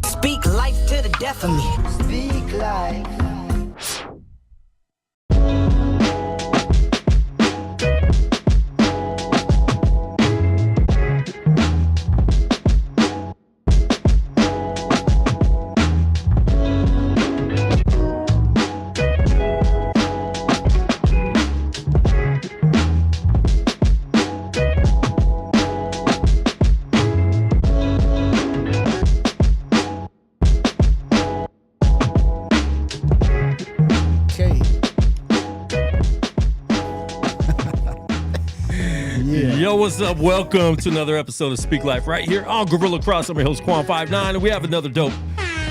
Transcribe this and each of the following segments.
Speak life to the death of me. Speak life. Yo, what's up? Welcome to another episode of Speak Life right here on Gorilla Cross. I'm your host, Quan59, and we have another dope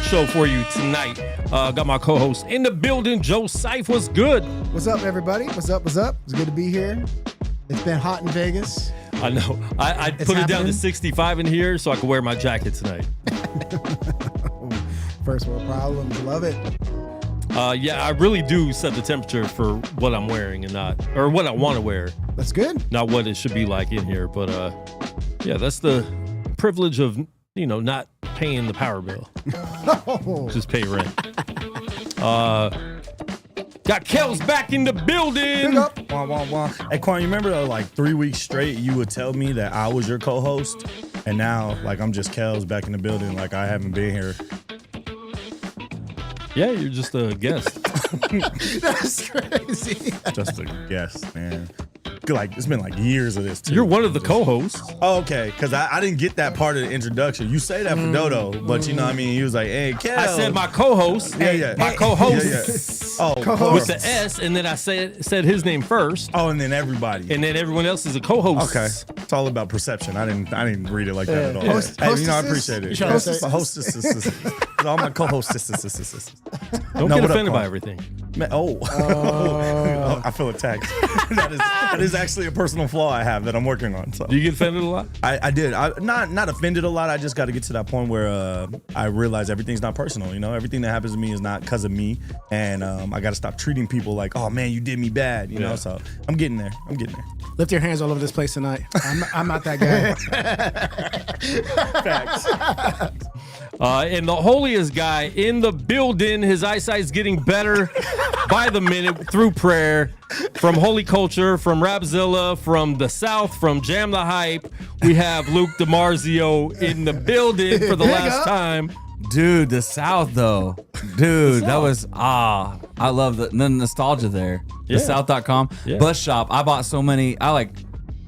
show for you tonight. Got my co-host in the building, Joe Seif. What's good? What's up, everybody? What's up? What's up? It's good to be here. It's been hot in Vegas. I know. I put it down to 65 in here so I can wear my jacket tonight. First world problems. Love it. Yeah, I really do set the temperature for what I'm wearing and not, or what I want to wear. That's good. Not what it should be like in here. But yeah, that's the privilege of, not paying the power bill. Just pay rent. Got Kels back in the building. Pick up. Wah, wah, wah. Hey, Quan, you remember like 3 weeks straight you would tell me that I was your co-host, and now like I'm just Kels back in the building like I haven't been here. Yeah, you're just a guest. That's crazy. Just a guest, man. Like it's been like years of this too. You're one of the co-hosts. Oh, okay, because I didn't get that part of the introduction. You say that for Dodo, but you know what I mean? He was like, hey, Kels. I said my co-host. Yeah. My co-host. Yeah. Oh, Co-host. With the S, and then I said his name first. Oh, and then everybody. And then everyone else is a co-host. Okay, it's all about perception. I didn't read it like that at all. Host- Hey, I hostesses? appreciate it. You trying to say- Hostesses. All my co-hostesses. Don't No, get what up, offended by Quan? everything. Man, I feel attacked. that is actually a personal flaw I have that I'm working on. So Do you get offended a lot? I did. Not offended a lot. I just got to get to that point where I realize everything's not personal. Everything that happens to me is not because of me, and I got to stop treating people like, oh man, you did me bad. You know. So I'm getting there. Lift your hands all over this place tonight. I'm not that guy. Facts. And the holiest guy in the building, his eyesight's getting better by the minute through prayer. From Holy Culture, from Rapzilla, from the South, from Jam the Hype, we have Luke DiMarzio in the building for the last time. Dude, the South though. Dude, that was I love the nostalgia there. Yeah. TheSouth.com. Yeah. Bus shop. I bought so many. I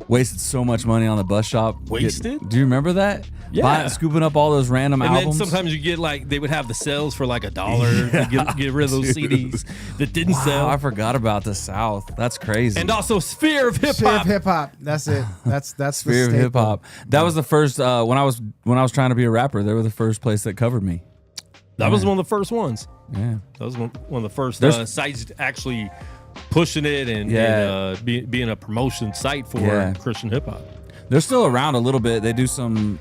wasted so much money on the bus shop. Wasted? Do you remember that? Yeah. Scooping up all those random And albums. then sometimes you get they would have the sales for like $1 to get rid of those CDs that didn't sell. I forgot about the South. That's crazy. And also Sphere of Hip Shit of Hop. hip hop. That's it. That's Sphere of the hip hop. That was the first when I was trying to be a rapper. They were the first place that covered me. That was one of the first ones. Yeah. That was one of the first There's- sites actually pushing it and being a promotion site for Christian hip hop. They're still around a little bit. They do some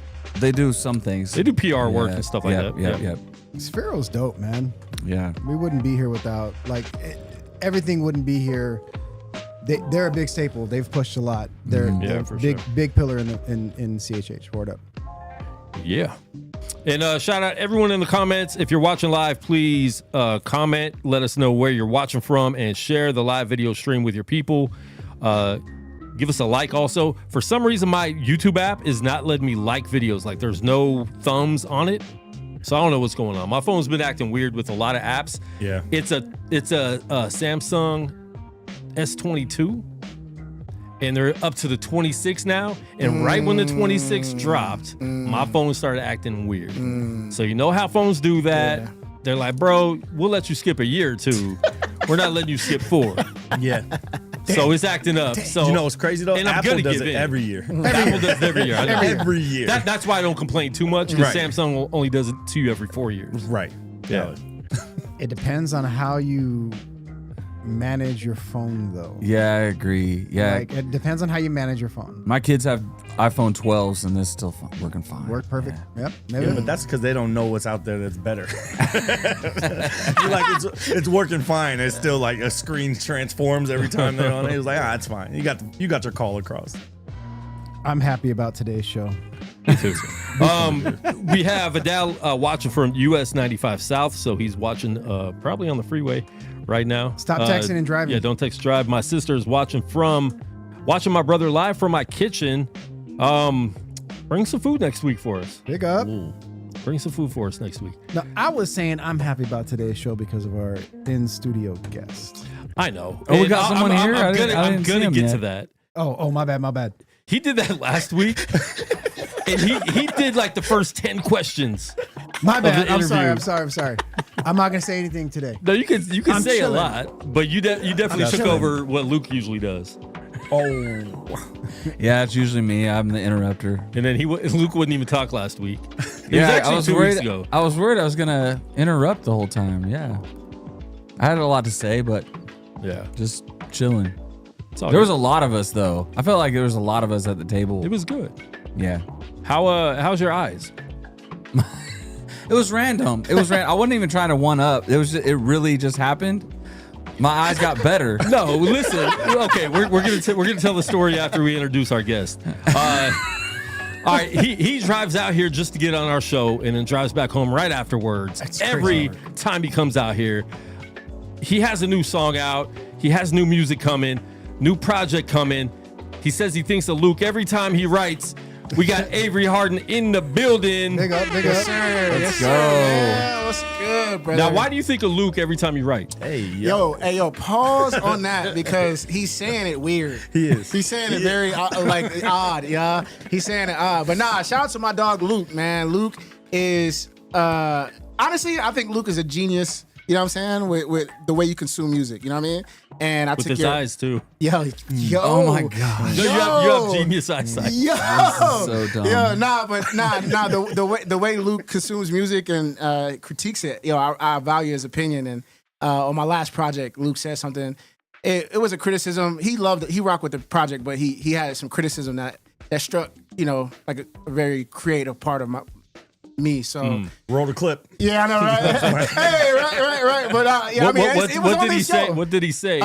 things. They do PR work and stuff like that. Yeah. Sphero's dope, man. Yeah. We wouldn't be here without everything wouldn't be here. They're a big staple. They've pushed a lot. They're for big sure. big pillar in CHH. Word up. Yeah. And shout out everyone in the comments. If you're watching live, please comment. Let us know where you're watching from and share the live video stream with your people. Give us a like also. For some reason, my YouTube app is not letting me like videos. Like there's no thumbs on it. So I don't know what's going on. My phone's been acting weird with a lot of apps. Yeah. It's a Samsung S22. And they're up to the 26 now. And right when the 26 dropped, my phone started acting weird. So you know how phones do that. Yeah. They're like, bro, we'll let you skip a year or two. We're not letting you skip 4. Yeah. So it's acting up. So you know what's crazy though? And Apple does it every year. Apple does it every year. Every year. That's why I don't complain too much. Because Samsung only does it to you every 4 years. Right. Yeah. It depends on how you manage your phone, though. Yeah, I agree. Yeah, like, it depends on how you manage your phone. My kids have iPhone 12s and they're still working fine. Work perfect. Yep. Maybe. Yeah, but that's because they don't know what's out there that's better. You're like, it's working fine. It's still like a screen transforms every time they're on it. It's like, it's fine. You got your call across. I'm happy about today's show. Me too. We have Adele watching from US 95 South, so he's watching probably on the freeway right now. Stop texting and driving. Yeah, don't text, drive. My sister's watching my brother live from my kitchen. Bring some food next week for us. Big up. Ooh. Bring some food for us next week. No, I was saying I'm happy about today's show because of our in-studio guest. I know. Oh, we got someone here? I'm gonna get to that. Oh, my bad. He did that last week. And he did like the first 10 questions. My bad. I'm sorry. I'm not gonna say anything today. No, you can say chilling. a lot, but you definitely took over what Luke usually does. Oh, yeah, it's usually me. I'm the interrupter. And then Luke wouldn't even talk last week. I was 2 worried. weeks ago. I was worried I was gonna interrupt the whole time. Yeah, I had a lot to say, but just chilling. There was a lot of us though. I felt like there was a lot of us at the table. It was good. Yeah. How's your eyes? It was random. I wasn't even trying to one up. It really just happened. My eyes got better. No, listen. Okay, we're gonna tell the story after we introduce our guest. All right, he drives out here just to get on our show and then drives back home right afterwards. That's Every crazy. time he comes out here, he has a new song out. He has new music coming, new project coming. He says he thinks of Luke every time he writes. We got Avery Harden in the building. Big up. Yes, sir. Let's go. Yeah, what's good, brother? Now, why do you think of Luke every time you write? hey, Yo, pause on that because he's saying it weird. He is. He's saying it very odd, yeah. He's saying it odd. But nah, shout out to my dog Luke, man. Luke is honestly, I think Luke is a genius. You know what I'm saying? With the way you consume music, you know what I mean? And I With took his eyes too. Yo, Oh my god. No, you have genius eyesight. Yo, so dumb. Yo, the way Luke consumes music and critiques it, I value his opinion. And on my last project, Luke said something. It was a criticism. He rocked with the project, but he had some criticism that struck, like a very creative part of me. So roll the clip. yeah, I know, right? Hey, right. But What did he say? What did he say?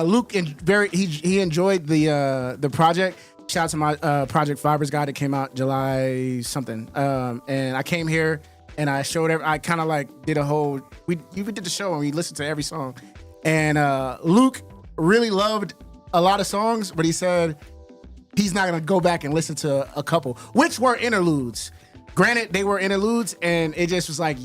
Luke he enjoyed the project. Shout out to my Project Fibers guy that came out July something. And I came here and I showed I kind of like did a whole. We did the show and we listened to every song. And Luke really loved a lot of songs, but he said he's not gonna go back and listen to a couple, which were interludes. Granted, they were interludes, and it just was like,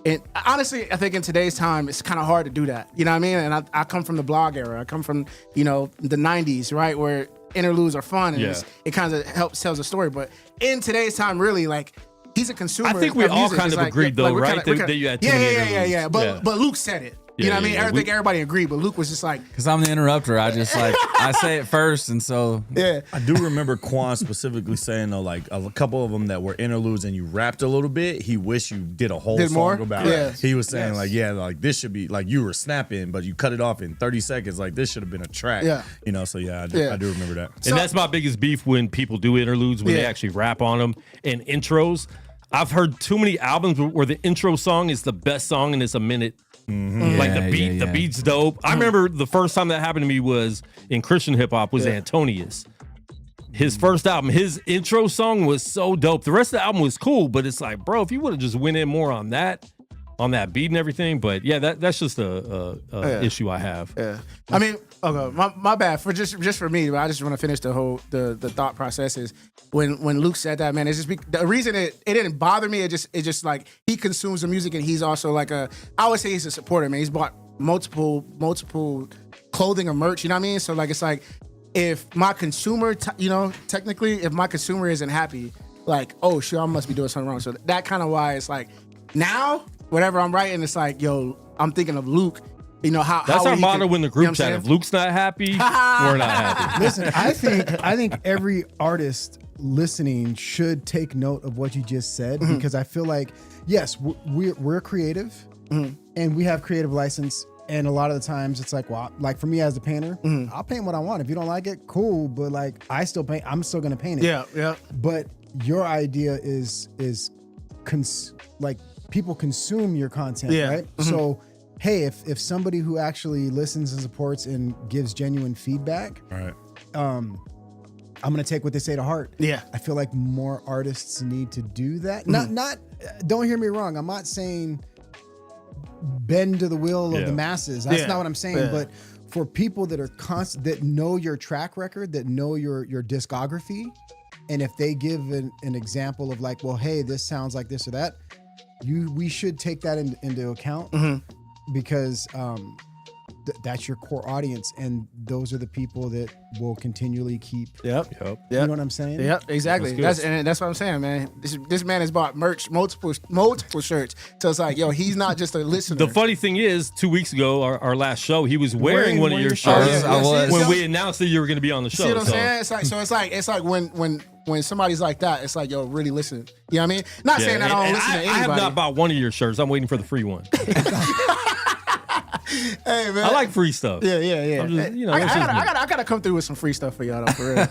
and honestly, I think in today's time, it's kind of hard to do that. You know what I mean? And I come from the blog era. I come from, the 90s, right? Where interludes are fun and it kind of helps tells a story. But in today's time, really, like, he's a consumer. I think we of all music. kind It's of agreed, though, right? That you had too many interludes. Yeah. But Luke said it. You know what I mean? I think everybody agreed, but Luke was just like, Because I'm the interrupter. I just I say it first, and so yeah. I do remember Quan specifically saying though, like a couple of them that were interludes and you rapped a little bit. He wished you did a whole song more? about Yeah. it. He was saying like this should be like you were snapping, but you cut it off in 30 seconds. Like this should have been a track. Yeah. So I do remember that. And that's my biggest beef when people do interludes, when they actually rap on them and intros. I've heard too many albums where the intro song is the best song and it's a minute. Like the beat's dope. I remember the first time that happened to me was in Christian hip hop was Antonius. His first album, his intro song was so dope. The rest of the album was cool, but it's like, bro, if you would have just went in more on that on that beat and everything. But yeah, that's just a issue I have. Yeah. I mean, okay, my bad for just for me. But I just want to finish the thought process is when Luke said that, man. It's just the reason it didn't bother me. It just like he consumes the music and he's also like I would say he's a supporter, man. He's bought multiple clothing or merch. You know what I mean? So like it's like if my consumer, technically, if my consumer isn't happy, like sure, I must be doing something wrong. So that kind of why it's like now whatever I'm writing, it's like I'm thinking of Luke. That's our motto in the group chat. If Luke's not happy, we're not happy. Listen, I think every artist listening should take note of what you just said because I feel like yes, we're creative and we have creative license. And a lot of the times it's like, well, like for me as a painter, I'll paint what I want. If you don't like it, cool. But like I still paint. I'm still gonna paint it. Yeah. But your idea is like people consume your content, right? So. Hey, if somebody who actually listens and supports and gives genuine feedback, right? I'm gonna take what they say to heart. Yeah, I feel like more artists need to do that. Not. Don't hear me wrong. I'm not saying bend to the will of the masses. That's not what I'm saying. But for people that are that know your track record, that know your discography, and if they give an example of like, well, hey, this sounds like this or that, we should take that into account. Because that's your core audience, and those are the people that will continually keep. Yep. You know what I'm saying? Yep, exactly. That's what I'm saying, man. This man has bought merch, multiple shirts. So it's like, he's not just a listener. The funny thing is, 2 weeks ago, our last show, he was wearing one of your shirts. I was when we announced that you were going to be on the show. See what I'm saying? It's like when somebody's like that, it's like, really listen. You know what I mean? Not saying that I don't listen to anybody. I have not bought one of your shirts. I'm waiting for the free one. Hey man, I like free stuff. Yeah. Just, I gotta come through with some free stuff for y'all though, for real.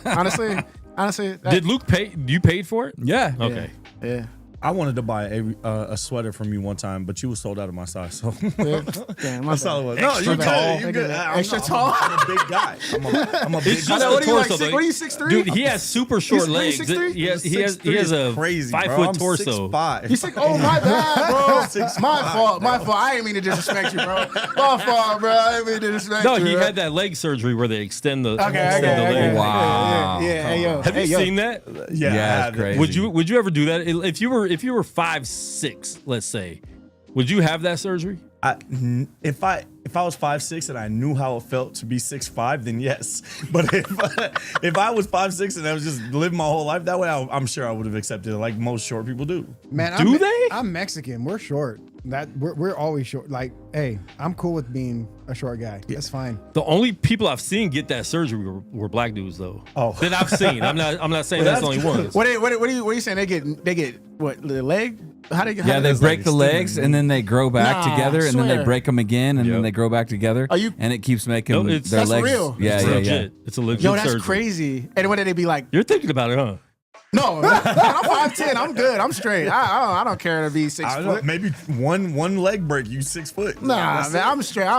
Honestly. Did Luke pay? You paid for it? Yeah. Okay. Yeah. I wanted to buy a sweater from you one time, but you were sold out of my size. So Damn, that's all it was. Extra No, you're tall. good. You're good. Extra tall. I'm a big guy. I'm a big It's guy. just What the are you, torso. what are you, 6'3"? Dude, he has super short legs. 6'3"? He has a crazy, 5 bro. foot I'm torso. 6'5". You sick? Oh my bad, bro. 6'5", My fault. I didn't mean to disrespect you, bro. My fault, bro. I didn't mean to disrespect No, you. he bro. had that leg surgery where they extend the Okay. leg. Wow. Yeah. Hey, yo. Have you seen that? Yeah, it's crazy. Would you ever do that if you were 5'6", let's say? Would you have that surgery? If I was 5'6" and I knew how it felt to be 6'5", then yes. But if I was 5'6" and I was just living my whole life that way, I'm sure I would have accepted it, like most short people do. Man, I'm Mexican. We're short. We're always short. Like, hey, I'm cool with being a short guy. That's fine. The only people I've seen get that surgery were black dudes, though. Oh. That I've seen. I'm not saying that's the only ones. What are you saying? They get what, the leg? How they? Yeah, they break the legs and then they grow back together, and then they break them again, and then they grow back together. And it keeps making their that's legs. real. Yeah, It's yeah, legit. yeah. It's a legit Yo, that's surgery. crazy. And what did they be like? You're thinking about it, huh? No, I'm 5'10". I'm good. I'm straight. I don't care to be 6 foot. Maybe one leg break, you 6 foot. Nah, man, I'm straight.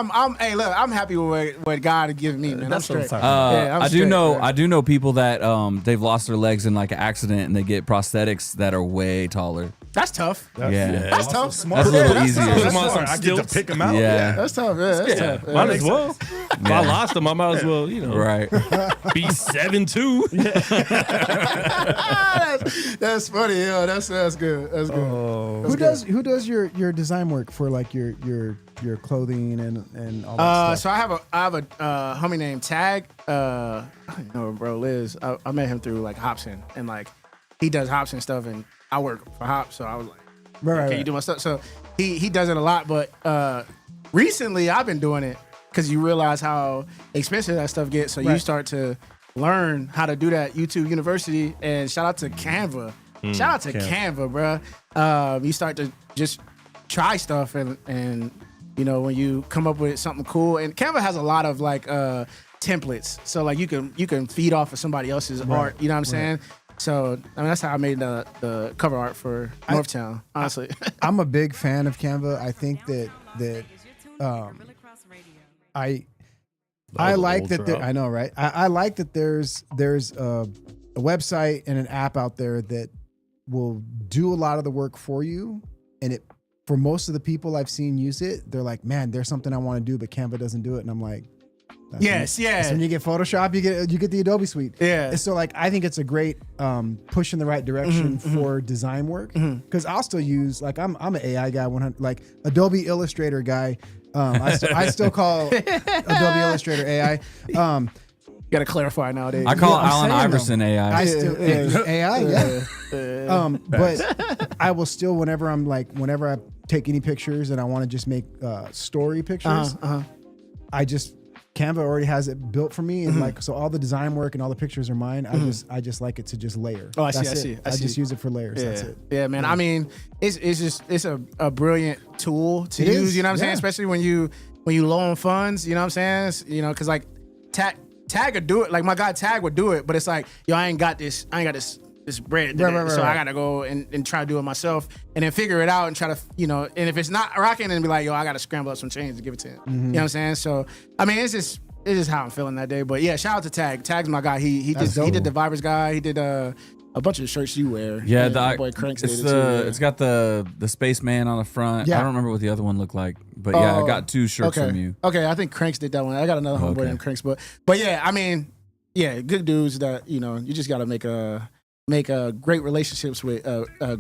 Hey, look, I'm happy with what God has given me, man. That's I'm what I'm straight. talking Yeah, I'm I do straight, know. man. I do know people that they've lost their legs in like an accident, and they get prosthetics that are way taller. That's tough. Yeah. That's tough. Smart. That's a little that's easier. tough. Put them on some I get to stilts. pick them out. Yeah. That's tough. Yeah, that's Yeah, tough. might as well. If I lost them, I might as well, Right. be 7'2". That's funny. Yo, that's good. That's good. Who does your design work for like your clothing and all that stuff? So I have a homie named Tag. I don't know, bro, Liz. I met him through like Hobson, and like he does Hobson stuff, and I work for Hop, so I was like, Right. you do my stuff. So he does it a lot, but recently I've been doing it because you realize how expensive that stuff gets. So you start to learn how to do that. YouTube University, and shout out to Canva. Shout out to Canva, bro. You start to just try stuff, and you know, when you come up with something cool, and Canva has a lot of like templates, so like you can feed off of somebody else's art. You know what I'm saying? So I mean, that's how I made the cover art for Northtown. Honestly, I'm a big fan of Canva. I think that I like that there, I know, right? I like that there's a website and an app out there that will do a lot of the work for you, and for most of the people I've seen use it, they're like, man, there's something I want to do, but Canva doesn't do it. And I'm like, that's when you get Photoshop, you get the Adobe suite. Yeah. And so like, I think it's a great push in the right direction for design work. Because I'll still use, like, I'm an AI guy, 100, like Adobe Illustrator guy. I still call Adobe Illustrator AI. Got to clarify nowadays. I call Allen Iverson AI. I still AI, yeah. But I will still, whenever I take any pictures and I want to just make story pictures, Canva already has it built for me, and like, so all the design work and all the pictures are mine. I just like it to just layer. Oh, I see. I just use it for layers. Yeah. That's it. Yeah, man. I mean, it's a brilliant tool to use. You know what I'm saying? Especially when you low on funds. You know what I'm saying? You know, because like Tag would do it. Like my guy Tag would do it, but it's like, yo, I ain't got this bread, so I gotta go and try to do it myself, and then figure it out and try to, you know, and if it's not rocking, then be like, yo, I gotta scramble up some change to give it to him. You know what I'm saying? So I mean, it's just how I'm feeling that day. But yeah, shout out to Tag. Tag's my guy. He did the Vibers guy. He did a bunch of the shirts you wear. Yeah, my boy Cranks it's did it too. It's got the spaceman on the front. Yeah. I don't remember what the other one looked like, but yeah, I got 2 shirts okay. from you. Okay, I think Cranks did that one. I got another homeboy named Cranks, but yeah, I mean, yeah, good dudes that, you know, you just gotta make great relationships with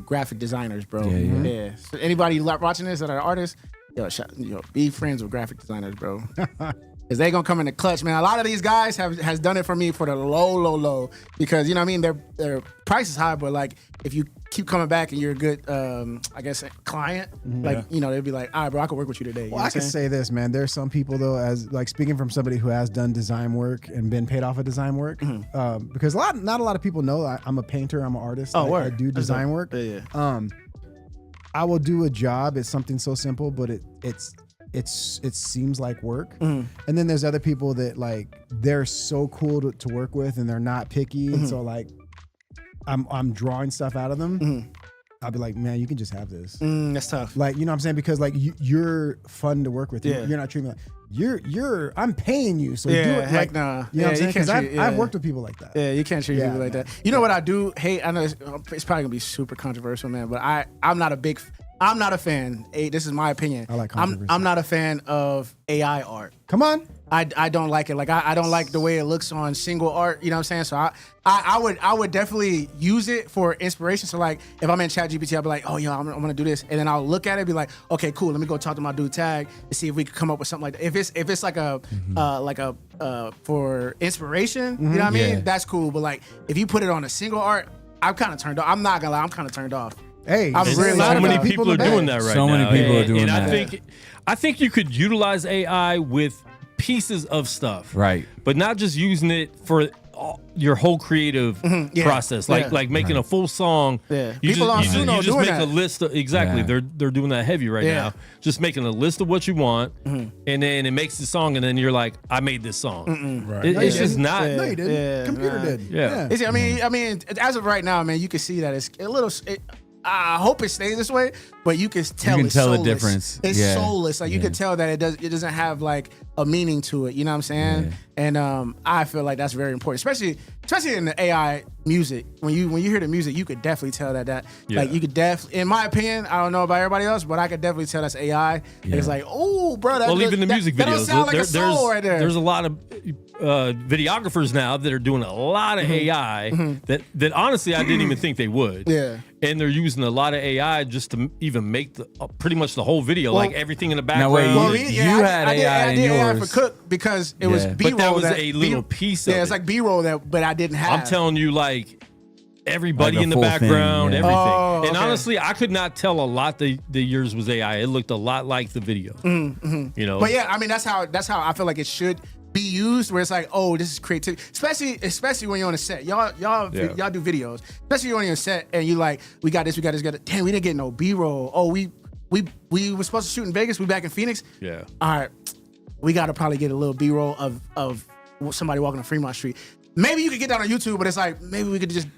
graphic designers, bro. Yeah. So anybody watching this that are artists, be friends with graphic designers, bro. Because they gonna come in the clutch, man. A lot of these guys has done it for me for the low, because, you know what I mean, their price is high, but like if you keep coming back and you're a good I guess client, like, you know, they'd be like, all right, bro, I can work with you today. Well, I can say this, man. There's some people though, as like speaking from somebody who has done design work and been paid off of design work, because not a lot of people know I'm a painter, I'm an artist. I do design work. I will do a job. It's something so simple, but it seems like work. And then there's other people that like, they're so cool to work with and they're not picky. And so like I'm drawing stuff out of them. I'll be like, man, you can just have this. That's tough. Like, you know what I'm saying? Because like you're fun to work with. You're not treating me like I'm paying you. So do it. Heck like, nah. You know what I'm saying? Because I've worked with people like that. Yeah, you can't treat people like that. You know what I do hate? I know it's probably gonna be super controversial, man, but I'm not a fan. This is my opinion. I like controversy. I'm not a fan of AI art. Come on. I don't like it. Like I don't like the way it looks on single art. You know what I'm saying? So I would definitely use it for inspiration. So like if I'm in ChatGPT, I'll be like, oh yo, I'm gonna do this, and then I'll look at it and be like, okay, cool. Let me go talk to my dude Tag and see if we could come up with something like that. If it's like a for inspiration, you know what I mean? Yeah. That's cool. But like if you put it on a single art, I'm kind of turned off. I'm not gonna lie, I'm kind of turned off. Hey, I'm really so many about people are doing that right now. So many people are doing that. And I think you could utilize AI with pieces of stuff, Right. but not just using it for your whole creative process, like making a full song. Yeah. You People on Suno just doing make that. a list of, exactly. Yeah. They're doing that heavy right now. Just making a list of what you want, and then it makes the song, and then you're like, I made this song. Right. It's just not. No, you didn't. Yeah, Computer nah. did. Yeah. I mean, as of right now, man, you can see that it's a little. I hope it stays this way, but you can tell. You can it's tell the soulless. difference. It's Yeah. soulless. Like you can tell that it doesn't have like a meaning to it. You know what I'm saying? And I feel like that's very important, especially in the AI music. When you hear the music, you could definitely tell that like you could definitely, in my opinion, I don't know about everybody else, but I could definitely tell that's AI. And it's like, oh, bro, that Even the music that videos. don't sound like a soul right there. There's a lot of videographers now that are doing a lot of AI that honestly I didn't even think they would. Yeah. And they're using a lot of AI just to even make pretty much the whole video, Well, like everything in the Now, wait, background. you had AI in I did AI yours. for Cook because it was Yeah. B-roll. But that was a little piece of Yeah, it's it. like B-roll but I didn't have. I'm telling you, like everybody Like a in the full background, thing, yeah. everything. Oh, And okay. honestly, I could not tell a lot that yours was AI. It looked a lot like the video. You know, But yeah, I mean that's how I feel like it should be used, where it's like, oh, this is creativity, especially when you're on a set. Y'all do videos, especially when you're on a set and you like, we got this. Damn, we didn't get no B-roll. Oh, we were supposed to shoot in Vegas. We back in Phoenix. Yeah. All right, we got to probably get a little B-roll of somebody walking on Fremont Street. Maybe you could get that on YouTube, but it's like maybe we could just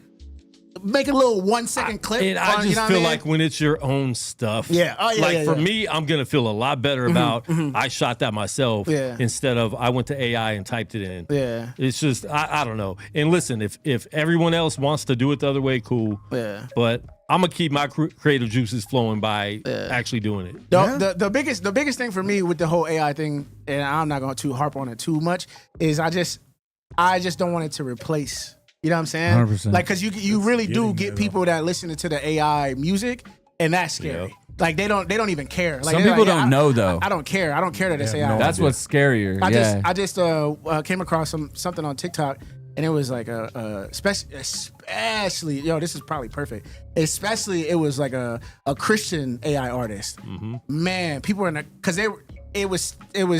make a little 1 second clip. And I just you know feel what I mean? like when it's your own stuff. Yeah. Oh, yeah, Like yeah, for yeah. me, I'm gonna feel a lot better about I shot that myself instead of I went to AI and typed it in. Yeah. It's just I don't know. And listen, if everyone else wants to do it the other way, cool. Yeah. But I'm gonna keep my creative juices flowing by actually doing it. The biggest thing for me with the whole AI thing, and I'm not going to harp on it too much, is I just don't want it to replace. You know what I'm saying? 100%. Like, because you really do get people that listen to the AI music, and that's scary. Yeah. Like they don't even care. Like, Some they're people like, don't know though. I don't care. I don't care that it's AI. That's what's scarier. I just came across something on TikTok, and it was like especially this is probably perfect. Especially it was like a Christian AI artist. Man, people were because it was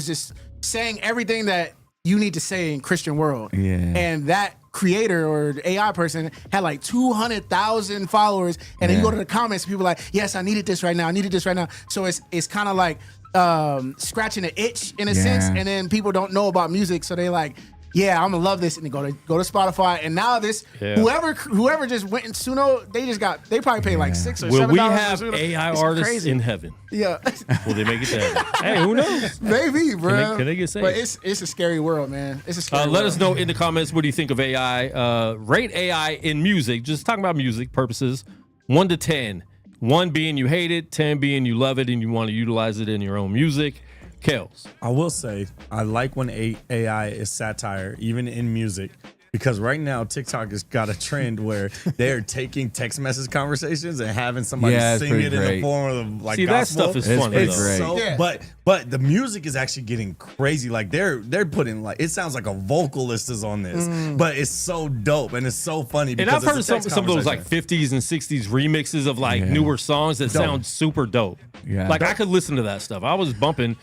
just saying everything that you need to say in Christian world. Yeah. And that creator or AI person had like 200,000 followers, and then you go to the comments, people are like, yes, I needed this right now. I needed this right now. So it's kind of like scratching an itch in a sense, and then people don't know about music, so they like, yeah, I'm gonna love this, and they go to Spotify, and now this whoever just went in Suno, they probably paid like $6 or $7. Will we have for Suno. AI It's artists crazy. in heaven? Yeah, Will they make it to heaven? Hey, who knows? maybe, bro. Can they get saved? But it's a scary world, man. It's a scary world. Let us know in the comments, what do you think of AI? Rate AI in music. Just talking about music purposes. 1 to 10. 1 being you hate it, 10 being you love it and you want to utilize it in your own music. Kels. I will say I like when AI is satire, even in music, because right now TikTok has got a trend where they're taking text message conversations and having somebody sing it in the form of like See, gospel. that stuff is It's funny pretty though. great. So, but the music is actually getting crazy. Like they're putting like it sounds like a vocalist is on this, but it's so dope and it's so funny. And Because I've heard it's a text some of those like conversation. 50s and 60s remixes of like newer songs that sound super dope. Yeah. Like I could listen to that stuff. I was bumping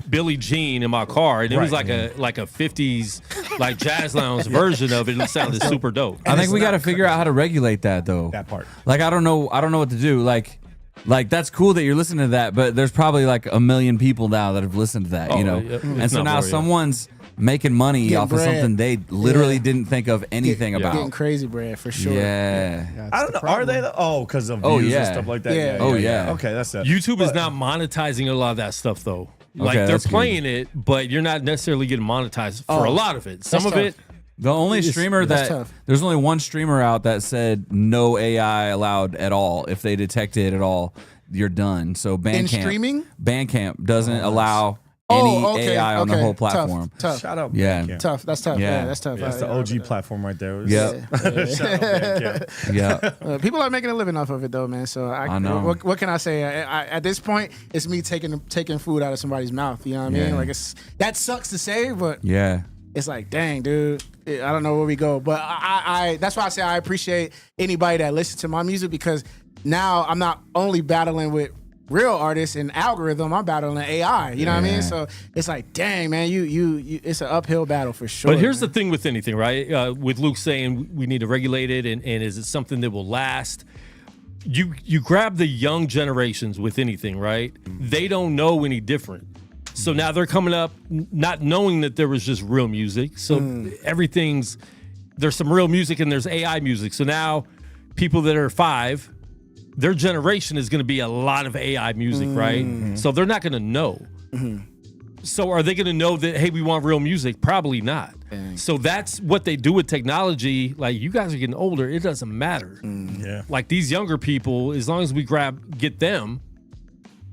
Billie Jean in my car, and it was like a 50s like jazz lounge version of it. It sounded super dope. I think we got to figure out how to regulate that though. That part. Like I don't know what to do. Like that's cool that you're listening to that, but there's probably like a million people now that have listened to that, Oh, you know. yeah. And It's so not now more, yeah. someone's making money Getting off of bread. something they literally didn't think of anything Getting about. crazy, bread, for sure. Yeah. I don't know. Are they? Because of Oh, views yeah. and stuff like that. Yeah. Oh, yeah. Okay, that's it. YouTube is not monetizing a lot of that stuff though. Like they're that's good. playing it, but you're not necessarily getting monetized for a lot of it. Some of tough. it, The only streamer that's that tough. there's only one streamer out that said no AI allowed at all. If they detect it at all, you're done. So Bandcamp, streaming? Bandcamp doesn't allow any AI on the whole platform. Tough. Shout out. Yeah. Bandcamp. Tough. That's tough. Yeah. Yeah, that's tough. That's the OG platform right there. Yeah. Shout out Bandcamp. Yeah. People are making a living off of it though, man. So I know. What can I say? At this point, it's me taking food out of somebody's mouth. You know what I mean? Yeah. Like that sucks to say, but Yeah. it's like, dang, dude. I don't know where we go, but I that's why I say I appreciate anybody that listens to my music, because now I'm not only battling with real artists and algorithm, I'm battling AI. You know what I mean? So it's like, dang, man, you it's an uphill battle for sure. but here's the thing with anything, right? With Luke saying we need to regulate it, and is it something that will last? You grab the young generations with anything, right? They don't know any different. So now they're coming up not knowing that there was just real music. So there's some real music and there's AI music. So now people that are 5, their generation is going to be a lot of AI music, right? So they're not going to know. So are they going to know that, hey, we want real music? Probably not. Dang. So that's what they do with technology. Like, you guys are getting older. It doesn't matter. Yeah. Like these younger people, as long as we get them,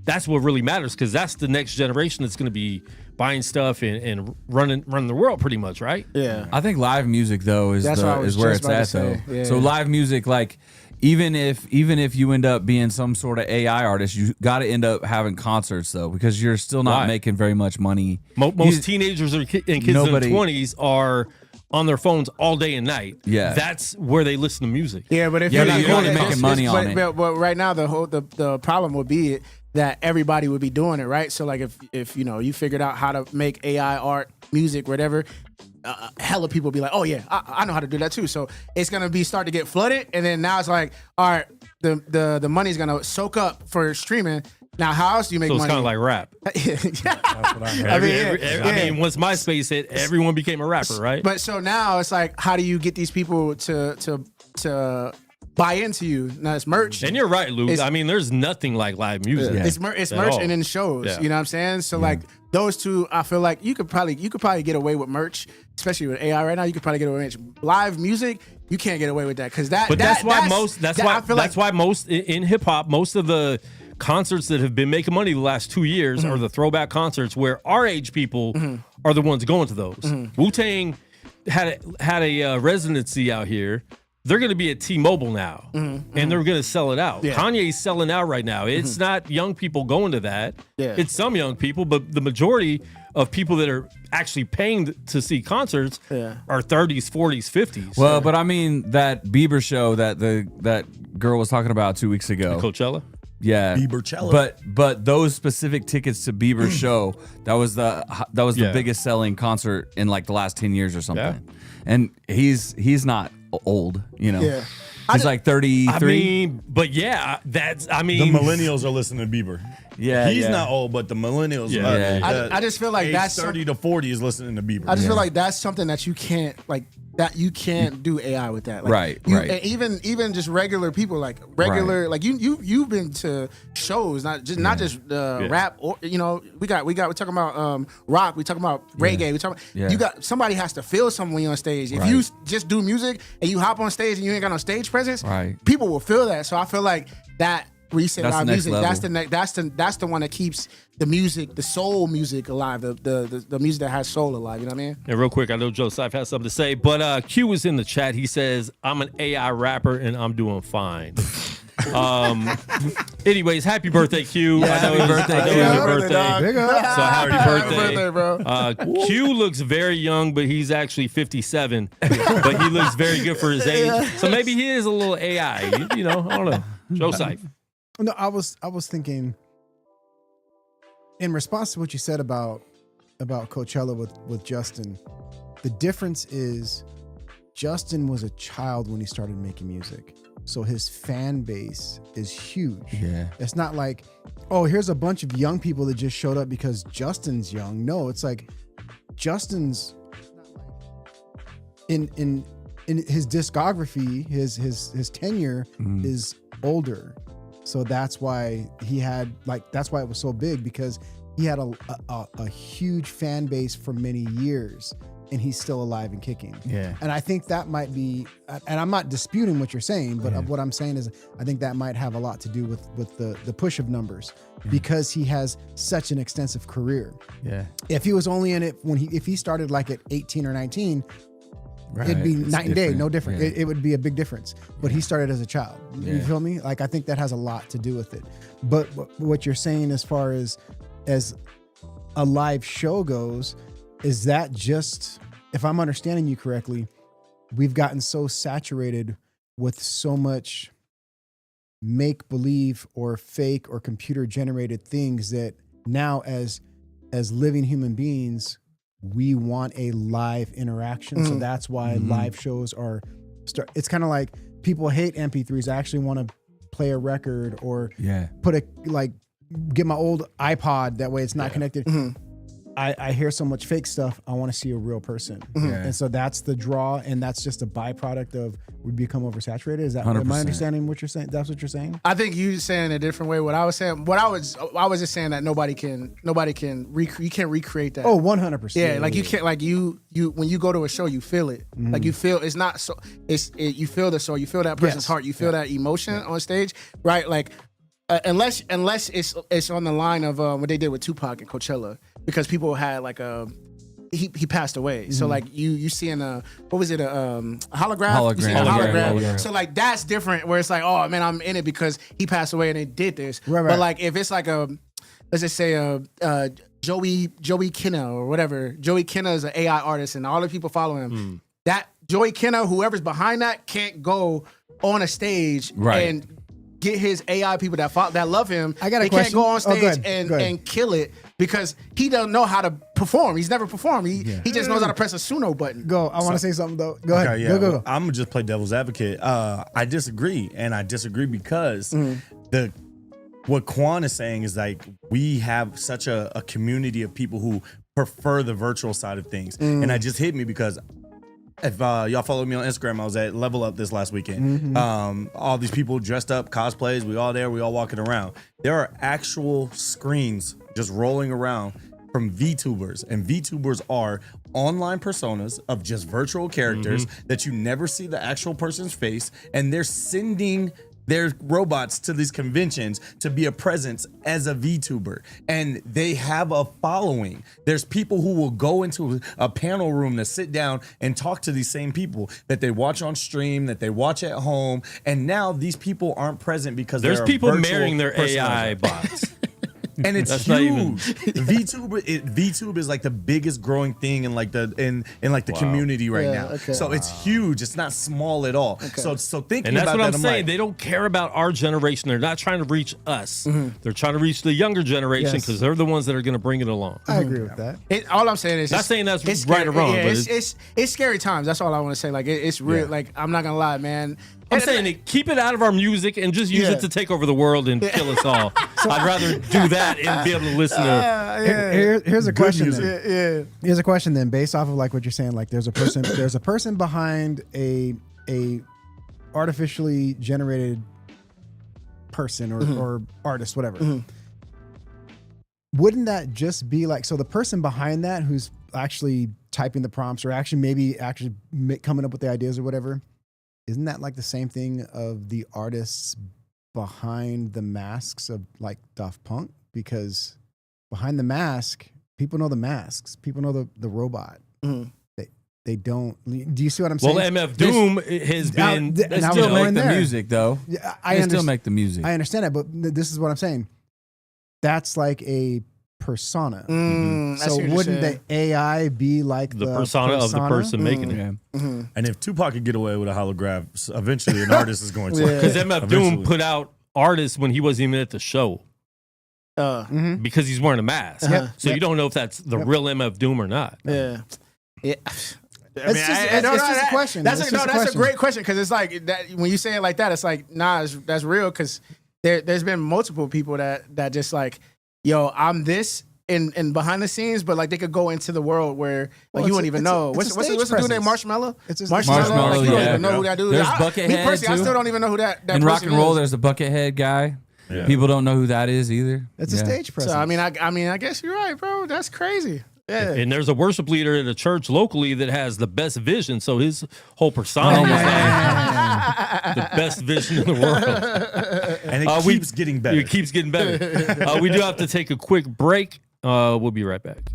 that's what really matters, because that's the next generation that's going to be buying stuff and running the world pretty much, right? Yeah. I think live music though is That's what I was where just it's about at to say. though. Yeah. So live music, like even if you end up being some sort of AI artist, you got to end up having concerts though, because you're still not Why? making very much money. Most teenagers and kids in their 20s are on their phones all day and night. Yeah. That's where they listen to music. Yeah, but if Yeah, you're but not you're doing only it, making money on it. But right now, the problem would be that everybody would be doing it, right? So like if you figured out how to make AI art, music, whatever, hella people be like, oh yeah, I know how to do that too. So it's gonna start to get flooded, and then now it's like, all right, the money's gonna soak up for streaming. Now, how else do you make So it's money? kind of like rap. I mean, once MySpace hit, everyone became a rapper, right? But so now it's like, how do you get these people to buy into you. Now it's merch. And you're right, Luke. I mean, there's nothing like live music. It's merch and then shows. Yeah. You know what I'm saying? So like those two, I feel like you could probably get away with merch, especially with AI right now. You could probably get away with merch. Live music, you can't get away with that because that's why most in hip hop, most of the concerts that have been making money the last 2 years are the throwback concerts where our age people are the ones going to those. Wu-Tang had a residency out here. They're going to be at T-Mobile now, and they're going to sell it out. Yeah. Kanye's selling out right now. It's not young people going to that. Yeah. It's some young people, but the majority of people that are actually paying to see concerts are 30s, 40s, 50s. Well, but I mean that Bieber show that girl was talking about 2 weeks ago. Coachella? Yeah, Biebercella. But those specific tickets to Bieber's show, that was the biggest selling concert in like the last 10 years or something. Yeah. And he's not old, you know. Yeah. He's like 33. I mean, but the millennials are listening to Bieber. Yeah, he's not old, but the millennials. Yeah. I just feel like that's 30 to 40 is listening to Bieber. I just feel like that's something that you can't do AI with that. Like, right. And even just regular people, like you've been to shows, not just rap, or we're talking about rock, we talking about reggae, we talking about, you got somebody has to feel something when you're on stage. If you just do music and you hop on stage and you ain't got no stage presence, people will feel that. So I feel like that where you say live music, that's the one that keeps the music, the soul music alive, the music that has soul alive. You know what I mean? And real quick, I know Joseph has something to say, but Q is in the chat. He says, "I'm an AI rapper and I'm doing fine." Anyways, happy birthday, Q. Yeah, happy birthday, Q. Happy birthday. So happy birthday, bro. Q looks very young, but he's actually 57. But he looks very good for his age. So maybe he is a little AI. You know, I don't know. Joseph. No, I was thinking in response to what you said about Coachella with Justin. The difference is Justin was a child when he started making music, so his fan base is huge. Yeah, it's not like, oh, here's a bunch of young people that just showed up because Justin's young. No, it's like Justin's in his discography, his tenure is older. So that's why that's why it was so big, because he had a huge fan base for many years and he's still alive and kicking. Yeah. And I think that might be, and I'm not disputing what you're saying, but what I'm saying is I think that might have a lot to do with the push of numbers because he has such an extensive career. Yeah. If he was only in it if he started like at 18 or 19, it'd be night and day, no different. It would be a big difference. But he started as a child. You feel me? Like, I think that has a lot to do with it. But what you're saying as far as a live show goes, is that just, if I'm understanding you correctly, we've gotten so saturated with so much make believe or fake or computer generated things that now as living human beings, we want a live interaction. So that's why live shows it's kind of like people hate MP3s. I actually want to play a record or get my old iPod. That way it's not connected. I hear so much fake stuff. I want to see a real person. And so that's the draw. And that's just a byproduct of we become oversaturated. Is that, 100%. Am I understanding what you're saying? That's what you're saying? I think you saying it a different way. What I was saying, I was just saying that nobody can you can't recreate that. Oh, 100%. Yeah. Like you can't, like you, when you go to a show, you feel it. Like you feel, it's not so, you feel the soul, you feel that person's heart, you feel that emotion on stage, right? Like, unless it's on the line of what they did with Tupac and Coachella, because people had like he passed away. So like you seeing what was it, a hologram? You seeing a hologram. So like that's different, where it's like, oh man, I'm in it because he passed away and they did this. Right. But like if it's like let's just say Joey Kinna or whatever. Joey Kinna is an AI artist and all the people following him. That Joey Kinna, whoever's behind that, can't go on a stage and get his AI people that love him. I got a question. Can't go on stage and kill it because he doesn't know how to perform. He's never performed. He just knows how to press a Suno button. Go. I want to say something though. Go ahead. Yeah. Go. I'm gonna just play devil's advocate. I disagree, and I disagree because what Quan is saying is like we have such a community of people who prefer the virtual side of things, and that just hit me because if y'all follow me on Instagram, I was at Level Up this last weekend. All these people dressed up, cosplays, we all there, we all walking around. There are actual screens just rolling around from VTubers, and VTubers are online personas of just virtual characters that you never see the actual person's face, and they're sending their robots to these conventions to be a presence as a VTuber, and they have a following. There's people who will go into a panel room to sit down and talk to these same people that they watch on stream, that they watch at home, and now these people aren't present because there's they're people virtual marrying their AI personas. bots. And it's That's not even- huge. VTube is like the biggest growing thing in like the community right now. Okay. So it's huge. It's not small at all. So thinking And that's about what I'm that, saying. like, They don't care about our generation. They're not trying to reach us. They're trying to reach the younger generation Yes. because they're the ones that are going to bring it along. I agree with that. All I'm saying is Not it's- saying that's it's right scary. or wrong, Yeah, but it's scary times. That's all I want to say. Like it's real. Yeah. Like I'm not gonna lie, man. I'm saying it, keep it out of our music and just use Yeah. it to take over the world and kill us all. I'd rather do that and be able to listen to. Here's a question. music. Then. Here's a question then, based off of like what you're saying. Like there's a person behind a artificially generated person or artist, whatever. Wouldn't that just be like, so the person behind that who's actually typing the prompts or actually coming up with the ideas or whatever, isn't that like the same thing of the artists behind the masks of like Daft Punk? Because behind the mask, people know the masks. People know the robot. They don't. Do you see what I'm saying? Well, MF Doom has been. Now- They now still we're make the there. music though. Yeah, They still make the music. I understand that, but this is what I'm saying. That's like a persona. I see So what you're wouldn't saying. the AI be like the persona of the person making it. Yeah. and if Tupac could get away with a holograph, eventually an artist is going to. Because MF Doom Eventually. put out artists when he wasn't even at the show because he's wearing a mask. So you don't know if that's the real MF Doom or not. Yeah. It's just a question. That's It's a just a question. great question because it's like that when you say it like that, it's like that's real because there's been multiple people that just like, yo, I'm this in behind the scenes, but like they could go into the world where like you wouldn't even know. What's the dude named Marshmallow? It's just Marshmallow, Like, you don't yeah. even know who that dude There's is. Buckethead, Me personally, too. I still don't even know who that In rock person and roll, is. there's the Buckethead guy. Yeah. People don't know who that is either. It's a stage presence. So I mean, I guess you're right, bro. That's crazy. Yeah. And there's a worship leader at a church locally that has the best vision. So his whole persona is like the best vision in the world. And it keeps getting better. It keeps getting better. We do have to take a quick break. We'll be right back.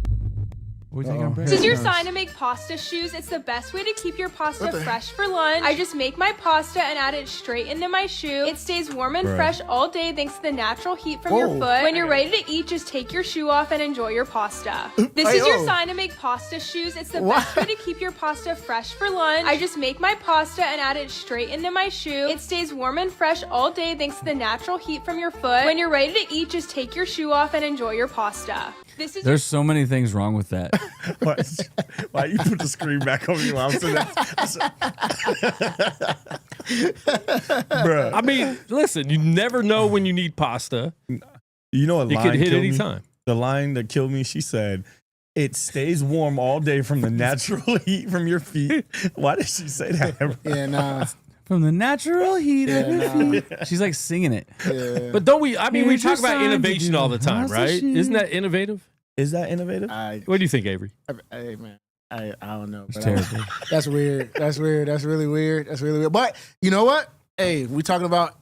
We're taking a break. This is your sign to make pasta shoes. It's the best way to keep your pasta fresh for lunch. I just make my pasta and add it straight into my shoe. It stays warm and fresh all day thanks to the natural heat from your foot. When you're ready to eat, just take your shoe off and enjoy your pasta. This is your sign to make pasta shoes. It's the best way to keep your pasta fresh for lunch. I just make my pasta and add it straight into my shoe. It stays warm and fresh all day thanks to the natural heat from your foot. When you're ready to eat, just take your shoe off and enjoy your pasta. This is There's so many things wrong with that. Why you put the screen back on you? I'm saying Bruh. I mean, listen, you never know when you need pasta. You know what It line could hit killed any me? time. The line that killed me, she said, it stays warm all day from the natural heat from your feet. Why did she say that? Yeah, nah. From the natural heat of your feet. She's like singing it. But don't we? I mean, we Here's your talk about sign to innovation do all the time, pasta right? shoes. Isn't that innovative? Is that innovative? What do you think, Avery? Hey man, I don't know. It's But terrible. that's weird. That's weird. That's really weird. That's really weird. But you know what? Hey, we talking about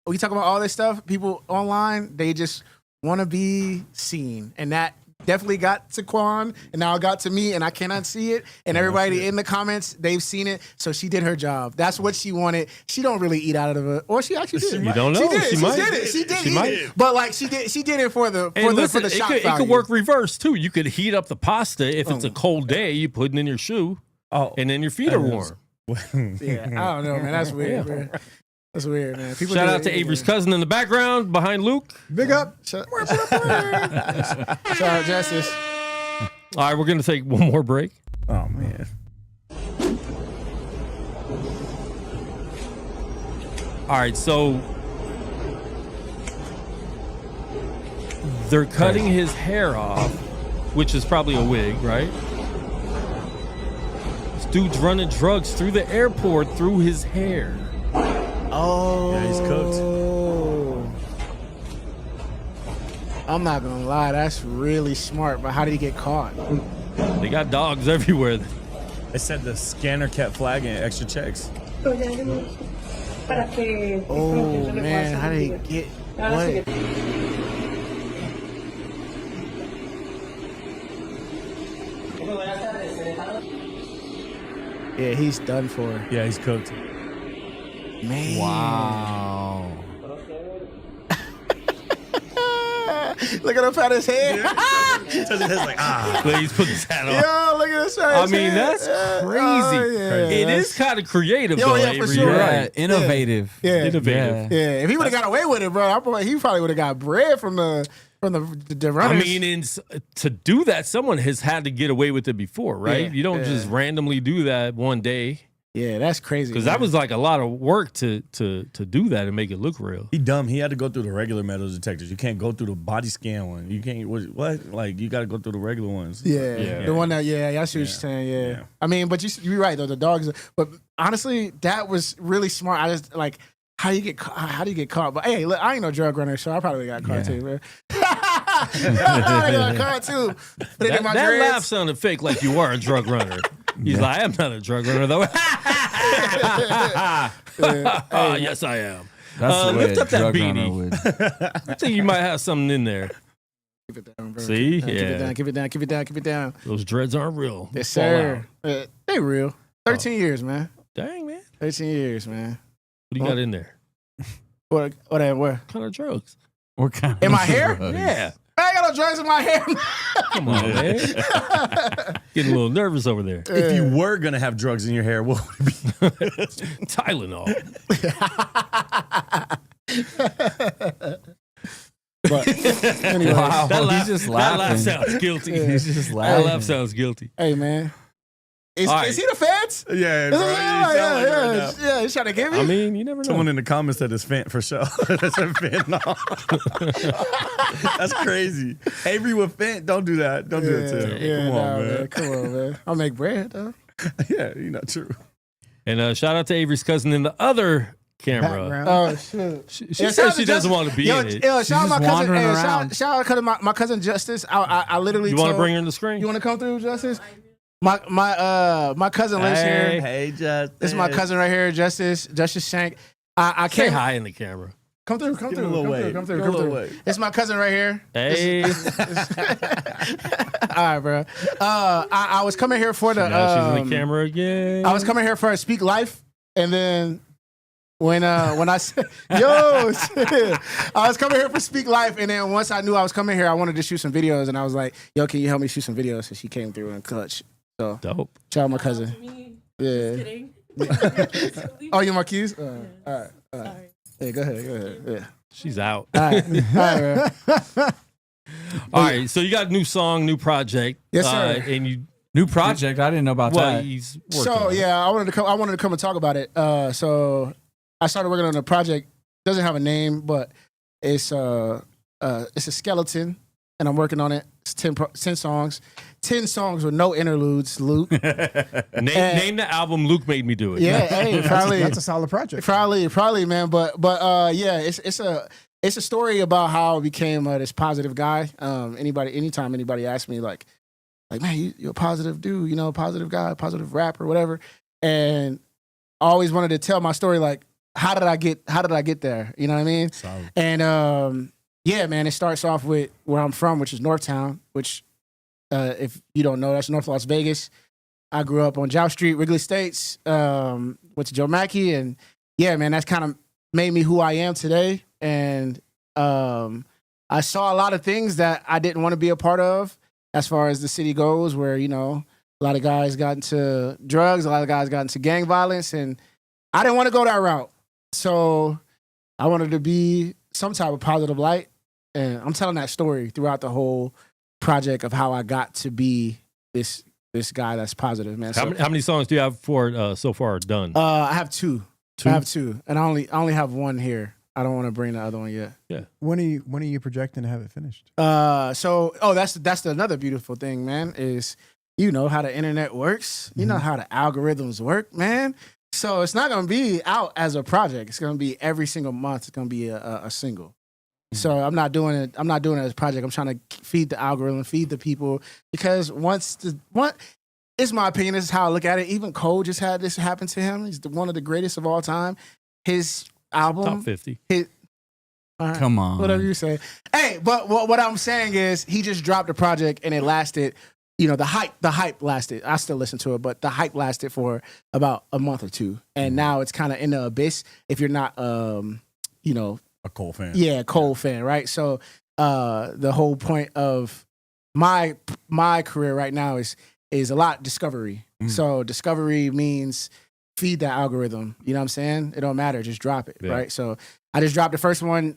all this stuff. People online, they just want to be seen, and that definitely got to Quan, and now it got to me, and I cannot see it. And everybody in the comments, they've seen it, so she did her job. That's what she wanted. She don't really eat out of it, or she actually did. You don't know. She did. She She might. did it. She did She eat might. it. But like she did it for the And listen, for the shock it value. could work reverse too. You could heat up the pasta if it's a cold day. You put it in your shoe, and then your feet are warm. Yeah, I don't know, man. That's weird, man. That's weird, man. People Shout do out to it, Avery's man. cousin in the background behind Luke. Big up. Shout out Justice. All right, we're going to take one more break. Oh, man. All right, so they're cutting his hair off, which is probably a wig, right? This dude's running drugs through the airport through his hair. Oh. Yeah, he's cooked. I'm not gonna lie, that's really smart. But how did he get caught? They got dogs everywhere. They said the scanner kept flagging extra checks. Oh man, how did he get? What? Yeah, he's done for. Yeah, he's cooked. Man. Wow. Look at him pat his head. He's putting his hat on. Yo, look at this. I mean, that's crazy. It is kind of creative, though, yeah, for Avery. sure. You're Yeah, right. innovative. Yeah. Innovative. Yeah, if he would have got away with it, bro, he probably would have got bread from the runners. I mean, to do that, someone has had to get away with it before, right? Yeah, You don't just randomly do that one day. yeah, that's crazy. Because that was like a lot of work to do that and make it look real. He dumb. He had to go through the regular metal detectors. You can't go through the body scan one. You can't. What? Like you got to go through the regular ones. Yeah, the one that. Yeah, I see what you're saying. Yeah. I mean, but you're right though. The dogs. But honestly, that was really smart. I just like how do you get caught? But hey, look, I ain't no drug runner, so I probably got caught too, man. I got caught too. Put it in my That dreads. laugh sounded fake, like you are a drug runner. He's like, I am not a drug runner though. Yes, I am. That's the way lift a up that drug runner beanie. would. I think you might have something in there. Keep it down, bro. See? Keep it Yeah. down. Keep it down. Keep it down. Keep it down. Those dreads aren't real. Yes, Fall sir. out. They real. 13 years, man. Dang, man. 13 years, man. What do you got in there? What? Where? What kind of drugs? What kind In of my hair? drugs? Yeah. I ain't got no drugs in my hair. Come on, man. Getting a little nervous over there. If you were gonna have drugs in your hair, what would it be? Tylenol. But anyway, Wow, That laugh, he's just that laugh laughing. sounds guilty. He's just That laughing. laugh sounds guilty. hey, man. Is, All right. is he the feds? Yeah, Is bro. he- You sound like it right now. yeah, he's trying to get me. I mean, you never know. Someone in the comments said it's Fent for sure. That's a fentanyl. That's crazy. Avery with Fent, don't do that. Don't do it to him. Yeah, Come on, man. Come on, man. I'll make bread, though. Yeah, you know, true. And shout out to Avery's cousin in the other camera. Background. Oh, shit. She Yeah, said shout she out to doesn't Justice. want to be Yo, in it. yo, shout out my just cousin. wandering Hey, around. shout out to my cousin Justice. I literally You want to told- bring her on the screen? You want to come through, Justice? My cousin lives here. Hey, Justice. This is my cousin right here, Justice Shank. I Say can't hi in the camera. come through. Give him a little wave. Come Give him a through. little wave. It's my cousin right here. Hey. All right, bro. I was coming here for the. Now she's in the camera again. I was coming here for a Speak Life, and then when I said, yo, shit. I was coming here for Speak Life, and then once I knew I was coming here, I wanted to shoot some videos, and I was like, yo, can you help me shoot some videos? So she came through and clutch. So Dope. shout out my cousin. Yeah. Oh, you Marquise? All right. Yeah, go ahead. Yeah. She's out. All right, bro. All right. So you got a new song, new project. Yes, sir. And you, New project. I didn't know about well, that. he's working So on it. yeah, I wanted to come and talk about it. So I started working on a project. Doesn't have a name, but it's a skeleton, and I'm working on it. It's 10 songs. 10 songs with no interludes, Luke. Name the album Luke Made Me Do It. Yeah, hey, probably That's a solid project. probably, man. But yeah, it's a story about how I became this positive guy. Anytime anybody asks me like man, you're a positive dude, positive guy, positive rapper, whatever. And I always wanted to tell my story like, how did I get there? You know what I mean? Solid. And yeah, man, it starts off with where I'm from, which is Northtown, which if you don't know, that's North Las Vegas. I grew up on Joust Street, Wrigley Estates, went to Joe Mackey, and yeah, man, that's kind of made me who I am today. And I saw a lot of things that I didn't want to be a part of as far as the city goes, where, a lot of guys got into drugs, a lot of guys got into gang violence, and I didn't want to go that route. So I wanted to be some type of positive light. And I'm telling that story throughout the whole project of how I got to be this guy that's positive, man. So, How many songs do you have for so far done? I have two. I have two, and I only have one here. I don't want to bring the other one yet. When are you projecting to have it finished? That's another beautiful thing, man. Is you know how the internet works. You know how the algorithms work, man. So it's not gonna be out as a project. It's gonna be every single month. It's gonna be a single. So I'm not doing it. I'm not doing it as a project. I'm trying to feed the algorithm, feed the people, because it's my opinion. This is how I look at it. Even Cole just had this happen to him. He's one of the greatest of all time. His album, top 50. Right, come on, whatever you say. Hey, but what I'm saying is, he just dropped a project and it lasted. You know, the hype lasted. I still listen to it, but the hype lasted for about a month or two, and now it's kind of in the abyss. If you're not, you know, a Cole fan, Cole fan, right? So, the whole point of my career right now is a lot discovery. So discovery means feed that algorithm. You know what I'm saying? It don't matter, just drop it, right? So I just dropped the first one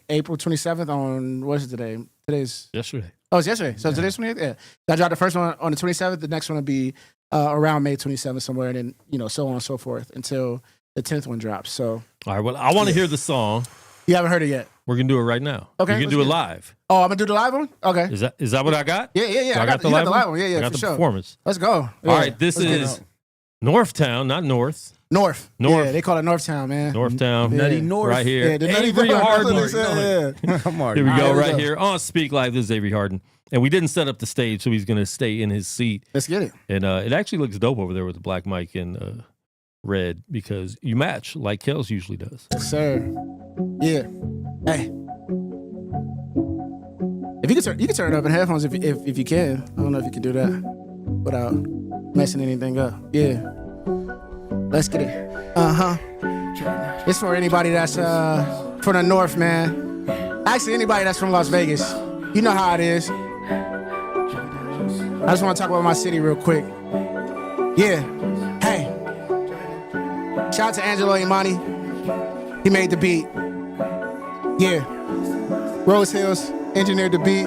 April 27th on, what is it today? Today's yesterday. Oh, it's yesterday. So today's 28th? Yeah. So I dropped the first one on the 27th. The next one will be around May 27th somewhere, and then, you know, so on and so forth until the 10th one drops. So, all right, well, I want to hear the song. You haven't heard it yet? We're going to do it right now. Okay. You can do it live. Oh, I'm going to do the live one? Okay. Is that what I got? Yeah. So I got the live one? Yeah, I got for the sure. performance. Let's go. Yeah. All right, this is Northtown, not North. North. North. Yeah, they call it Northtown, man. Northtown. Nutty North. Right here. Yeah, the Nutty Avery North. Harden. That's what they said, yeah. Here we go, right go. here on Speak Live. This is Avery Harden. And we didn't set up the stage, so he's going to stay in his seat. Let's get it. And it actually looks dope over there with the black mic and red, because you match like Kels usually does. Yes, sir. Yeah. Hey. If you can turn it up in headphones if you can. I don't know if you can do that without messing anything up. Yeah. Let's get it. It's for anybody that's from the North, man. Actually, anybody that's from Las Vegas. You know how it is. I just want to talk about my city real quick. Yeah. Hey. Shout out to Angelo Imani. He made the beat. Yeah. Rose Hills engineered the beat.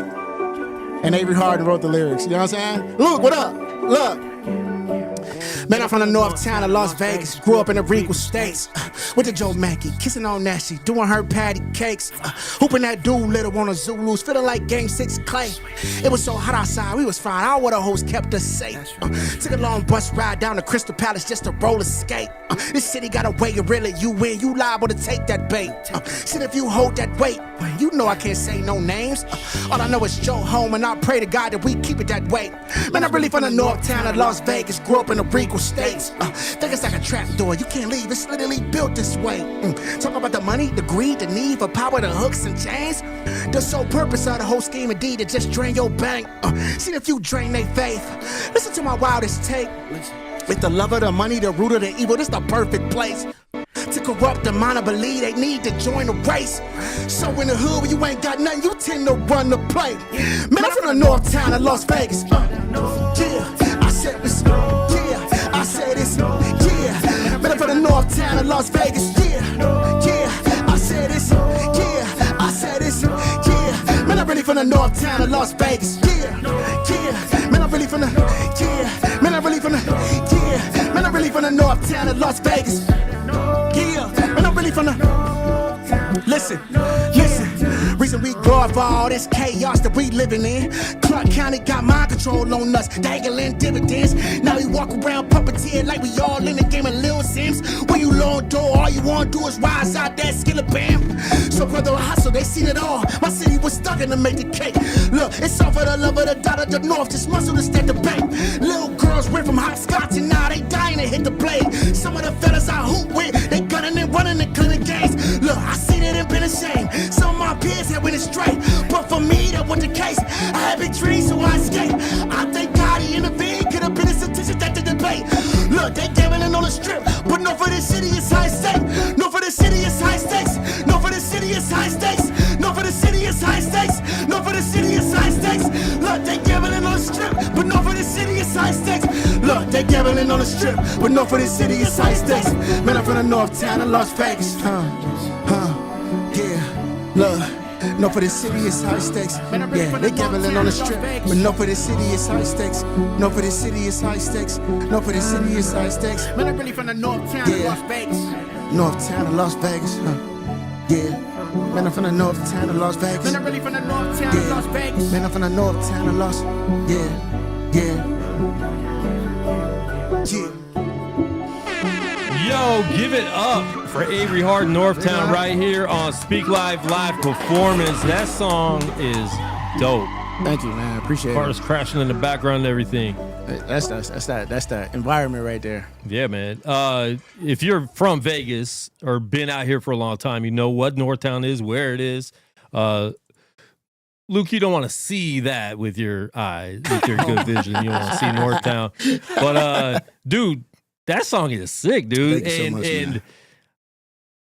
And Avery Harden wrote the lyrics. You know what I'm saying? Luke, what up? Look. Man, I'm from the north town of Las Vegas. Grew up in the Regal States. With the Joe Mackey, kissing on Nasty, doing her patty cakes. Hooping that dude little on a Zulus, feeling like Game 6 Clay. It was so hot outside, we was fine. All the hoes kept us safe. Took a long bus ride down to Crystal Palace just to roller skate. This city got a way of really you win. You liable to take that bait. Shit, if you hold that weight, you know I can't say no names. All I know is Joe home, and I pray to God that we keep it that way. Man, I'm really from the north town of Las Vegas. Grew up in the Regal States. Think it's like a trap door. You can't leave. It's literally built this way. Talk about the money, the greed, the need for power, the hooks and chains. The sole purpose of the whole scheme of D to just drain your bank. See if you drain their faith. Listen to my wildest take. It's the love of the money, the root of the evil. This the perfect place to corrupt the mind of believe they need to join the race. So in the hood, when you ain't got nothing, you tend to run the play. Man, I'm from the north town of Las Vegas. Yeah, I said this. Yeah, I said this. Yeah, man, I'm from the north town of Las Vegas. Yeah, I said this. Yeah, I said this. Yeah, man, I'm really from the north town of Las Vegas. Yeah, man, I'm really from the. Yeah, man, I'm really from the. Yeah, man, I'm really from the north town of Las Vegas. Yeah, man, I'm really from the. Listen. Reason we glorify all this chaos that we living in. Clark County got mind control on us, dangling dividends. Now we walk around puppeteer like we all in the game of Lil Sims. When you long door, all you wanna do is rise out that skillet bam. So brother hustle, they seen it all. My city was stuck in to make the cake. Look, it's all for the love of the dot of the north. Just muscle to stack the bank. Little girls went from hopscotch and now they dying to hit the blade. Some of the fellas I hoop with, they gunning and running and cleaning games. Look, I seen it and been ashamed. Some of my peers had went straight, but for me that wasn't the case. I had big dreams, so I escaped. I thank God he intervened. Could have been his attention that the debate. Look, they gambling on the strip, but no for this city is high stakes. No for the city is high stakes. No for the city is high stakes. No for the city is high stakes. No for the city is high stakes. Look, they gambling on the strip, but no for the city is high stakes. Look, they gambling on the strip, but no for the city is high stakes. Man, I'm from the north town of Las Vegas. Yeah, look. No for the city is high stakes. Yeah, they gambling on the strip, but no for the city is high stakes. No for the city is high stakes. No for the city is high stakes. Man, I'm really from the north town of Las Vegas. North town of Las Vegas. Yeah. Man, I'm from the north town of Las Vegas. Man, I'm really from the north town of Las Vegas. Man, I'm from the north town of Las. Yeah. Yo, give it up for Avery Harden, Northtown, right here on Speak Live live performance. That song is dope. Thank you, man. Appreciate Cars it. crashing in the background and everything. That's that environment right there. Yeah, man. If you're from Vegas or been out here for a long time, you know what Northtown is, where it is. Luke, you don't want to see that with your eyes, with your good vision. You want to see Northtown. But, dude, that song is sick, dude. Thank you so much, and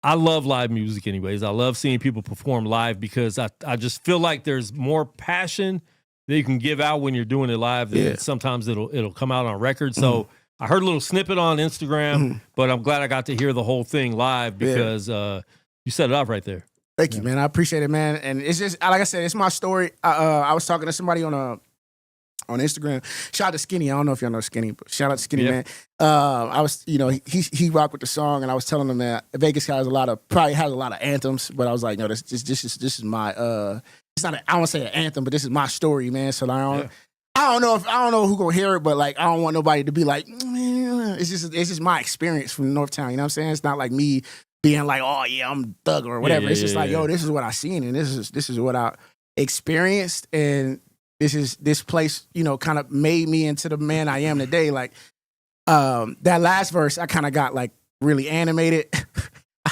I love live music anyways. I love seeing people perform live because I just feel like there's more passion that you can give out when you're doing it live than sometimes it'll come out on record. So I heard a little snippet on Instagram, but I'm glad I got to hear the whole thing live because you set it up right there. Thank you, man. I appreciate it, man. And it's just, like I said, it's my story. I was talking to somebody on Instagram. Shout out to Skinny. I don't know if y'all know Skinny, but shout out to Skinny, man. I was, he rocked with the song, and I was telling him that Vegas probably has a lot of anthems, but I was like, no, this is my it's not I won't say an anthem, but this is my story, man. So I don't know who gonna hear it, but like I don't want nobody to be like, man, it's just my experience from Northtown. You know what I'm saying? It's not like me being like, oh yeah, I'm thug or whatever. It's just like, yo, this is what I seen, and this is what I experienced, and this place, kind of made me into the man I am today. Like that last verse, I kind of got like really animated.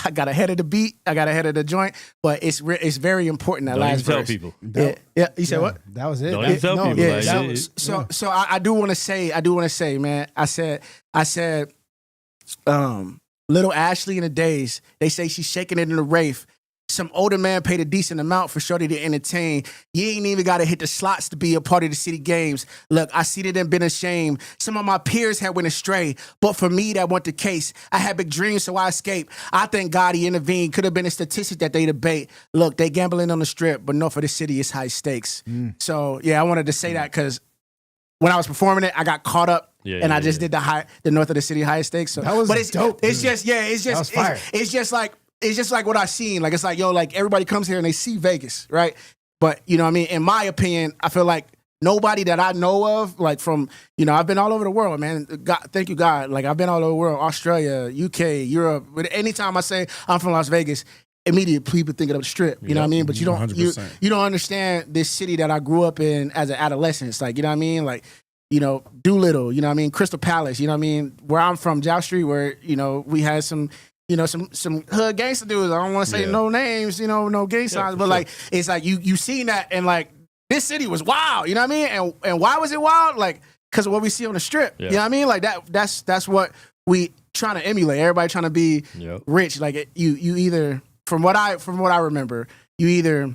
I got ahead of the beat. I got ahead of the joint. But it's very important, that last verse. Tell people. Yeah. You said what? That was it. Don't even tell people. Yeah. So I do want to say, man. I said, little Ashley in the days. They say she's shaking it in the Wraith. Some older man paid a decent amount for shorty to entertain. You ain't even got to hit the slots to be a part of the city games. Look, I see that and been ashamed. Some of my peers had went astray, but for me, that wasn't the case. I had big dreams, so I escaped. I thank God he intervened. Could have been a statistic that they debate. Look, they gambling on the strip, but north of the city is high stakes. So, yeah, I wanted to say that because when I was performing it, I got caught up. I just did the north of the city high stakes. So that was dope. It's just like what I seen. Like, it's like, yo, like everybody comes here and they see Vegas, right? But, you know what I mean? In my opinion, I feel like nobody that I know of, like from, I've been all over the world, man. God, thank you, God. Like, I've been all over the world, Australia, UK, Europe. But anytime I say I'm from Las Vegas, immediately people thinking of the Strip, you know what I mean? But you don't understand this city that I grew up in as an adolescent. Like, you know what I mean? Like, Doolittle, you know what I mean? Crystal Palace, you know what I mean? Where I'm from, Jow Street, where, we had some hood gangster dudes. I don't want to say no names, no gang signs, but like it's like you seen that, and like this city was wild, you know what I mean? And why was it wild? Like because of what we see on the Strip, you know what I mean? Like that's what we trying to emulate. Everybody trying to be rich. Like you either from what I remember, you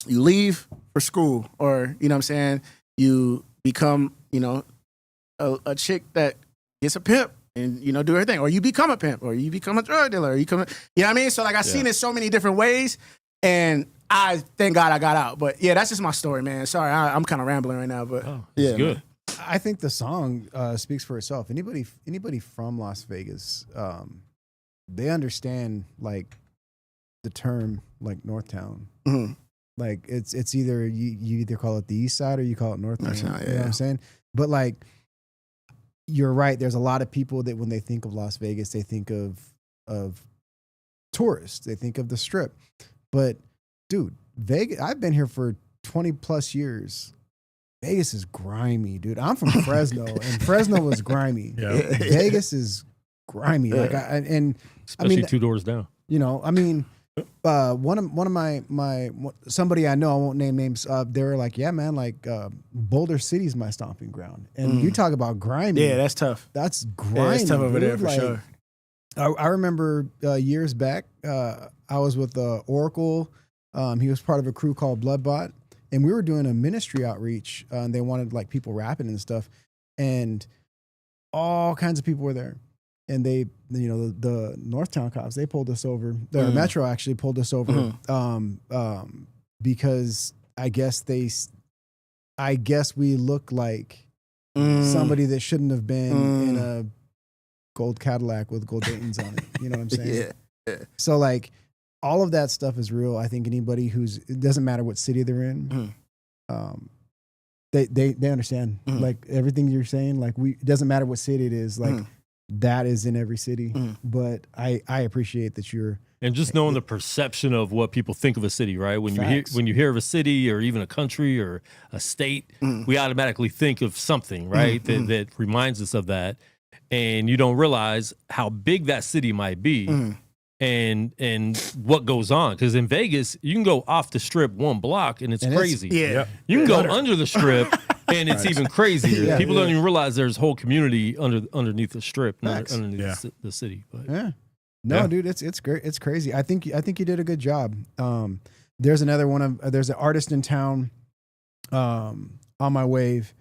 leave for school, or you know what I'm saying, you become a chick that gets a pimp. And, do everything. Or you become a pimp, or you become a drug dealer, or you know what I mean? So, like, I've seen it so many different ways, and I thank God I got out. But, yeah, that's just my story, man. Sorry, I'm kind of rambling right now, but yeah. Good. I think the song speaks for itself. Anybody from Las Vegas, they understand, like, the term, like, Northtown. Mm-hmm. Like, it's either, you either call it the East Side or you call it Northtown. You know what I'm saying? But, like, you're right. There's a lot of people that when they think of Las Vegas, they think of tourists. They think of the Strip. But dude, Vegas, I've been here for 20 plus years. Vegas is grimy, dude. I'm from Fresno, and Fresno was grimy. Vegas is grimy. Like especially 2 doors down. One of my somebody I know, I won't name names, they were like, yeah, man, like Boulder City's my stomping ground. And you talk about grimy. Yeah, that's tough. That's grimy. Yeah, it's tough over there for sure. I remember years back, I was with Oracle. He was part of a crew called Bloodbot, and we were doing a ministry outreach. And they wanted like people rapping and stuff, and all kinds of people were there. And they, the Northtown cops, they pulled us over. The Metro actually pulled us over because I guess we look like somebody that shouldn't have been in a gold Cadillac with gold Daytons on it. You know what I'm saying? Yeah. So like all of that stuff is real. I think anybody it doesn't matter what city they're in, they understand like everything you're saying. Like it doesn't matter what city it is. Like that is in every city. But I appreciate that you're. And just knowing the perception of what people think of a city, right? When you hear of a city or even a country or a state, we automatically think of something, right? That reminds us of that. And you don't realize how big that city might be and what goes on. Because in Vegas, you can go off the strip 1 block and it's crazy. You can go under the strip and it's even crazier. People don't even realize there's a whole community underneath the strip, underneath the city. But No, dude, it's great. It's crazy. I think you did a good job. There's another one there's an artist in town, on my wave,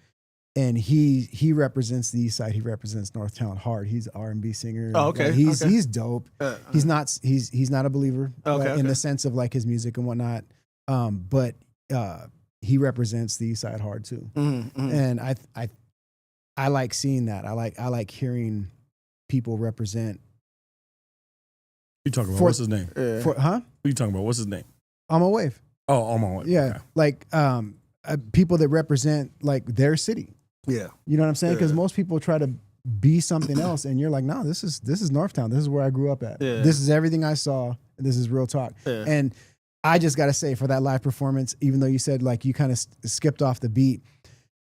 and he represents the East Side. He represents Northtown hard. He's an R&B singer. Oh, okay. Like, he's dope. He's not a believer in the sense of like his music and whatnot. But he represents the East Side hard too. And I like seeing that. I like hearing people represent. You talking about what's his name? Who you talking about? What's his name? On my wave. Oh, on my wave. Yeah, okay. like people that represent like their city. Yeah, you know what I'm saying? Because most people try to be something else, and you're like, no, this is Northtown. This is where I grew up at. Yeah. This is everything I saw. This is real talk. Yeah. And I just got to say, for that live performance, even though you said like you kind of skipped off the beat,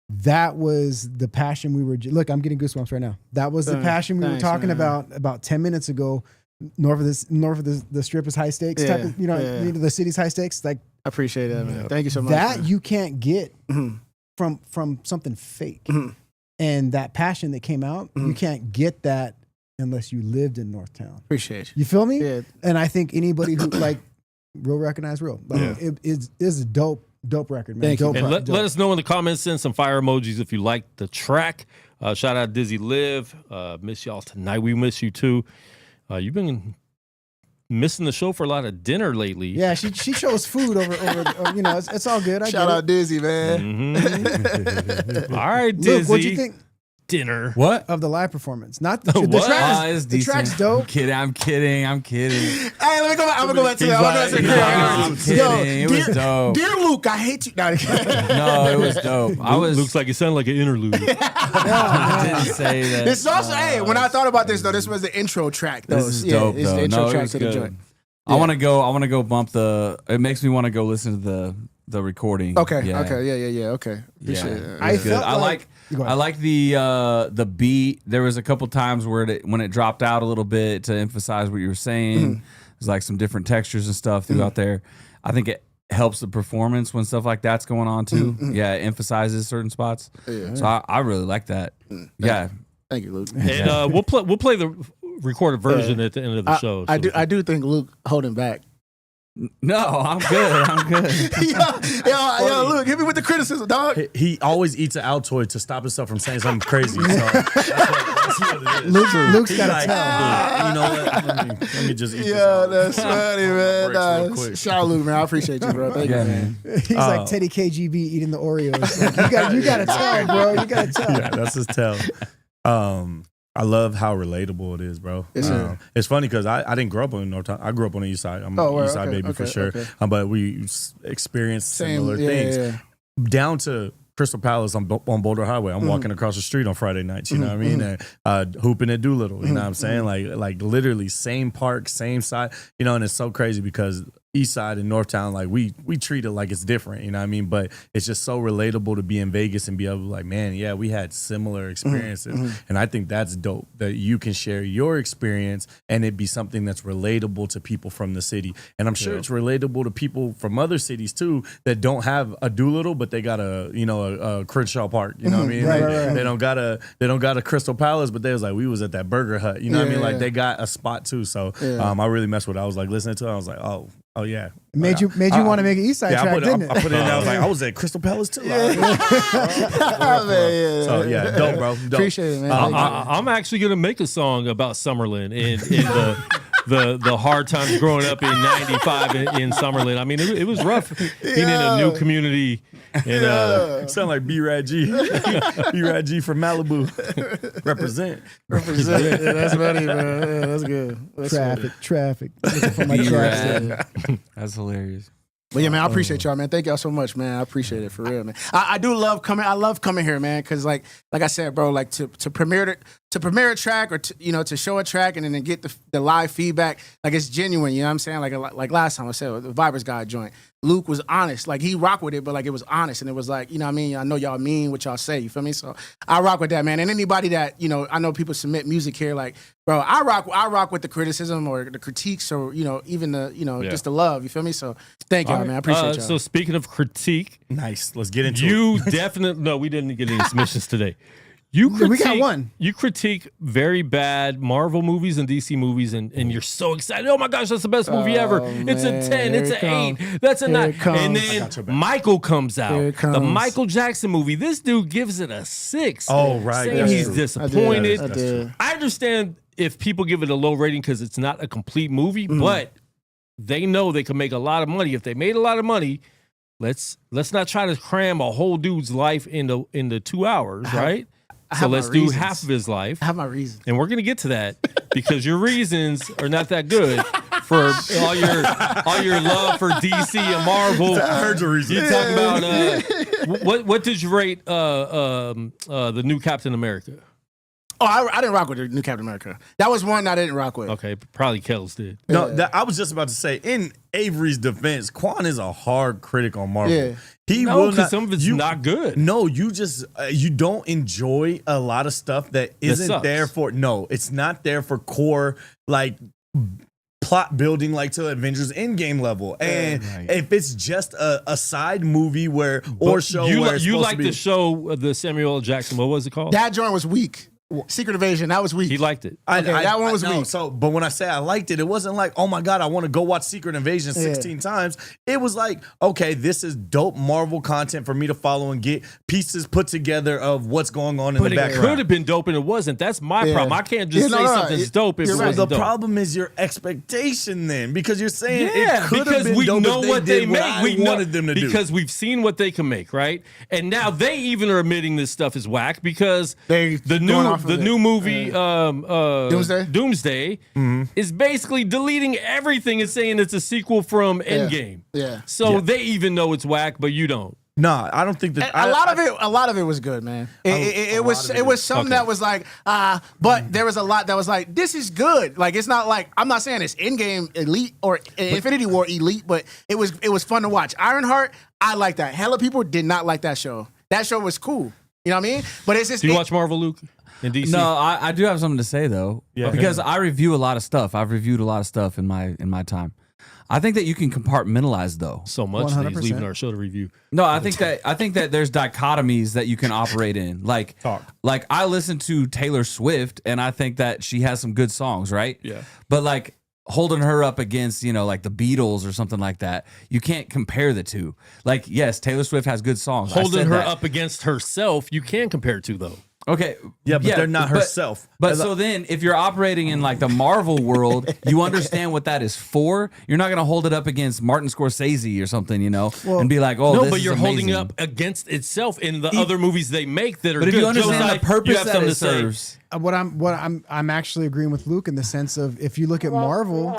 that was the passion we were. Look, I'm getting goosebumps right now. That was the passion we were talking about 10 minutes ago. North of the strip is high stakes. Type of, the city's high stakes. Like, I appreciate that, man. Thank you so much. That man. You can't get from something fake, and that passion that came out, you can't get that unless you lived in Northtown. Appreciate you. You feel me? Yeah. And I think anybody who like real recognize real. Like, it is a dope record, man. Thank you. And let us know in the comments. Send some fire emojis if you like the track. Shout out Dizzy Liv. Miss y'all tonight. We miss you too. You've been missing the show for a lot of dinner lately. Yeah, she chose food over it's all good. Shout out Dizzy, man. All right, Dizzy. Luke, what'd you think? Dinner. What? Of the live performance. Not the track. The track's dope. I'm kidding. Hey, let me go back. I'm gonna go back to that. I'm kidding. It was dope. Dear Luke, I hate you. No, it was dope. Looks like it sounded like an interlude. I didn't say that. This is also, when I thought about this though, this was the intro track. Though. This is dope. It's though. the intro track it was to the joint. I want to go bump the. It makes me want to go listen to the recording. Okay. Yeah. Okay. Appreciate it. I like the beat. There was a couple times where when it dropped out a little bit to emphasize what you were saying. There's like some different textures and stuff throughout there. I think it helps the performance when stuff like that's going on too. Yeah, it emphasizes certain spots. So I really like that. Yeah. Thank you, Luke. And we'll play the recorded version at the end of the show. I do think Luke holding back. No, I'm good. yo, Luke, hit me with the criticism, dog. He always eats an Altoid to stop himself from saying something crazy. So that's what it is. Luke's got to tell. You know what? Let me just eat this. Yeah, that's funny, man. Shout out, Luke, man. I appreciate you, bro. Thank you, man. He's like Teddy KGB eating the Oreos. Like, you got to tell, bro. You got to tell. Yeah, that's his tell. I love how relatable it is, bro. It's funny because I didn't grow up on Northtown. I grew up on the East Side. I'm an East Side baby for sure. But we experienced similar things. Yeah. Down to Crystal Palace on Boulder Highway. I'm walking across the street on Friday nights, you know what I mean? And hooping at Doolittle, you know what I'm saying? Like literally same park, same side, and it's so crazy because East Side and Northtown, like we treat it like it's different, you know what I mean? But it's just so relatable to be in Vegas and be able to like, man, yeah, we had similar experiences. And I think that's dope that you can share your experience and it be something that's relatable to people from the city. And I'm sure it's relatable to people from other cities too that don't have a Doolittle, but they got a Crenshaw Park, you know what I mean? Right. They don't got a Crystal Palace, but they was like, we was at that Burger Hut, you know what I mean? Like they got a spot too. So I really messed with it. I was like listening to it, I was like, oh yeah. Made you want to make an East Side track, didn't it? I put it in there. I was like, I was at Crystal Palace too. So yeah, dope, bro. Dope. Appreciate it, man. I'm actually gonna make a song about Summerlin and the hard times growing up in '95 in Summerlin. I mean, it was rough being in a new community. And sound like B-Rad G. B-Rad G from Malibu. Represent. Yeah, that's funny, man. Yeah, that's good. That's traffic. Looking for my tracks. That's hilarious. But yeah, man, I appreciate y'all, man. Thank y'all so much, man. I appreciate it for real, man. I do love coming. I love coming here, man, because like I said, bro, like to premiere a track or to show a track and then to get the live feedback, like it's genuine. You know what I'm saying? Like last time I said the Vibers guy joint. Luke was honest. Like he rocked with it, but like it was honest and it was like, you know what I mean? I know y'all mean what y'all say. You feel me? So I rock with that, man. And anybody that, I know people submit music here, like, bro, I rock with the criticism or the critiques or, even the, just the love. You feel me? So thank y'all, man. I appreciate y'all. So speaking of critique. Nice. Let's get into it. You definitely, no, we didn't get any submissions today. We got one. You critique very bad Marvel movies and DC movies, and you're so excited. Oh my gosh, that's the best movie ever. It's a 10, it's an 8, that's a 9. And then Michael comes out. The Michael Jackson movie. This dude gives it a 6. Oh, right. Saying he's disappointed. I did. I understand if people give it a low rating because it's not a complete movie, but they know they can make a lot of money. If they made a lot of money, let's not try to cram a whole dude's life into 2 hours, right? So let's do half of his life. I have my reasons. And we're going to get to that because your reasons are not that good for all your love for DC and Marvel. I heard your reasons. You're talking about what did you rate the new Captain America? Oh, I didn't rock with the new Captain America. That was one I didn't rock with. Okay, probably Kells did. No, I was just about to say, in Avery's defense, Quan is a hard critic on Marvel. Yeah. Because some of it's not good. No, you just you don't enjoy a lot of stuff that isn't there for. No, it's not there for core like plot building like to Avengers Endgame level. And if it's just a side movie where show you where you like the show the Samuel L. Jackson. What was it called? That joint was weak. Secret Invasion, that was weak. He liked it. That one was weak. So, but when I say I liked it, it wasn't like, oh my God, I want to go watch Secret Invasion 16 times. It was like, okay, this is dope Marvel content for me to follow and get pieces put together of what's going on in the background. But it could have been dope and it wasn't. That's my problem. I can't just say something's dope if it wasn't dope. The problem is your expectation then, because you're saying it could have been we dope know if what they make. We wanted them to do. Because we've seen what they can make, right? And now they even are admitting this stuff is whack because the new movie Doomsday is basically deleting everything and saying it's a sequel from Endgame. Yeah. So they even know it's whack, but you don't. No, I don't think that. A lot of it was good, man. It was something that was like, but there was a lot that was like, this is good. Like it's not like I'm not saying it's Endgame elite or Infinity War elite, but it was fun to watch. Ironheart, I like that. Hella people did not like that show. That show was cool. You know what I mean? But it's just. Do you watch Marvel, Luke? In DC? No, I do have something to say though, because I review a lot of stuff. I've reviewed a lot of stuff in my time. I think that you can compartmentalize though. So much that he's leaving our show to review. No, I think that there's dichotomies that you can operate in. Like I listen to Taylor Swift and I think that she has some good songs, right? Yeah. But like holding her up against, like the Beatles or something like that, you can't compare the two. Like, yes, Taylor Swift has good songs. Holding her up against herself, you can compare to though. Okay. Yeah, but they're not herself. But so then if you're operating in like the Marvel world, you understand what that is for. You're not going to hold it up against Martin Scorsese or something, and be like, oh, no, this but is you're amazing. holding it up against itself in the other movies they make that are good. But if you understand the purpose that it say. serves. What I'm actually agreeing with Luke in the sense of if you look at Marvel.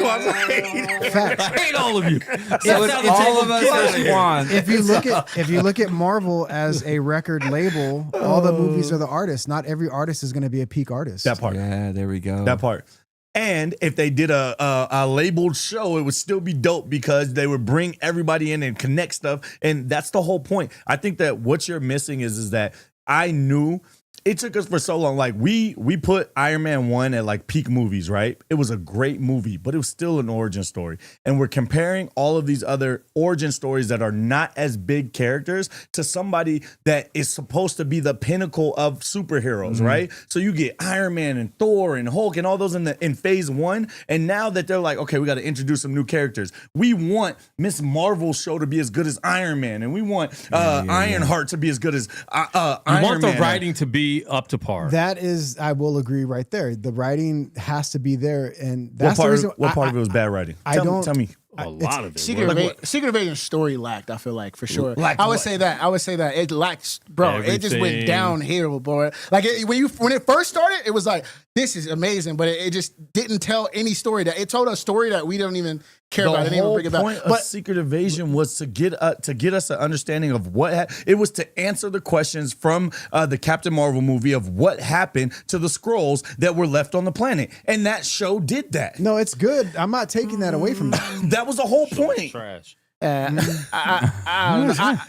I hate all of you. So it's all of us one. If you look at Marvel as a record label, all the movies are the artists. Not every artist is going to be a peak artist. That part. Yeah, there we go. That part. And if they did a labeled show, it would still be dope because they would bring everybody in and connect stuff. And that's the whole point. I think that what you're missing is that I knew it took us for so long. Like we put Iron Man 1 at like peak movies, right? It was a great movie, but it was still an origin story. And we're comparing all of these other origin stories that are not as big characters to somebody that is supposed to be the pinnacle of superheroes, right? So you get Iron Man and Thor and Hulk and all those in phase 1. And now that they're like, okay, we got to introduce some new characters. We want Miss Marvel's show to be as good as Iron Man. And we want Ironheart to be as good as Iron Man. You want the writing to be up to par. That is, I will agree right there. The writing has to be there, and that's the reason. What part of it was bad writing? Tell me. A lot of it. Secret Invasion story lacked, I feel like, for sure. I would say that. It lacks, bro. Everything. It just went downhill, bro. Like when it first started, it was like, this is amazing, but it just didn't tell any story. That it told a story that we don't even care about. The whole point of Secret Invasion was to get us an understanding of what it was to answer the questions from the Captain Marvel movie of what happened to the Skrulls that were left on the planet, and that show did that. No, it's good. I'm not taking that away from that. That was the whole point. Trash.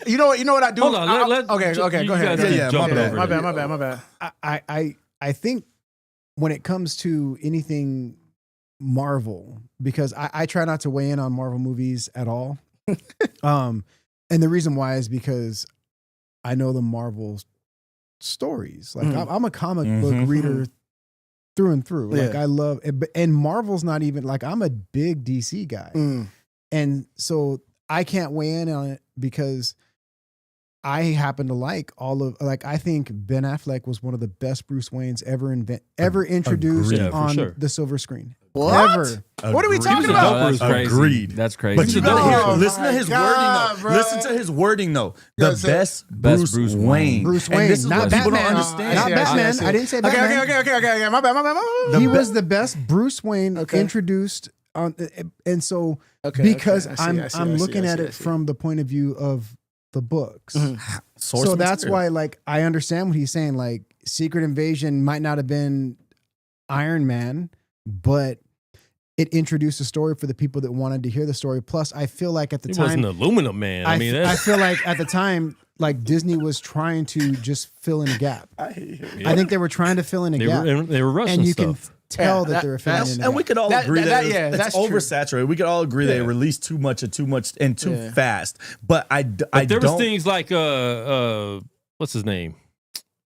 you know what I do? Hold on. Okay, go ahead. Yeah, My bad. I think when it comes to anything Marvel, because I try not to weigh in on Marvel movies at all. And the reason why is because I know the Marvel stories. Like I'm a comic book reader through and through. Like I love it, and Marvel's not even like I'm a big DC guy. And so I can't weigh in on it because I happen to like I think Ben Affleck was one of the best Bruce Waynes ever introduced on the silver screen. What? Ever. What are we talking about? Agreed. That's crazy. But you gotta listen to his wording though. Listen to his wording though. The best Bruce Wayne. Bruce Wayne. And this is not what Batman. people don't understand. Not Batman. I didn't say Batman. Okay. My bad. He was the best Bruce Wayne introduced on, and so because I'm looking at it from the point of view of the books. So that's why, like, I understand what he's saying. Like, Secret Invasion might not have been Iron Man, but it introduced a story for the people that wanted to hear the story. Plus, I feel like at the time, wasn't Aluminum Man. I feel like at the time, like Disney was trying to just fill in a gap. I think they were trying to fill in a gap. They were rushing and you stuff. can tell that they were filling in a gap. And we could all agree that that's oversaturated. We could all agree they released too much and too fast. But there was things like what's his name?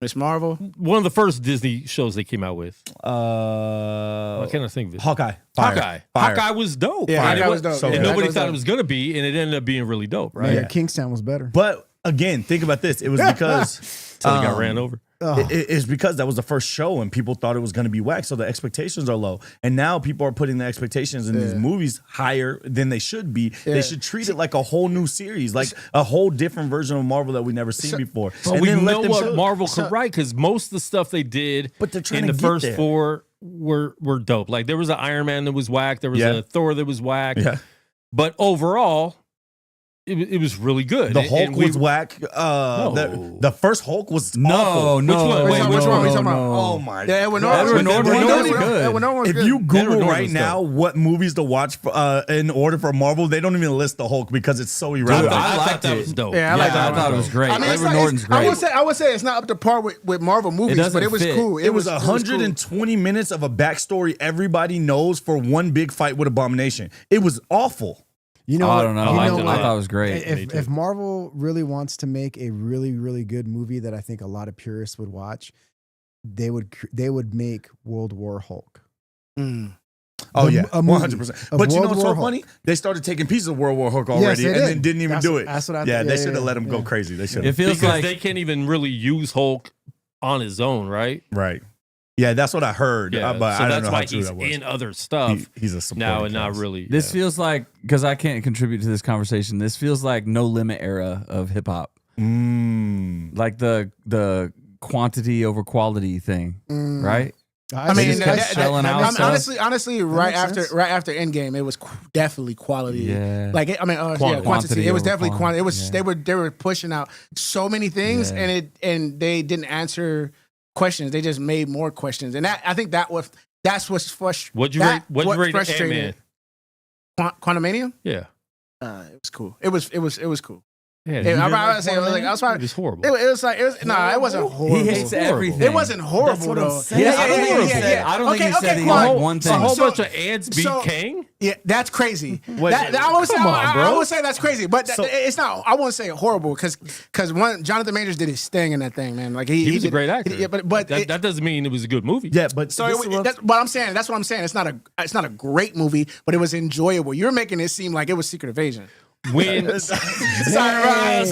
Miss Marvel. One of the first Disney shows they came out with. I can't think of it. Hawkeye. Hawkeye was dope. Yeah, Hawkeye was dope. And nobody thought it was going to be, and it ended up being really dope, right? Yeah, Kingstown was better. But again, think about this. It was because Until he got ran over. It's because that was the first show and people thought it was going to be whack, so the expectations are low. And now people are putting the expectations in these movies higher than they should be. They should treat it like a whole new series, like a whole different version of Marvel that we've never seen before. But we know what Marvel could write because most of the stuff they did in the first four were dope. Like there was an Iron Man that was whack. There was a Thor that was whack. Yeah. But overall, it was really good. The Hulk was whack. The first Hulk was awful. Which one? Which one are we talking about? Oh my! Yeah, Edward Norton was good. If you Google right now what movies to watch in order for Marvel, they don't even list the Hulk because it's so irrelevant. I thought that was dope. Yeah, I thought it was great. Edward Norton's great. I would say it's not up to par with Marvel movies, but it was cool. It was 120 minutes of a backstory everybody knows for one big fight with Abomination. It was awful. You know, I don't know. I thought it was great. If Marvel really wants to make a really, really good movie that I think a lot of purists would watch, they would make World War Hulk. Oh yeah, 100%. But you know what's so funny? They started taking pieces of World War Hulk already, and then didn't even do it. That's what I yeah, they should have let him go crazy. They should. It feels like they can't even really use Hulk on his own, right? Right. Yeah, that's what I heard. Yeah, but so I don't that's know why how true he's that was. in other stuff. He's a supporting now and not cast. really. This feels like, because I can't contribute to this conversation, this feels like No Limit era of hip hop. Like the quantity over quality thing, right? I mean, That honestly, right after Endgame, it was definitely quality. Yeah. Like quantity. It was definitely quantity. It was they were pushing out so many things, and they didn't answer questions. They just made more questions, and I think that's what's frustrating. What'd you rate Ant-Man? Quantumania? Yeah, it was cool. It was cool. Yeah, it was horrible. It wasn't horrible. He hates everything. It wasn't horrible though. I don't think he said he liked one thing. A whole bunch of ants beat Kang? Yeah, that's crazy. I would say that's crazy, but it's not. I won't say horrible because Jonathan Majors did his thing in that thing, man. Like he was a great actor. Yeah, but that doesn't mean it was a good movie. Yeah, but that's what I'm saying. That's what I'm saying. It's not a great movie, but it was enjoyable. You're making it seem like it was Secret Invasion. When sorry,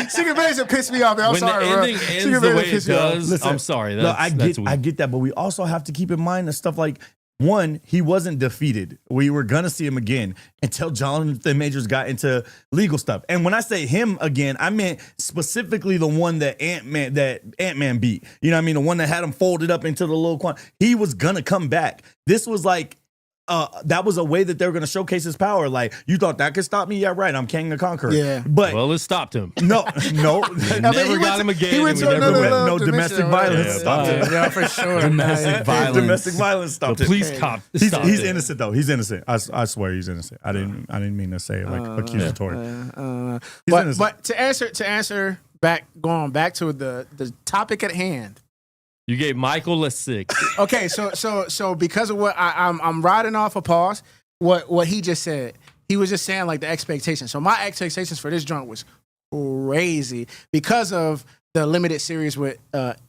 Secret Invasion pissed me off. I'm sorry, the ending ends the way it does, I'm sorry. I get that, but we also have to keep in mind that stuff like one, he wasn't defeated. We were gonna see him again until Jonathan Majors got into legal stuff. And when I say him again, I meant specifically the one that Ant-Man beat. You know what I mean? The one that had him folded up into the little quant. He was gonna come back. This was like that was a way that they were going to showcase his power. Like, you thought that could stop me? Yeah, right. I'm King the Conqueror. Yeah. But well, it stopped him. No. Never got him again. He went to no domestic violence stopped him. Yeah, for sure. Domestic violence. Domestic violence stopped The him. police cop. He's innocent though. He's innocent. I swear he's innocent. I didn't mean to say it like accusatory. He's innocent. But to answer going back to the topic at hand. You gave Michael a 6. Okay, so because of what I'm riding off a pause, what he just said, he was just saying like the expectations. So my expectations for this joint was crazy because of the limited series with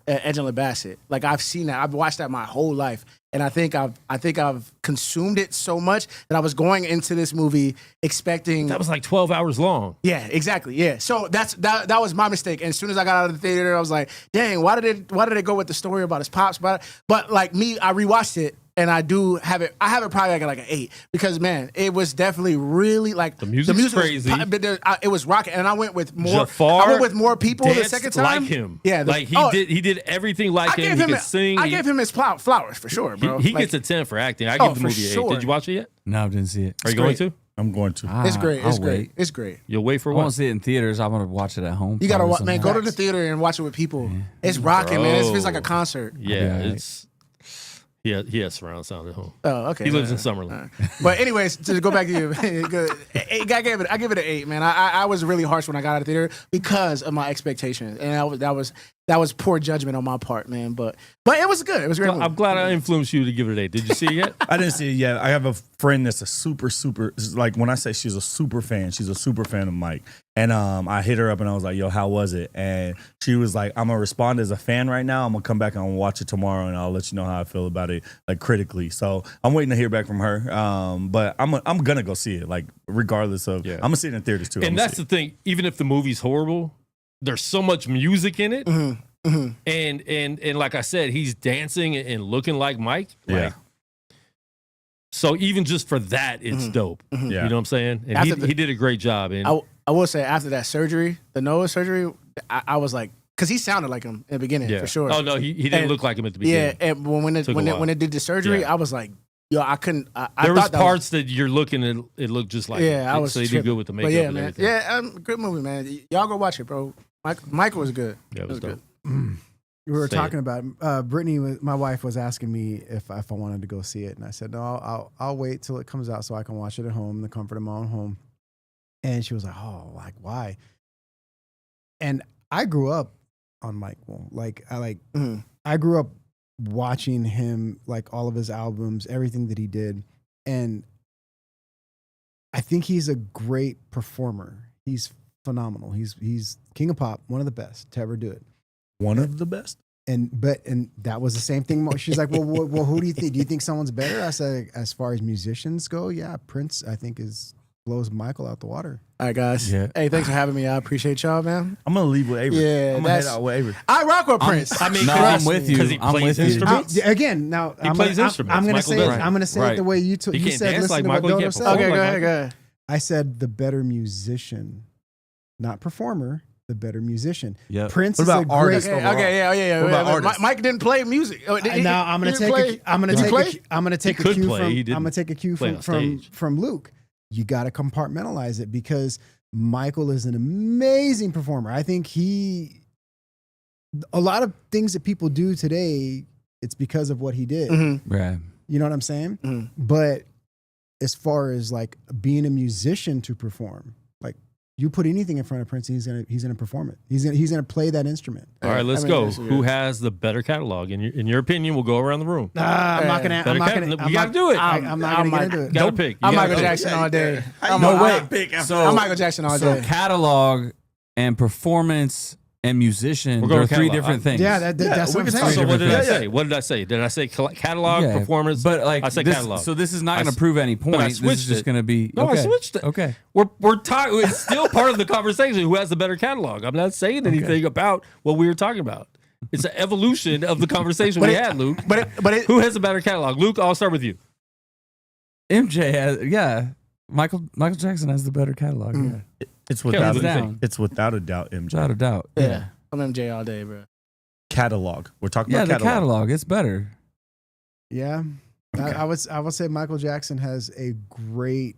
Angela Bassett. Like I've seen that, I've watched that my whole life, and I think I've consumed it so much that I was going into this movie expecting That was like 12 hours long. Yeah, exactly. Yeah. So that was my mistake. And as soon as I got out of the theater, I was like, dang, why did they go with the story about his pops? But like me, I rewatched it and I do have it. I have it probably like an 8 because man, it was definitely really like the music's crazy. It was rocking, and I went with more. Jafar I went with more people the second time. Like him. Yeah. Like he did everything like him. He could sing. I gave him his flowers for sure, bro. He gets a 10 for acting. I give the movie an 8. Did you watch it yet? No, I didn't see it. Are you going to? I'm going to. It's great. It's I'll great. wait. It's great. You'll wait for I what? won't see it in theaters. I want to watch it at home. You gotta probably go to the sometime. theater and watch it with people. It's rocking, man. It feels like a concert. Yeah, Okay. it's. Yeah, he has surround sound at home. Oh, okay. He lives in Summerlin. But anyways, to go back to you, I give it an 8, man. I was really harsh when I got out of the theater because of my expectations, and that was poor judgment on my part, man. But it was good. It was great. I'm glad I influenced you to give it an 8. Did you see it yet? I didn't see it yet. I have a friend that's a super, like when I say she's a super fan of Mike. And I hit her up and I was like, yo, how was it? And she was like, I'm going to respond as a fan right now. I'm going to come back and I'm going to watch it tomorrow and I'll let you know how I feel about it, like critically. So I'm waiting to hear back from her. But I'm going to go see it, like regardless of, I'm going to see it in theaters too. And that's the thing. Even if the movie's horrible, there's so much music in it. Mm-hmm. Mm-hmm. And like I said, he's dancing and looking like Mike. Yeah. Like, so even just for that, it's dope. Mm-hmm. You know what I'm saying? And he did a great job. And I will say after that surgery, the Noah surgery, I was like, because he sounded like him in the beginning for sure. Oh no, he didn't look like him at the beginning. Yeah, and when it did the surgery, I was like, yo, I couldn't. There was parts that you're looking and it looked just like. Yeah, I was. So he did good with the makeup. But yeah, and man. everything. Yeah, good movie, man. Y'all go watch it, bro. Michael was good. Yeah, it was dope. We were Say talking about Brittany. My wife was asking me if I wanted to go see it, and I said no. I'll wait till it comes out so I can watch it at home in the comfort of my own home. And she was like, "Oh, like why?" And I grew up on Michael. I grew up watching him, like all of his albums, everything that he did, and I think he's a great performer. He's phenomenal. He's king of pop, one of the best to ever do it. One of the best. And that was the same thing. She's like, well, who do you think? Do you think someone's better? I said, as far as musicians go, yeah, Prince, I think blows Michael out the water. All right, guys. Yeah. Hey, thanks for having me. I appreciate y'all, man. I'm going to leave with Avery. Yeah, I'm going to head out with Avery. I rock with Prince. I'm with you. Because he plays instruments. Again, now He plays instruments. I'm going to Michael say does. I'm going to say it the way you said. can't dance Listen like to Michael, what he Dodo can't said. Okay, perform go like ahead, go ahead. I said the better musician, not performer. The better musician. Yep. Prince What is about a great. artists? Okay, yeah. What about artists? Mike didn't play music. Now I'm gonna take a could cue play. He didn't play on stage. from Luke. You got to compartmentalize it because Michael is an amazing performer. I think a lot of things that people do today, it's because of what he did. Mm-hmm. Right. You know what I'm saying? Mm-hmm. But as far as like being a musician to perform, like you put anything in front of Prince, he's gonna perform it. He's gonna play that instrument. All right, let's go. Who has the better catalog? In your opinion, we'll go around the room. I'm not gonna. We gotta do it. I'm not gonna get into it. Gotta pick. I'm Michael Jackson all day. I'm Michael Jackson all So day. catalog and performance and musician, We're there going are three catalog. different things. Yeah, that's what I'm saying. So what did I Yeah. say? What did I say? Did I say catalog, Yeah, performance? But like I said this, catalog. so this is not I going s- to prove any but I point. This is switched just it. going to be No, okay. I switched it. Okay. We're talking. It's still part of the conversation. Who has the better catalog? I'm not saying anything about what we were talking about. It's an evolution of the conversation we had, Luke. But who has a better catalog? Luke, I'll start with you. MJ has, Michael Jackson has the better catalog. Yeah. It's without down. It's without a doubt MJ. Without a doubt. Yeah. I'm MJ all day, bro. Catalog. We're talking Yeah, about the catalog. It's better. Yeah. Okay. I would say Michael Jackson has a great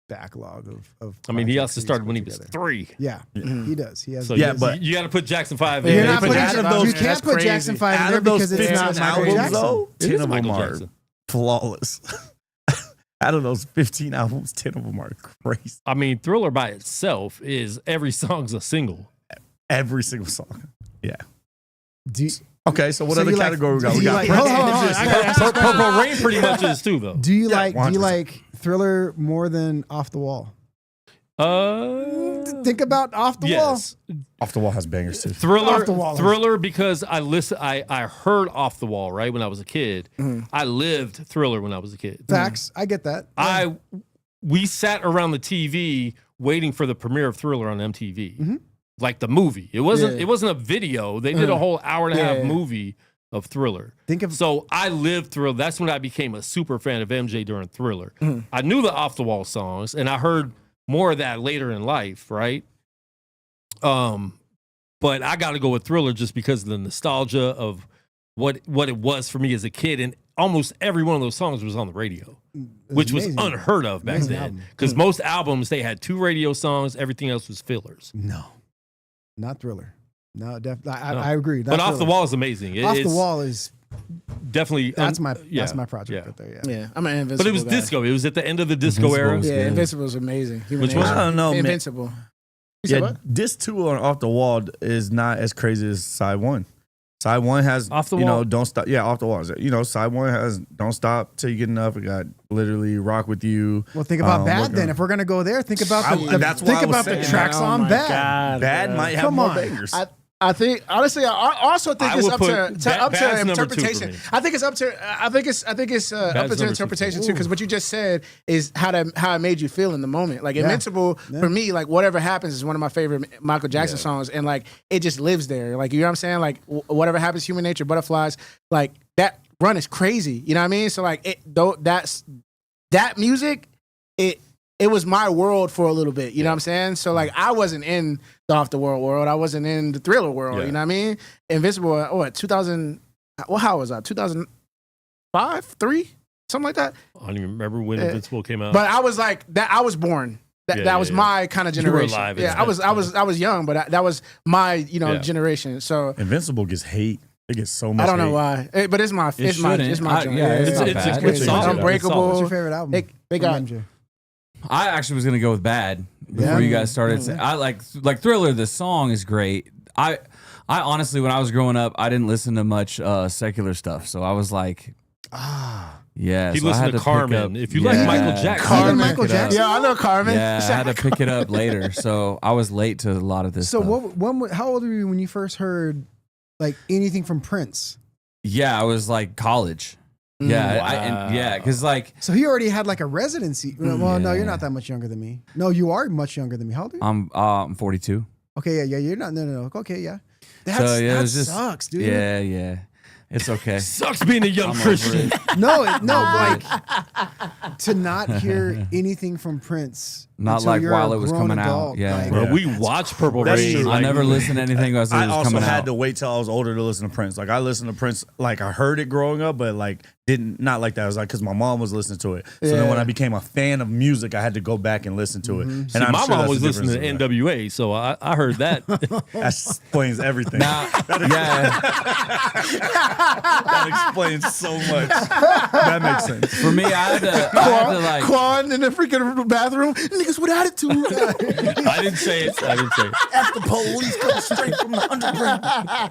backlog of I mean, he projects also he's started put when he was together. 3. Yeah, he does. He has. So Yeah, you, but- you got to put Jackson 5 You're in. not put putting Jackson Jackson, five you in. can't That's put crazy. Jackson 5 in Out there of those because it's 15 not Michael albums, Jackson. though, It 10 is of them Michael are Jackson. flawless. Out of those 15 albums, 10 of them are crazy. I mean, Thriller by itself is every song's a single. Every single song. Yeah. Do you, Okay, so what So other you like- category we got? do We you got like- Prince hold on, and hold on, Just- I gotta ask this question. Purple Rain pretty much is too, though. Do you Yeah, like 100%. Thriller more than Off the Wall? Think about Off the yes. Off the Wall has bangers too. Thriller, the Wall. Thriller, because I heard Off the Wall right when I was a kid. I lived Thriller when I was a kid. Wall. Facts. I get that. We sat around the TV waiting for the premiere of Thriller on MTV, like the movie. It wasn't a video. They did a whole hour and a half movie of Thriller. So I lived Thriller. That's when I became a super fan of MJ during Thriller. I knew the Off the Wall songs, and I heard more of that later in life, right? But I got to go with Thriller just because of the nostalgia of what it was for me as a kid, and almost every one of those songs was on the radio, which was amazing. unheard of back Amazing then. album. Because most albums they had 2 radio songs, everything else was fillers. No, not Thriller. No, definitely. No. I agree. But Off the Wall is amazing. Off the It's Wall is definitely that's my project right there. Yeah. Yeah, I'm an Invincible But it was guy. disco. It was at the end of the disco era. Invincible. Yeah, Yeah. Invincible is amazing. Which one? I don't know, man. Invincible. You said Yeah, what? this 2 on Off the Wall is not as crazy as Side 1. Side 1 has, Off the you know, Wall? Don't Stop. Yeah, Off the Wall. You know, Side 1 has Don't Stop Till You Get Enough. It got literally Rock With You. Well, think about Bad Working then. on- If we're gonna go there, think about that's why think I was about the saying tracks Oh on my Bad. God, Bad bro. might have Come more on. bangers. I think honestly, I also think I it's would up put to up Bad's to number 2 for interpretation. me. I think it's up to up Bad's to number 2 interpretation for too, because what you just said is how it made you feel in the moment. Like Invincible for me, like Whatever Happens is one of my favorite Michael Jackson songs, and like it just lives there. Like you know what I'm saying? Like Whatever Happens, Human Nature, Butterflies, like that run is crazy. You know what I mean? So like that music, it was my world for a little bit. You know what I'm saying? So like I wasn't in the Off the Wall world. I wasn't in the Thriller world. Yeah. You know what I mean? Invincible, 2000, how was I? 2005, 3? Something like that. I don't even remember when Invincible came out. But I was like that. I was born. That was my kind of You were generation. alive Yeah, at I was that young, but that was my Yeah. generation. So Invincible gets hate. It gets so much I don't know hate. why, but it's my shouldn't. joint. Yeah, it's not it's bad. a good It's song. Unbreakable. What's your favorite album? They from got MJ? I actually was gonna go with Bad before Yeah. you guys started. I like Thriller. The song is great. I honestly, when I was growing up, I didn't listen to much secular stuff, so I was like, yeah. he so I had listened to pick Carmen. up- If you like Yeah. Michael Jackson, Carmen. Michael Jackson? Yeah, I know Carmen. Yeah, I had to pick it up later, so I was late to a lot of this. So stuff. how old were you when you first heard like anything from Prince? Yeah, I was like college. Yeah, because like So he already had like a residency. Well, no, you're not that much younger than me. No, you are much younger than me. How old are you? I'm 42. Okay, yeah, you're not. No. Okay, yeah. So yeah, it that was just sucks, dude. Yeah, it's okay. sucks being a young I'm over Christian. it. No, like to not hear anything from Prince. Not until like you're while a it was grown coming out. adult, Yeah. like- Bro, we watched Purple That's Rain. true. I never listened to anything as it I was also coming had out. to wait till I was older to listen to Prince. Like I listened to Prince, like I heard it growing up, but like didn't not like that. I was like because my mom was listening to it. So then when I became a fan of music, I had to go back and listen to it. And See, I'm my sure mom that's was the listening to difference of NWA, so I heard that. that. That explains everything. Now, yeah, That explains so much. That makes sense. for me, I had to like. Quan in the freaking bathroom. Niggas with attitude. I didn't say it. The police come straight from the underground.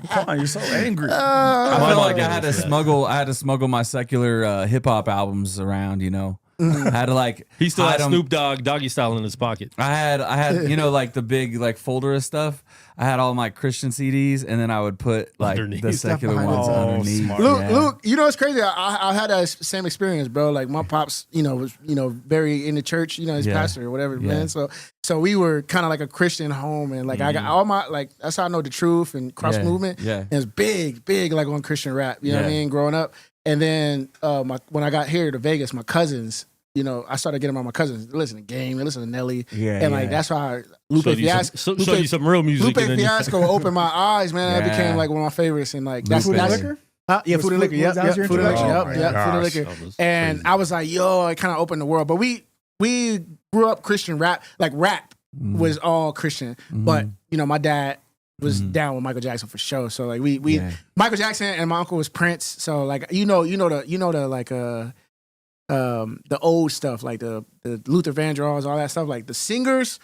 Come on, you're so angry. I My felt mom like I did had it to for that. smuggle. I had to smuggle my secular hip hop albums around. You know, I had to like He still hide had 'em. Snoop Dogg doggy style in his pocket. I had, you know, like the big like folder of stuff. I had all my Christian CDs, and then I would put like Underneath. the secular behind ones it. underneath. smart. Luke, you know, it's crazy. I had that same experience, bro. Like my pops, you know, was, you know, very in the church, you know, his pastor or whatever, man. So we were kind of like a Christian home, and like I got all my, like, that's how I know the truth and cross movement. Yeah. And it's big like on Christian rap, you know what I mean, growing up. And then when I got here to Vegas, my cousins, you know, I started getting around my cousins. They listen to Game, they listen to Nelly. And like that's why Lupe Fiasco. Show you some real music. Lupe Fiasco opened my eyes, man. It became like one of my favorites. And like that's Food and that's Liquor? yeah, Food and Liquor. Yep, that was your Food and Liquor. introduction? Yep, Oh my Food and gosh. Liquor. And I was like, yo, it kind of opened the world. But we grew up Christian rap. Like rap was all Christian. But you know, my dad was down with Michael Jackson for sure. So like we Michael Jackson and my uncle was Prince. So like you know the like the old stuff, like the Luther Vandross, all that stuff, like the singers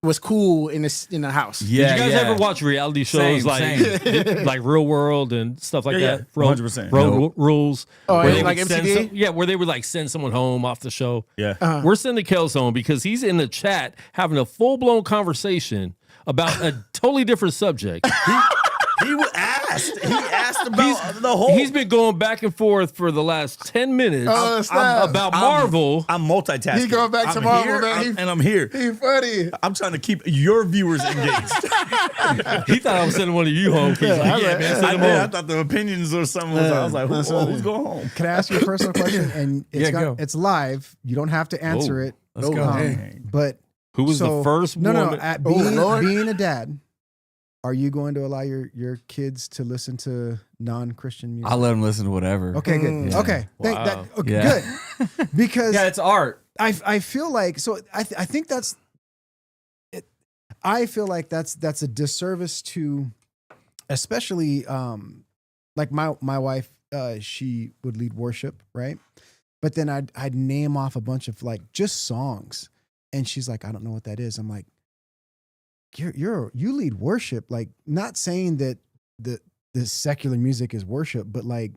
was cool in the house. Did you guys ever watch reality shows Same. like Real World and stuff like that? 100%. Road Rules. Oh, where yeah, they like would send MTV? where they would like send someone home off the show. Yeah. We're sending Kels home because he's in the chat having a full blown conversation about a totally different subject. He asked about the whole. He's been going back and forth for the last 10 minutes about Marvel. I'm multitasking. He going back to Marvel, here, man. and I'm here. He funny. I'm trying to keep your viewers engaged. He thought I was sending one of you home. He's like, yeah, man, send him I home. thought the opinions or something was. I was like, who's going home? Can I ask you a personal question? And go. it's live. You don't have to answer it. Let's go. But Who was so- the first No, woman? at Lord. being a dad, are you going to allow your kids to listen to non-Christian music? I'll let them listen to whatever. Okay, good. Yeah. Okay, Wow. okay, Yeah. good. Because Yeah, it's art. I feel like so I think that's it. I feel like that's a disservice to, especially like my wife. She would lead worship, right? But then I'd name off a bunch of like just songs, and she's like, I don't know what that is. I'm like, you lead worship, like not saying that the secular music is worship, but like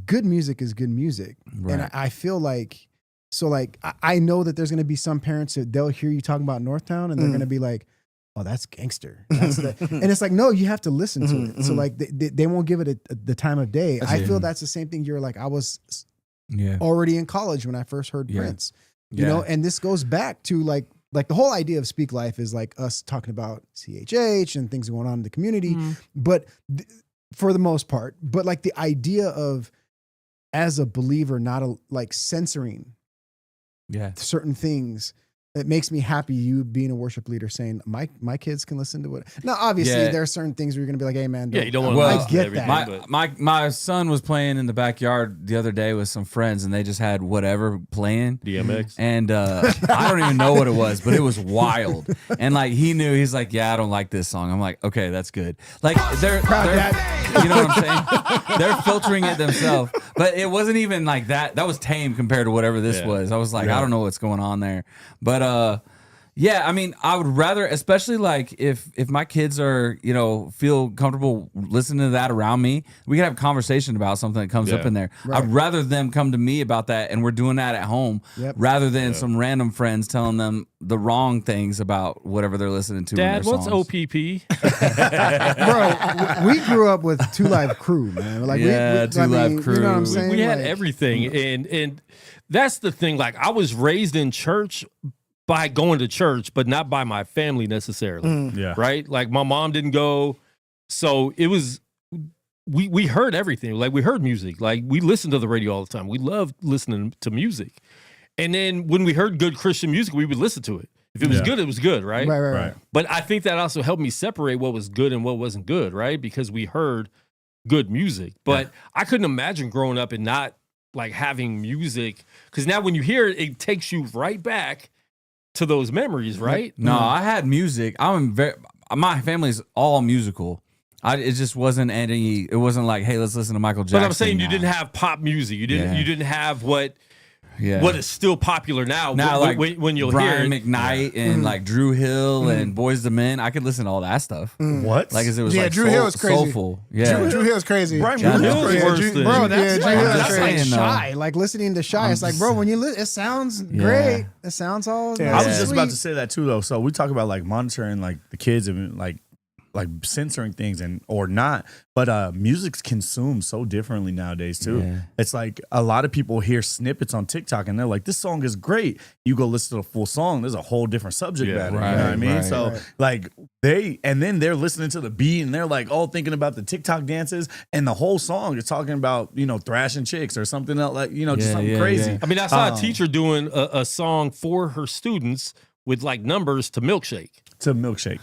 good music is good music. Right. And I feel like, so like, I know that there's going to be some parents that they'll hear you talking about Northtown and they're going to be like, oh, that's gangster. That's and it's like, no, you have to listen to it. So like they won't give it the time of day. I feel that's the same thing. You're like, I was already in college when I first heard Prince, you know, and this goes back to like the whole idea of Speak Life is like us talking about CHH and things going on in the community, but for the most part, but like the idea of as a believer, not like censoring certain things. It makes me happy you being a worship leader saying my kids can listen to it. Now, obviously there are certain things where you're going to be like, hey man, You don't want Well, to I get that. My son was playing in the backyard the other day with some friends, and they just had whatever playing DMX. and I don't even know what it was, but it was wild. And like he knew, he's like, yeah, I don't like this song. I'm like, okay, that's good. Like they're you know what I'm saying? They're filtering it themselves, but it wasn't even like that. That was tame compared to whatever this was. I was like, I don't know what's going on there, but yeah, I mean, I would rather, especially like if my kids are, you know, feel comfortable listening to that around me, we can have a conversation about something that comes up in there. Right. I'd rather them come to me about that, and we're doing that at home, rather than some random friends telling them the wrong things about whatever they're listening to. Dad, in their what's songs. OPP? Bro, we grew up with Two Live Crew, man. Like Two Live Crew. You know what I'm saying? We had Like, everything, and that's the thing. Like I was raised in church by going to church, but not by my family necessarily. Yeah. Right? Like my mom didn't go, so it was. We heard everything. Like we heard music. Like we listened to the radio all the time. We loved listening to music, and then when we heard good Christian music, we would listen to it. If it was good, it was good, right? Right. But I think that also helped me separate what was good and what wasn't good, right? Because we heard good music. But I couldn't imagine growing up and not like having music, because now when you hear it, it takes you right back to those memories, right? No, I had music. My family's all musical. It just wasn't any. It wasn't like, hey, let's listen to Michael Jackson. But I'm saying you now. didn't have pop music. You didn't have what what is still popular now. Now, when you'll Brian hear it. McKnight and like Drew Hill and Boys II Men, I could listen to all that stuff. What? Like, as it was Yeah, like Drew Hill is crazy. soulful. Yeah, Drew Hill's crazy. Brian Drew Hill is crazy. worse than Bro, that's Drew Hill is that's like crazy. Shy. Like listening to Shy, it's like, bro, when you listen, it sounds great. It sounds all. Yeah. I was just about to say that too, though. So we talk about like monitoring like the kids and like censoring things and or not, but music's consumed so differently nowadays too. Yeah. It's like a lot of people hear snippets on TikTok and they're like, this song is great. You go listen to the full song, there's a whole different subject matter. You know what I mean? So like then they're listening to the beat and they're like all thinking about the TikTok dances, and the whole song is talking about, you know, thrashing chicks or something else, like, you know, just something crazy. I mean, I saw a teacher doing a song for her students with like numbers to Milkshake. To Milkshake.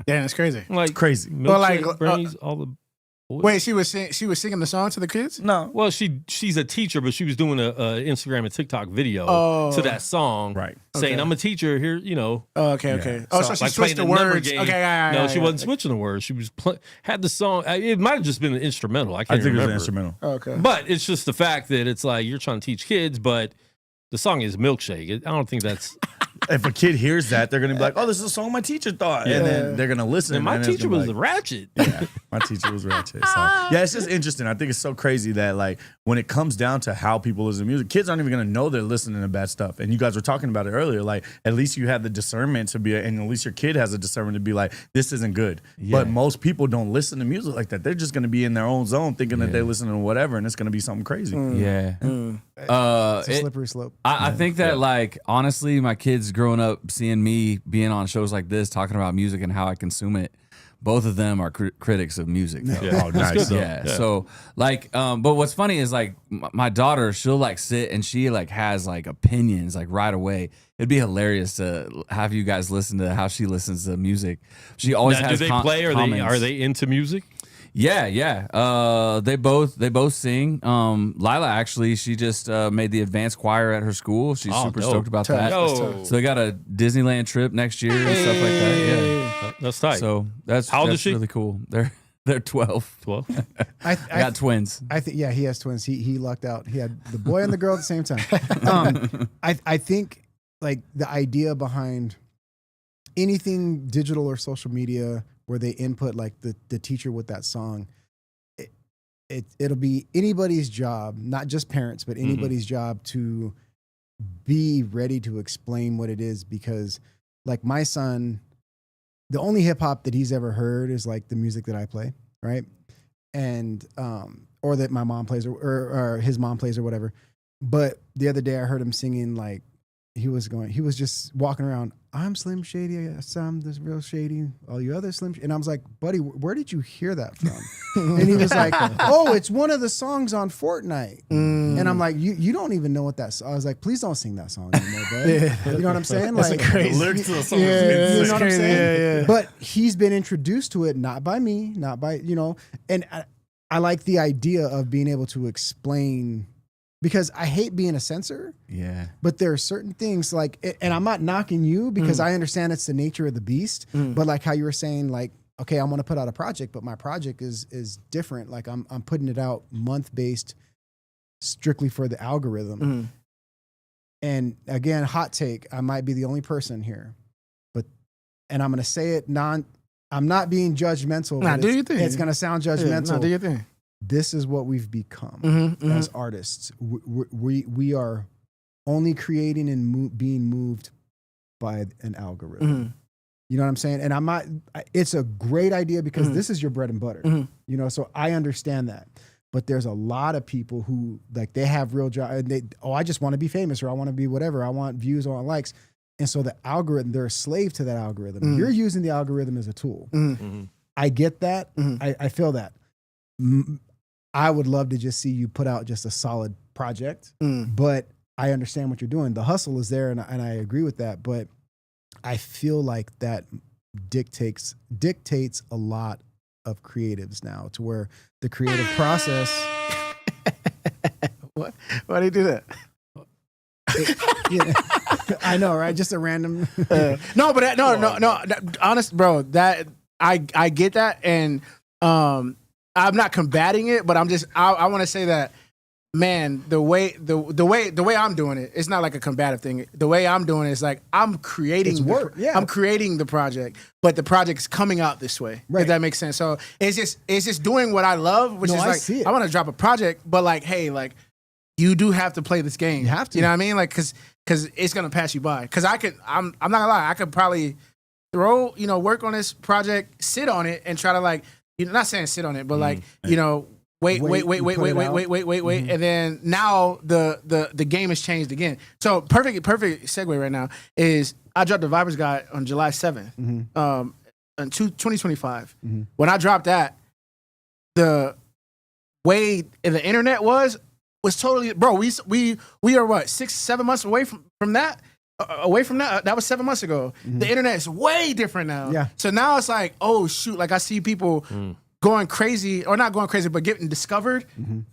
Yeah, it's crazy. Like Crazy. Milkshake Well, like, brings all the boys. Wait, she was singing the song to the kids? No. Well, she's a teacher, but she was doing a Instagram and TikTok video to that song, Right. saying, Okay. "I'm a teacher here." You know, Oh, okay. Oh, so she like switched the playing a number words. game. Okay, no, she wasn't switching the words. She was had the song. It might have just been an instrumental. I can't I think remember. it was an instrumental. Okay. But it's just the fact that it's like you're trying to teach kids, but the song is Milkshake. I don't think that's. If a kid hears that, they're gonna be like, "Oh, this is a song my teacher thought," and then they're gonna listen. And my and it's teacher gonna was be like, ratchet. Yeah, my teacher was ratchet. So yeah, it's just interesting. I think it's so crazy that like when it comes down to how people listen to music, kids aren't even gonna know they're listening to bad stuff. And you guys were talking about it earlier. Like at least you have the discernment to be, and at least your kid has a discernment to be like, this isn't good. Yeah. But most people don't listen to music like that. They're just gonna be in their own zone, thinking that they're listening to whatever, and it's gonna be something crazy. Yeah. It's a slippery slope. I think that, like, honestly, my kids growing up, seeing me being on shows like this, talking about music and how I consume it, both of them are critics of music. Though. Yeah. Oh, nice. Yeah. So, like, but what's funny is, like, my daughter, she'll, like, sit and she, like, has, like, opinions, like, right away. It'd be hilarious to have you guys listen to how she listens to music. She always Now, has do they play? Are they into music? Yeah. They both sing. Lila actually, she just made the advanced choir at her school. She's super dope. stoked about that. Yo. So they got a Disneyland trip next year and stuff like that. Yeah. That's tight. So that's How old that's is she? really cool. They're 12. 12. I got twins. I think he has twins. He lucked out. He had the boy and the girl at the same time. I think like the idea behind anything digital or social media where they input like the teacher with that song, it'll be anybody's job, not just parents, but anybody's job to be ready to explain what it is, because like my son, the only hip hop that he's ever heard is like the music that I play, right? And or that my mom plays or his mom plays or whatever. But the other day I heard him singing, like he was just walking around, I'm Slim Shady, yes, I'm this real shady, all you other Slim and I was like, buddy, where did you hear that from? And he was like, oh, it's one of the songs on Fortnite. And I'm like, you don't even know what that's. I was like, please don't sing that song anymore, bud. You know what I'm saying? That's like crazy. The lyrics to the song. you know what I'm crazy. saying? Yeah. But he's been introduced to it, not by me, not by, and I like the idea of being able to explain, because I hate being a censor. Yeah. But there are certain things like, and I'm not knocking you because I understand it's the nature of the beast, but like how you were saying, like, okay, I want to put out a project, but my project is different. Like I'm putting it out month-based strictly for the algorithm. And again, hot take, I might be the only person here, and I'm going to say it I'm not being judgmental. Nah, but do your thing. It's going to sound judgmental. Yeah, do your thing. This is what we've become as artists. We are only creating and being moved by an algorithm. You know what I'm saying? And I'm not, it's a great idea because this is your bread and butter, so I understand that. But there's a lot of people who like, they have real jobs and I just want to be famous, or I want to be whatever. I want views, I want likes. And so the algorithm, they're a slave to that algorithm. You're using the algorithm as a tool. I get that. I feel that. I would love to just see you put out just a solid project, but I understand what you're doing. The hustle is there, and I agree with that. But I feel like that dictates a lot of creatives now, to where the creative process. What? Why do you do that? I know, right? Just a random. No, but no. Honest, bro. That I get that, and I'm not combating it, but I want to say that man, the way I'm doing it, it's not like a combative thing. The way I'm doing it is like I'm creating I'm creating the project, but the project's coming out this way. Right. If that makes sense. So it's just doing what I love, which is like I want to drop a project, but like, hey, like you do have to play this game. You have to. You know what I mean? Like because it's gonna pass you by. Because I'm not gonna lie, I could probably throw, work on this project, sit on it, and try to like, not saying sit on it, but like, wait, and then now the game has changed again. So perfect segue right now is I dropped the Vibers Guide on July 7th, in 2025. When I dropped that, the way the internet was totally, bro. We are what 6-7 months away from that. That was 7 months ago. The internet is way different now. Yeah. So now it's like, oh shoot, like I see people going crazy, or not going crazy, but getting discovered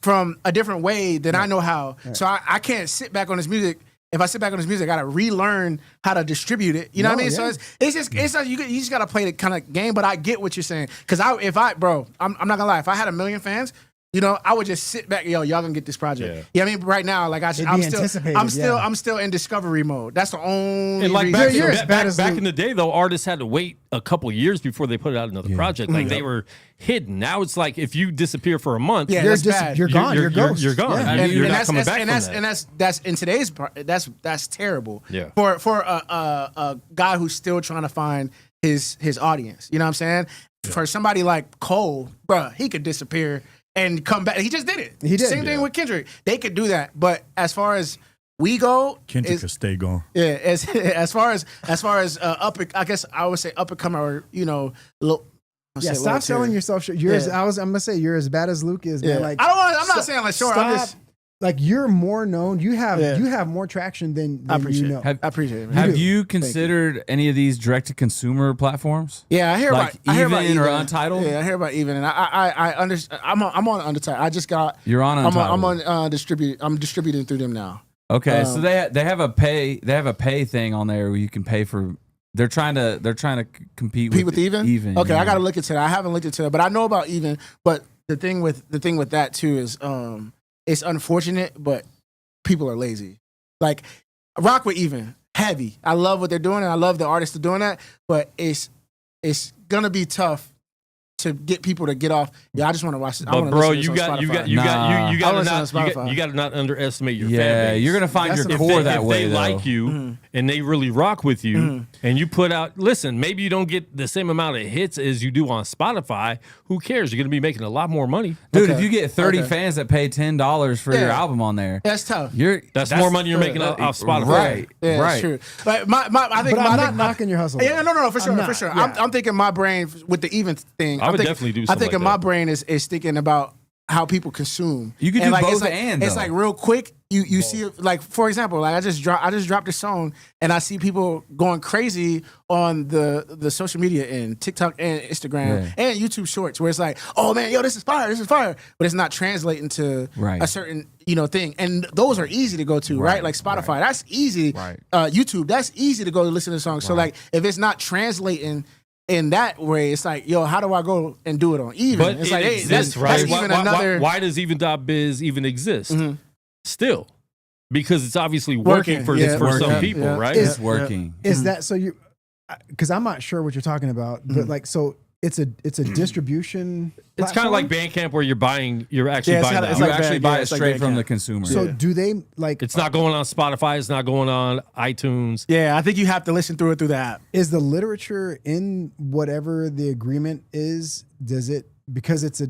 from a different way than I know how. Right. So I can't sit back on this music. If I sit back on this music, I gotta relearn how to distribute it. You know what I mean? Yeah. So it's like you just gotta play the kind of game. But I get what you're saying, because I'm not gonna lie. If I had 1 million fans, I would just sit back. Y'all gonna get this project. Yeah, I mean, right now, like I'm still in discovery mode. That's the only. And like reason. back in the day, though, artists had to wait a couple years before they put out another project. Like they were hidden. Now it's like if you disappear for a month, you're gone. You're gone. You're gone. Yeah. You're not coming back. And that's in today's that's terrible. Yeah. For a guy who's still trying to find his audience. You know what I'm saying? Yeah. For somebody like Cole, bruh, he could disappear and come back. He just did it. He did. Same thing with Kendrick. They could do that. But as far as we go, Kendrick could stay gone. Yeah. As far as I guess I would say up and comer, or stop selling yourself short. I'm gonna say you're as bad as Luke is. Yeah. Man. Like I'm not saying like short. I'm just like you're more known. You have more traction than I appreciate you know. I appreciate it. Man. Have you considered any of these direct to consumer platforms? Yeah, I hear like about Even or Untitled. Yeah, I hear about Even, and I understand. I'm on Untitled. I just got. You're on Untitled. I'm on distribute. I'm distributing through them now. Okay, so they have a pay thing on there where you can pay for. They're trying to compete with Even. Okay, yeah. I got to look into that. I haven't looked into it, but I know about Even. But the thing with that too is it's unfortunate, but people are lazy. Like, rock with Even, heavy. I love what they're doing, and I love the artists are doing that. But it's gonna be tough to get people to get off. Yeah, I just want to watch it. But bro, you got to not underestimate your fan base. You're gonna find your core that way. If they like you and they really rock with you, and you put out, listen, maybe you don't get the same amount of hits as you do on Spotify. Who cares? You're gonna be making a lot more money, dude. If you get 30 fans that pay $10 for your album on there, that's tough. That's more money you're making off Spotify, right? Yeah, right. True. Like I think I'm not knocking your hustle. Yeah, no, for sure. Yeah. I'm thinking my brain with the Even thing. I would definitely do something. I think in my brain is thinking about how people consume. You can do like, both it's like real quick. You see, like, for example, like I just dropped a song and I see people going crazy on the social media and TikTok and Instagram and YouTube Shorts, where it's like, oh man, yo, this is fire, but it's not translating to a certain thing. And those are easy to go to, right? Like Spotify, that's easy. Right. YouTube, that's easy to go to listen to songs. So like, if it's not translating in that way, it's like, yo, how do I go and do it on Even? But it's it like, exists, hey, right? that's even another. Why does Even.biz even exist? Still, because it's obviously working for some people, right? It's working. Is that so? You, because I'm not sure what you're talking about, but like, so it's a distribution. It's kind of like Bandcamp, where you're actually buying it. You actually buy it straight from the consumer. So do they like? It's not going on Spotify. It's not going on iTunes. Yeah, I think you have to listen through it through the app. Is the literature in whatever the agreement is? Does it, because it's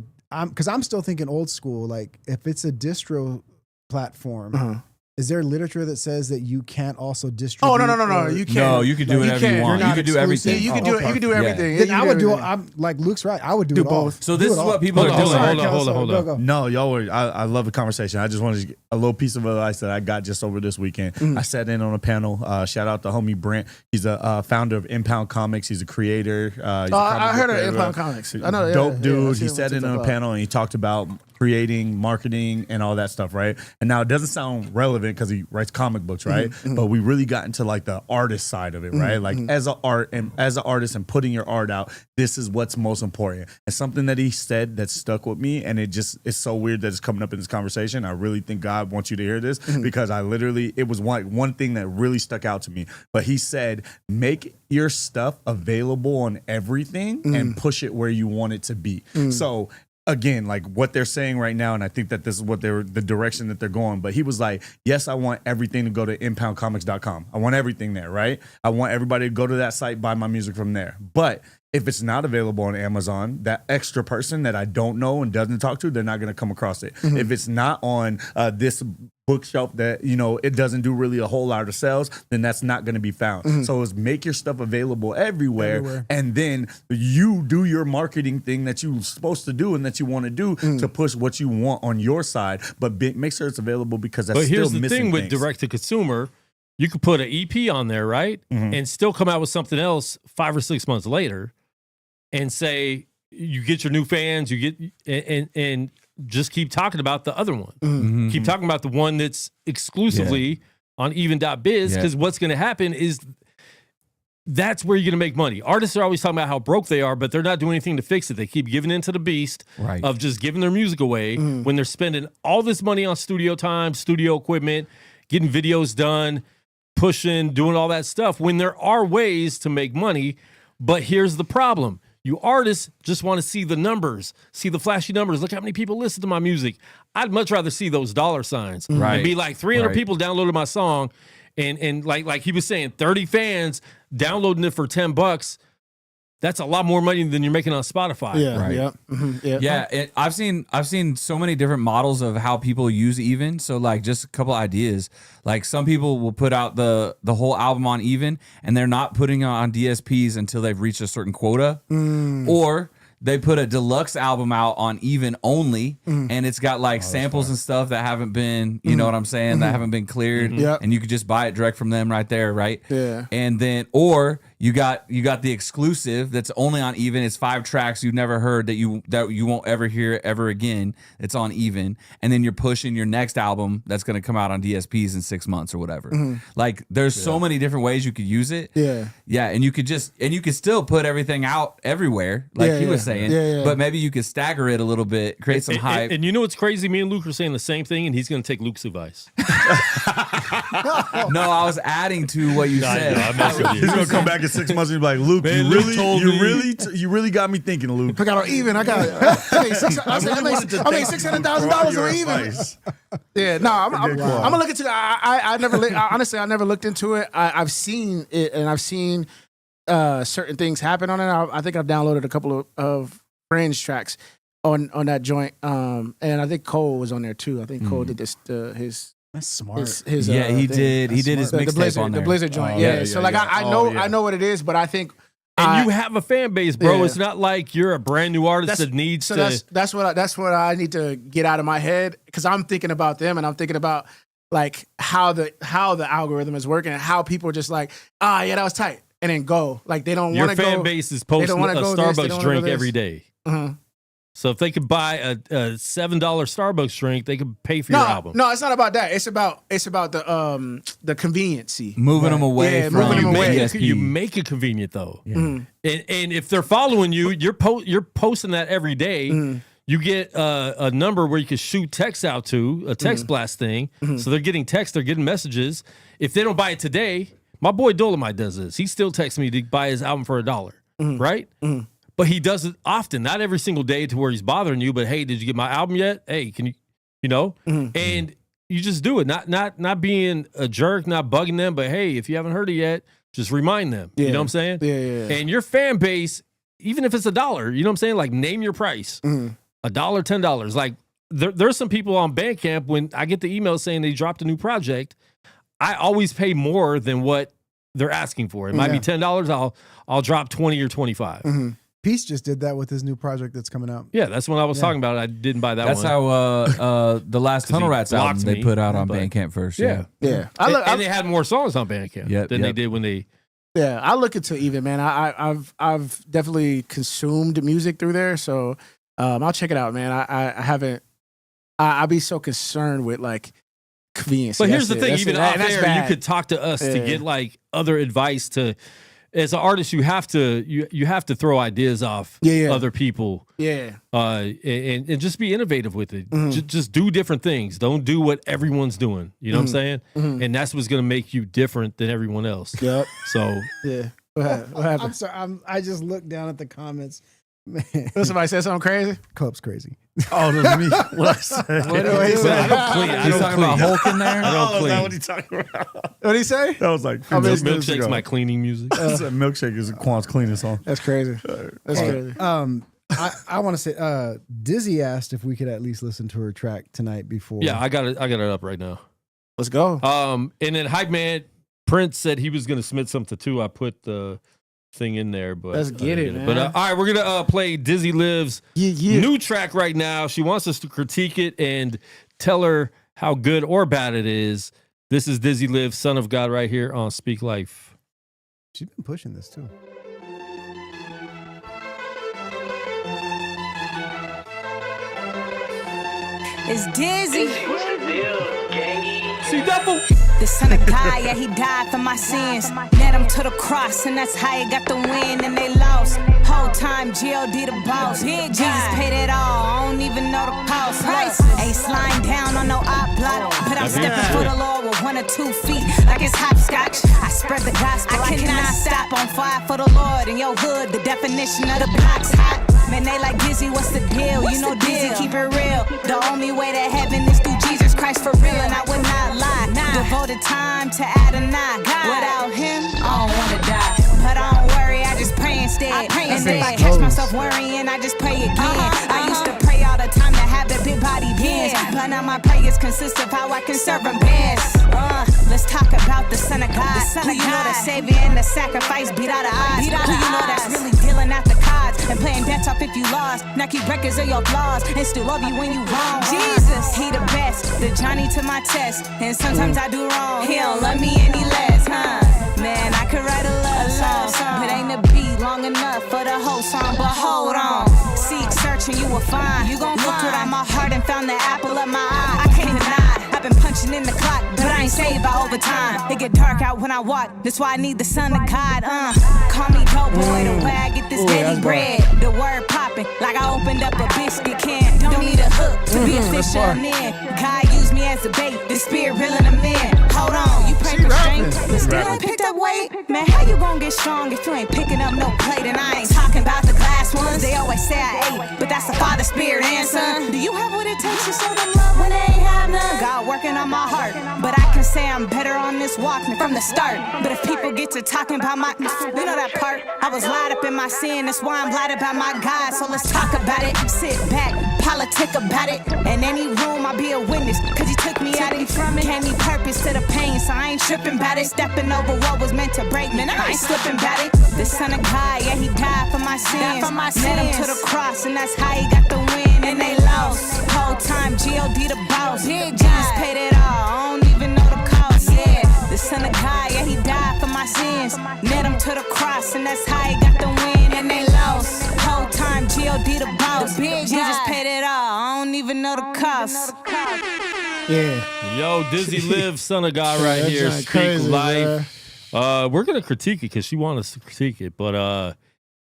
because I'm still thinking old school. Like, if it's a distro platform. Is there literature that says that you can't also distribute? Oh no! You can't. No, you can do whatever you want. You can do everything. You can do it. You can do everything. Then I would do. I'm like Luke's right. I would do it both. All. So this is what people are doing. Hold on. Go. No, y'all were. I love the conversation. I just wanted to get a little piece of advice that I got just over this weekend. I sat in on a panel. Shout out to homie Brent. He's a founder of Impound Comics. He's a creator. I heard of Impound Comics. I know. Dope dude. He sat in on a panel and he talked about creating, marketing, and all that stuff, right? And now it doesn't sound relevant because he writes comic books, right? But we really got into like the artist side of it, right? Like as an artist and putting your art out, this is what's most important. And something that he said that stuck with me, and it's so weird that it's coming up in this conversation. I really think God wants you to hear this because it was one thing that really stuck out to me. But he said, make your stuff available on everything and push it where you want it to be. So again, like what they're saying right now, and I think that this is what the direction that they're going. But he was like, yes, I want everything to go to impoundcomics.com. I want everything there, right? I want everybody to go to that site, buy my music from there. But if it's not available on Amazon, that extra person that I don't know and doesn't talk to, they're not going to come across it. If it's not on this bookshelf that, you know, it doesn't do really a whole lot of sales, then that's not going to be found. So it's make your stuff available everywhere. And then you do your marketing thing that you're supposed to do and that you want to do to push what you want on your side, but make sure it's available because that's still missing. But here's the thing with direct to consumer, you could put an EP on there, right? And still come out with something else 5 or 6 months later and say you get your new fans, you get and just keep talking about the other one. Keep talking about the one that's exclusively on even.biz, because what's going to happen is that's where you're going to make money. Artists are always talking about how broke they are, but they're not doing anything to fix it. They keep giving into the beast of just giving their music away when they're spending all this money on studio time, studio equipment, getting videos done, pushing, doing all that stuff, when there are ways to make money. But here's the problem. You artists just want to see the numbers, see the flashy numbers. Look how many people listen to my music. I'd much rather see those dollar signs and be like 300 people downloaded my song, and like he was saying, 30 fans downloading it for $10. That's a lot more money than you're making on Spotify. I've seen so many different models of how people use Even. So like just a couple ideas. Like some people will put out the whole album on Even, and they're not putting it on DSPs until they've reached a certain quota. Or they put a deluxe album out on Even only, and it's got like samples and stuff that haven't been, you know what I'm saying, that haven't been cleared, and you could just buy it direct from them right there, right? And then, or you got the exclusive that's only on Even. It's 5 tracks you've never heard that you won't ever hear ever again. It's on Even, and then you're pushing your next album that's going to come out on DSPs in 6 months or whatever. Like there's so many different ways you could use it. And you could still put everything out everywhere, like he was saying. But maybe you could stagger it a little bit, create some hype. And you know what's crazy? Me and Luke are saying the same thing, and he's going to take Luke's advice. No, I was adding to what you said. He's going to come back in 6 months and be like, Luke, man, you really got me thinking, Luke. I got on Even. I made $600,000 on Even. I'm gonna look into. Honestly, I never looked into it. I've seen it, and I've seen certain things happen on it. I think I've downloaded a couple of Fringe tracks on that joint, and I think Cole was on there too. I think Cole did this. That's smart. He did his mixtape on there. The Blizzard joint. So like I know what it is, but I think. And you have a fan base, bro. It's not like you're a brand new artist that needs to. That's what I need to get out of my head, because I'm thinking about them, and I'm thinking about like how the algorithm is working, and how people are just like, that was tight, and then go. Like they don't want to go. Your fan base is posting a Starbucks drink every day. So if they could buy a $7 Starbucks drink, they could pay for your album. No, it's not about that. It's about the conveniency. Moving them away from DSP. You make it convenient though. And if they're following you, you're posting that every day. You get a number where you can shoot text out to, a text blast thing. So they're getting text, they're getting messages. If they don't buy it today, my boy Dolomite does this. He still texts me to buy his album for $1, right? But he does it often, not every single day to where he's bothering you. But hey, did you get my album yet? Hey, can you, And you just do it, not being a jerk, not bugging them. But hey, if you haven't heard it yet, just remind them. You know what I'm saying? And your fan base, even if it's $1, you know what I'm saying? Like name your price, $1, $10. Like there's some people on Bandcamp, when I get the email saying they dropped a new project, I always pay more than what they're asking for. It might be $10. I'll drop 20 or 25. Peace just did that with his new project that's coming out. Yeah, that's what I was talking about. I didn't buy that one. That's how the last Tunnel Rats album they put out on Bandcamp first. Yeah. And they had more songs on Bandcamp than they did when they. Yeah, I look into Even, man. I've definitely consumed music through there, so I'll check it out, man. I haven't I be so concerned with like convenience. But here's the thing: even off air, you could talk to us to get like other advice. To as an artist, you have to throw ideas off other people. Yeah. And just be innovative with it. Mm-hmm. Just do different things. Don't do what everyone's doing. You know what I'm saying? Mm-hmm. And that's what's gonna make you different than everyone else. Yep. So yeah. What happened? I'm sorry. I just looked down at the comments. Man, Somebody said something crazy. Club's crazy. Oh, that's me. What I say? What did he say? I don't clean. I He's don't talking clean. about Hulk in there. I don't Oh, is that clean. what he talking about? What did he say? That was like Milkshake's my cleaning music. Milkshake is Quan's cleaning song. That's crazy. That's crazy. I want to say, Dizzy asked if we could at least listen to her track tonight before. Yeah, I got it up right now. Let's go. And then Hype Man Prince said he was gonna submit something too. I put the thing in there, but Let's get it, man. But all right, we're gonna play Dizzy Live's new track right now. She wants us to critique it and tell her how good or bad it is. This is Dizzy Live, Son of God, right here on Speak Life. She's been pushing this too. It's Dizzy. See devil. The Son of God, yeah, he died for my sins. Led him to the cross, and that's how he got the win, and they lost. Whole time, G.O.D. the boss. Big Jesus paid it all, I don't even know the cost. Ain't sliding down on no op block, but I'm stepping for the Lord with 1 or 2 feet, like it's hopscotch. I spread the gospel, I cannot stop on fire for the Lord. In your hood, the definition of the block's hot. Man, they like Dizzy, what's the deal? You know Dizzy, keep it real. The only way to heaven is through Jesus Christ for real, and I would not lie. Devoted time to Adonai. Without him, I don't wanna die. But I don't worry, I just pray instead. And if I catch myself worrying, I just pray again. I used to pray all the time to have the big body dance, but now my prayers consist of how I can serve him best. Let's talk about the Son of God. Who you know the Savior and the sacrifice beat out the odds. Who you know that's really dealing out the cards and playing debts off if you lost. Now keep records of your flaws and still love you when you wrong. Jesus, he the best, the Johnny to my test. And sometimes I do wrong, he don't love me any less, Man, I could write a love song, but ain't a beat long enough for the whole song. But hold on, seek, search, and you will find. You gon' look without my heart and found the apple of my eye. I can't deny, I've been punching in the clock, but I ain't saved by overtime. It get dark out when I walk, that's why I need the Son of God. Call me dope boy, the way I get this daily bread. The word popping, like I opened up a biscuit can. Don't need a hook to be a fish on in. God used me as a bait, the spirit reeling them in. Hold on, you pray for strength, but still ain't picked up weight. Man, how you gon' get strong if you ain't picking up no plate? And I ain't talking about the glass ones. They always say I ate, but that's the Father, Spirit, and Son. Do you have what it takes to show them love when they ain't have none? God working on my heart, but I can say I'm better on this walk than from the start. But if people get to talking about my, you know that part? I was lied up in my sin, that's why I'm glad about my God. So let's talk about it, sit back, politic about it. In any room, I'll be a witness, cause he took me out of from it. Gave me purpose to the pain, so I ain't tripping about it. Stepping over what was meant to break me, I ain't slipping about it. The Son of God, yeah, he died for my sins. Led him to the cross, and that's how he got the win. And they lost, whole time, G.O.D. the boss. Jesus paid it all, I don't even know the cost. Yeah, the Son of God, yeah, he died for my sins. Led him to the cross, and that's how he got the win. And they lost, whole time, G.O.D. the boss. Jesus paid it all, I don't even know the cost. Yeah. Yo, Dizzy Live, Son of God, right here. Speak crazy, Life. We're gonna critique it because she wanted us to critique it, but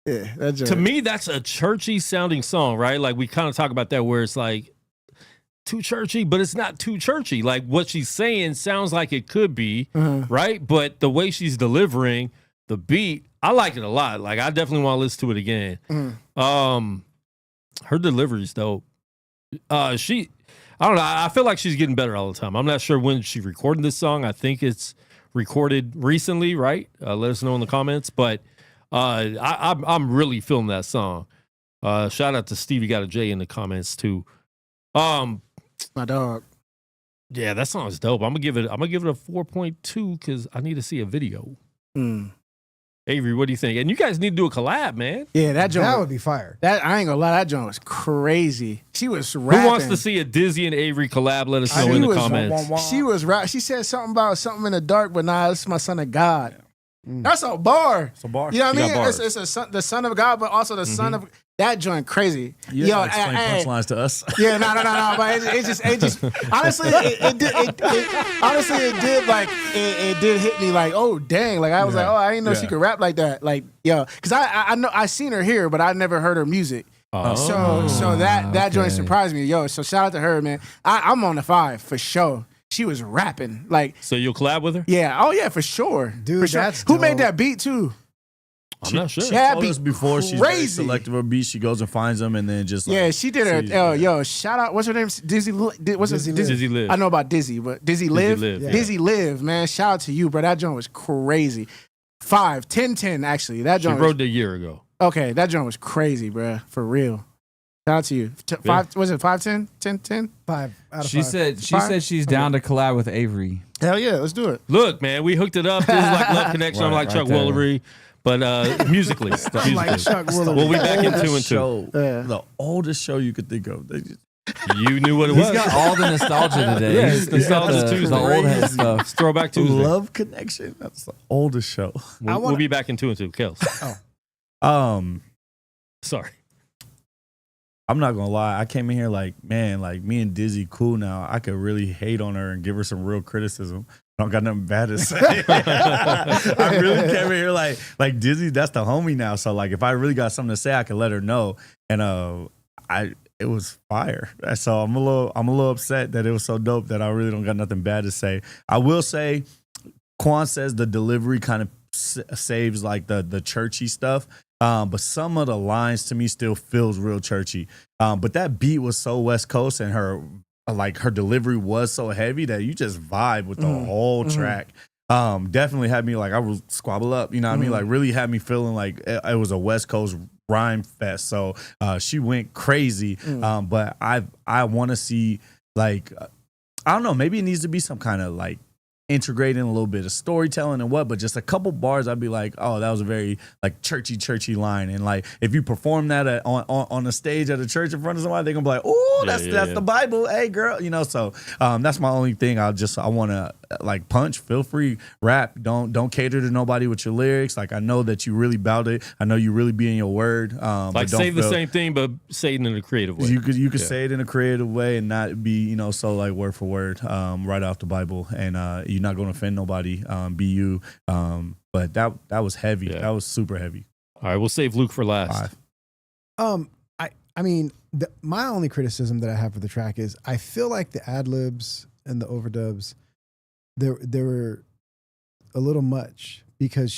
Yeah, to me, that's a churchy sounding song, right? Like we kind of talk about that where it's like too churchy, but it's not too churchy. Like what she's saying sounds like it could be, right? But the way she's delivering the beat, I like it a lot. Like I definitely want to listen to it again. Her delivery's dope. I don't know. I feel like she's getting better all the time. I'm not sure when she recorded this song. I think it's recorded recently, right? Let us know in the comments. But I'm really feeling that song. Shout out to Stevie Got a J in the comments too. My dog. Yeah, that song is dope. I'm gonna give it a 4.2 because I need to see a video. Avery, what do you think? And you guys need to do a collab, man. Yeah, that joint. That would be fire. That I ain't gonna lie, that joint was crazy. She was rapping. Who wants to see a Dizzy and Avery collab? Let us know in the comments. She was rap. She said something about something in the dark, but nah, this is my Son of God. That's a bar. It's a bar. You know what I She mean? got bars. It's the Son of God, but also the Son of. That joint crazy. Yo, explain punchlines to us. Yeah, no. But it just honestly, it did hit me like, oh dang, like I was like, oh, I didn't know she could rap like that, like yo, because I know I seen her here, but I never heard her music. So that joint surprised me, yo. So shout out to her, man. I'm on the 5 for sure. She was rapping like. So you'll collab with her? Yeah. Oh yeah, for sure, dude. For sure. That's who dope. made that beat too? I'm not sure. She told us before crazy. she's very selective of beats. She goes and finds them and then just like, she did her. Yo, shout out. What's her name? Dizzy. Dizzy Live. I know about Dizzy, but Dizzy Live. Yeah. Dizzy Live, man. Shout out to you, bro. That joint was crazy. 5, 10 actually. That joint. She wrote it a year ago. Okay, that joint was crazy, bro. For real. Shout out to you. 5. Was it 5, 10? 10? 5 out of 5. She said she's down to collab with Avery. Hell yeah, let's do it. Look, man, we hooked it up. This is like Love Connection. I'm like Chuck Woolery. But musically. Like Chuck Woolery. We'll be back in 2 and 2. The oldest show you could think of. You knew what it was. He's got all the nostalgia today. Yeah, He's nostalgia got Tuesday. the old head stuff. It's Throwback Tuesday. Love Connection. That's the oldest show. We'll be back in 2 and 2. Kels. Sorry. I'm not gonna lie. I came in here like, man, like me and Dizzy cool now. I could really hate on her and give her some real criticism. I don't got nothing bad to say. I really came in here like Dizzy, that's the homie now. So like if I really got something to say, I could let her know. And it was fire. So I'm a little upset that it was so dope that I really don't got nothing bad to say. I will say, Quan says the delivery kind of saves like the churchy stuff. But some of the lines to me still feels real churchy. But that beat was so West Coast and her delivery was so heavy that you just vibe with the whole track. Definitely had me like, I would squabble up, you know what I mean? Like really had me feeling like it was a West Coast rhyme fest. So she went crazy. But I want to see like, I don't know, maybe it needs to be some kind of like integrating a little bit of storytelling and but just a couple bars, I'd be like, oh, that was a very like churchy line. And like if you perform that on a stage at a church in front of somebody, they're gonna be like, oh, that's the Bible, hey girl, you know. So that's my only thing. I want to like punch. Feel free, rap. Don't cater to nobody with your lyrics. Like I know that you really bout it. I know you really be in your word. Like say the same thing, but say it in a creative way. You could say it in a creative way and not be so like word for word right off the Bible. And you're not going to offend nobody. Be you. But that was heavy. Yeah. That was super heavy. All right, we'll save Luke for last. 5. I mean, my only criticism that I have for the track is I feel like the ad libs and the overdubs, they were a little much because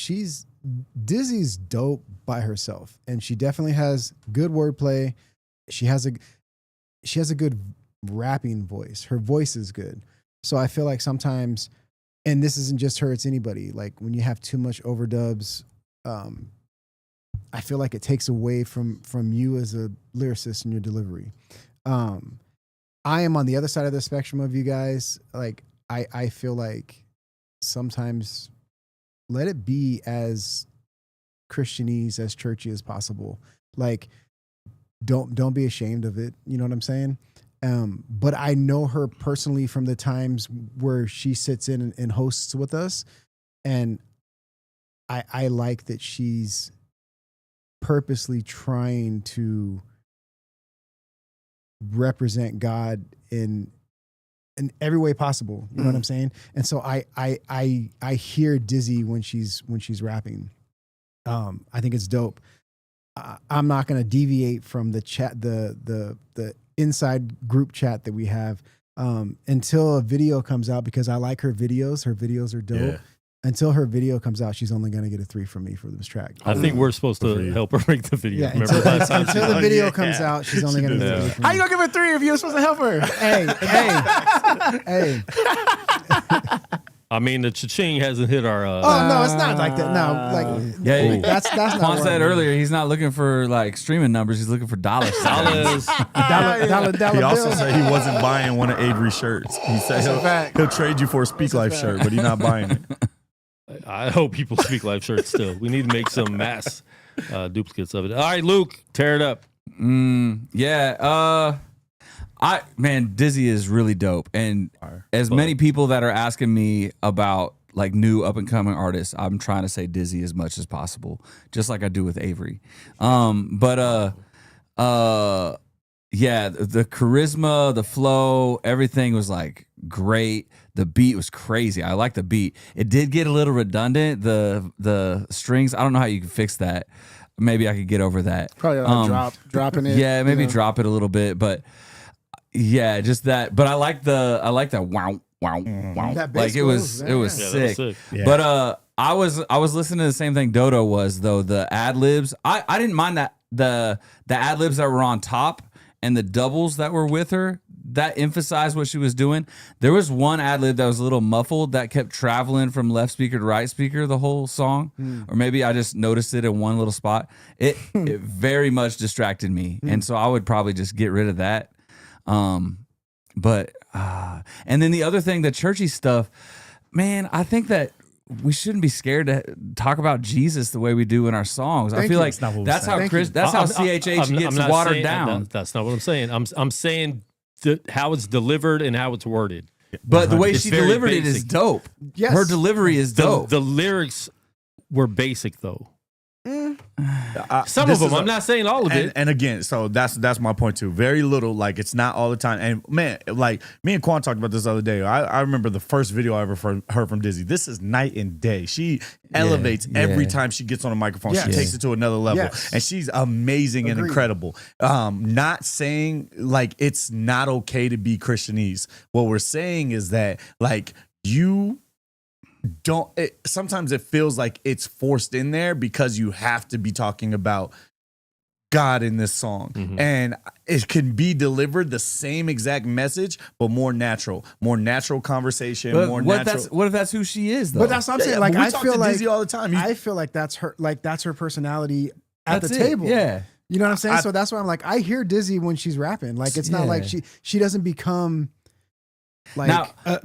Dizzy's dope by herself, and she definitely has good wordplay. She has a good rapping voice. Her voice is good. So I feel like sometimes, and this isn't just her, it's anybody, like when you have too much overdubs, I feel like it takes away from you as a lyricist in your delivery. I am on the other side of the spectrum of you guys. Like I feel like sometimes let it be as Christianese, as churchy as possible. Like don't be ashamed of it. You know what I'm saying? But I know her personally from the times where she sits in and hosts with us. And I like that she's purposely trying to represent God in every way possible. You know what I'm saying? And so I hear Dizzy when she's rapping. I think it's dope. I'm not going to deviate from the chat, the inside group chat that we have until a video comes out, because I like her videos. Her videos are dope. Yeah. Until her video comes out, she's only going to get a 3 from me for this track. I think we're supposed to help her make the video. Yeah, until the video comes out, she's only going to get a 3 from me. How you going to give her 3 if you're supposed to help her? Hey. I mean, the cha-ching hasn't hit our. Oh no, it's not like that. No, like that's not. Juan said earlier he's not looking for like streaming numbers. He's looking for dollars. dollar He also said he wasn't buying one of Avery's shirts. He said he'll trade you for a Speak Life shirt, but he's not buying it. I hope people Speak Life shirts still. We need to make some mass duplicates of it. All right, Luke, tear it up. Dizzy is really dope. And as many people that are asking me about like new up and coming artists, I'm trying to say Dizzy as much as possible, just like I do with Avery. But Yeah, the charisma, the flow, everything was like great. The beat was crazy. I like the beat. It did get a little redundant. The strings, I don't know how you can fix that. Maybe I could get over that. Probably dropping it. Yeah, maybe drop it a little bit, but yeah, just that. But I like that wow. That Like it was sick. That was sick. Yeah. But I was listening to the same thing Dodo was though, the ad libs. I didn't mind that the ad libs that were on top and the doubles that were with her that emphasized what she was doing. There was one ad lib that was a little muffled that kept traveling from left speaker to right speaker the whole song, or maybe I just noticed it in one little spot. It very much distracted me, and so I would probably just get rid of that. But and then the other thing, the churchy stuff, man, I think that we shouldn't be scared to talk about Jesus the way we do in our songs. I feel like that's how CHH gets watered down. That's not what I'm saying. I'm saying how it's delivered and how it's worded. But the way It's she very delivered it is basic. dope. Yes. Her delivery is dope. The lyrics were basic though. Some This of them. is I'm not saying all of it. And again, so that's my point too. Very little, like it's not all the time. And man, like me and Quan talked about this the other day. I remember the first video I ever heard from Dizzy. This is night and day. She elevates every time she gets on a microphone. Yes. She takes it to another level, Yes. and she's amazing and incredible. Not saying like it's not okay to be Christianese. What we're saying is that like you sometimes it feels like it's forced in there because you have to be talking about God in this song, and it can be delivered the same exact message but more natural conversation. But more what natural. if that's who she is though? But that's what I'm saying. Like but we I talk feel to like Dizzy all the time. I feel like that's her personality at That's the it, table. yeah. You know what I'm saying? So that's why I'm like, I hear Dizzy when she's rapping. Like it's not like she doesn't become like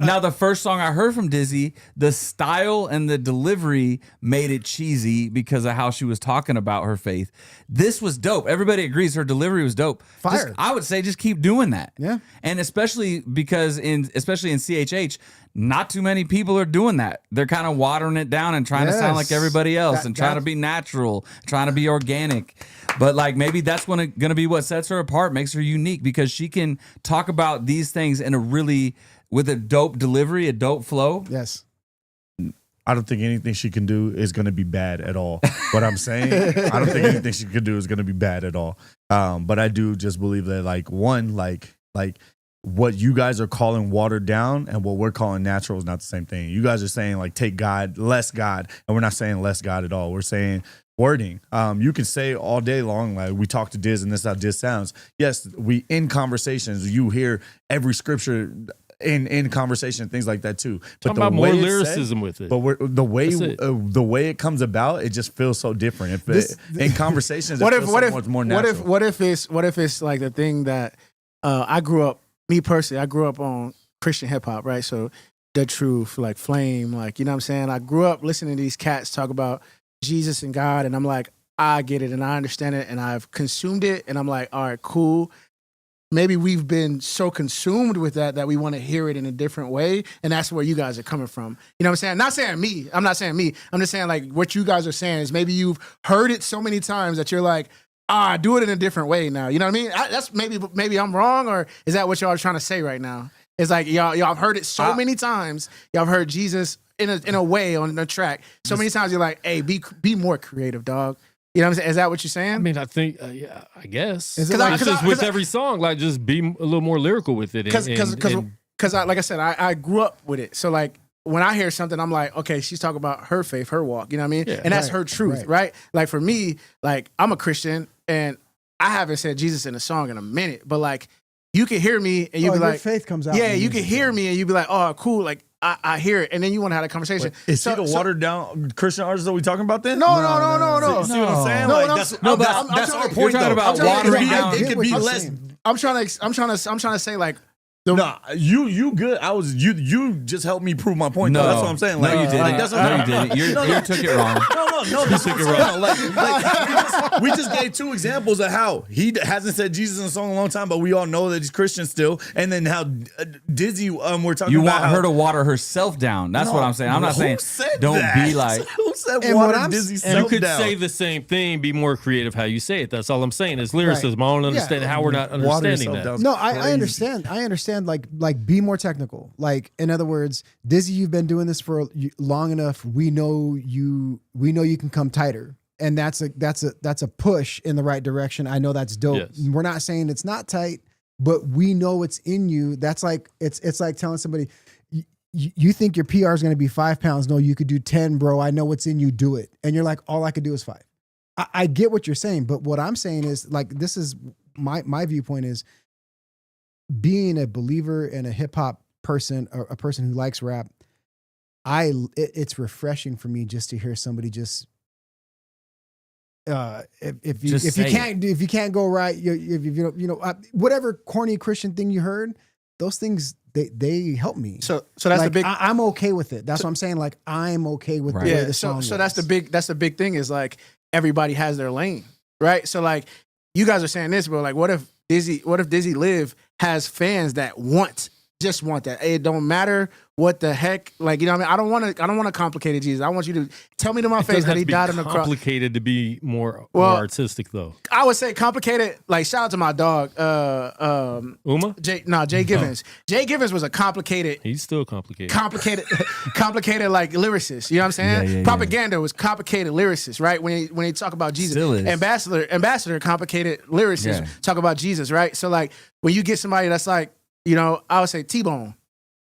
now the first song I heard from Dizzy, the style and the delivery made it cheesy because of how she was talking about her faith. This was dope. Everybody agrees her delivery was dope. Fire. I would say just keep doing that. Yeah. And especially because especially in CHH, not too many people are doing that. They're kind of watering it down and trying to sound like everybody else and trying to be natural, trying to be organic. But like maybe that's going to be what sets her apart, makes her unique, because she can talk about these things in a really with a dope delivery, a dope flow. yes. I don't think anything she can do is going to be bad at all. What I'm saying, I don't think anything she could do is going to be bad at all. But I do just believe that like what you guys are calling watered down and what we're calling natural is not the same thing. You guys are saying like take God, less God, and we're not saying less God at all. We're saying wording. You can say all day long, like we talk to Diz and this is how Diz sounds. Yes, we in conversations, you hear every scripture in conversation, things like that too. But Talking about more lyricism with it. But the way it comes about, it just feels so different. In conversations, What it if feels what so if much more what natural. if it's like the thing that I grew up. Me personally, I grew up on Christian hip hop, right? So The Truth, like Flame, like you know what I'm saying. I grew up listening to these cats talk about Jesus and God, and I'm like, I get it and I understand it, and I've consumed it, and I'm like, all right, cool. Maybe we've been so consumed with that we want to hear it in a different way. And that's where you guys are coming from. You know what I'm saying? Not saying me. I'm not saying me. I'm just saying like what you guys are saying is maybe you've heard it so many times that you're like, do it in a different way now. You know what I mean? That's maybe I'm wrong, or is that what y'all are trying to say right now? It's like y'all have heard it so many times. Y'all have heard Jesus in a way on the track. So many times you're like, hey, be more creative, dog. You know what I'm saying? Is that what you're saying? I mean, I think, yeah, I guess. Is it It's like- just with every song, like just be a little more lyrical with it. Because like I said, I grew up with it. So like when I hear something, I'm like, okay, she's talking about her faith, her walk. You know what I mean? Yeah. And that's her truth, right? Like for me, like I'm a Christian and I haven't said Jesus in a song in a minute, but like you can hear me and you be your like, faith comes out. yeah, in you music, can hear me and you be like, oh, cool, like I hear it, and then you want to have a conversation. Is he the watered down Christian artist that we talking about then? No. See what I'm saying? No, Like, no, that's no, but that's I'm our trying- point. you're talking about though. watering down. It could be less. I'm trying to say like. No, you good. You just helped me prove my point. No, though. That's what I'm saying. Like, no, you didn't. Like, that's what I'm No, you didn't. You took it wrong. No, No, that's what I'm saying. Like, we just gave two examples of how he hasn't said Jesus in a song in a long time, but we all know that he's Christian still. And then how Dizzy, we're talking You about want her to water herself down. That's what I'm saying. I'm not saying don't be like. Who said And water what Dizzy You self could down? say the same thing, be more creative how you say it. That's all I'm saying. It's lyricism. I don't understand how we're not Water understanding yourself that. down. No, I understand. I understand. Like be more technical. Like in other words, Dizzy, you've been doing this for long enough. We know you can come tighter, and that's a push in the right direction. I know that's dope. Yes. We're not saying it's not tight, but we know it's in you. That's like it's like telling somebody. You think your PR is going to be 5 pounds? No, you could do 10, bro. I know what's in you. Do it. And you're like, all I could do is 5. I get what you're saying, but what I'm saying is like, this is my viewpoint is being a believer and a hip hop person, or a person who likes rap. It's refreshing for me just to hear somebody just, if you can't go right, whatever corny Christian thing you heard, those things, they help me. So that's like, the big. I'm okay with it. That's what I'm saying. Like I'm okay with the way the song. So that's the big thing is like everybody has their lane, right? So like you guys are saying this, but like what if Dizzy Live has fans that just want that? It don't matter what the heck, like, you know what I mean? I don't want a complicated Jesus. I want you to tell me to my face that he died on the cross. Complicated to be more artistic though. I would say complicated. Like shout out to my dog, Uma? Jay Givens. Jay Givens was a complicated. He's still complicated. Complicated like lyricist. You know what I'm saying? Yeah, Propaganda was complicated lyricist, right? When he talk about Jesus. Still is. Ambassador, complicated lyricist. Yeah. Talk about Jesus, right? So like when you get somebody that's like, you know, I would say T-Bone.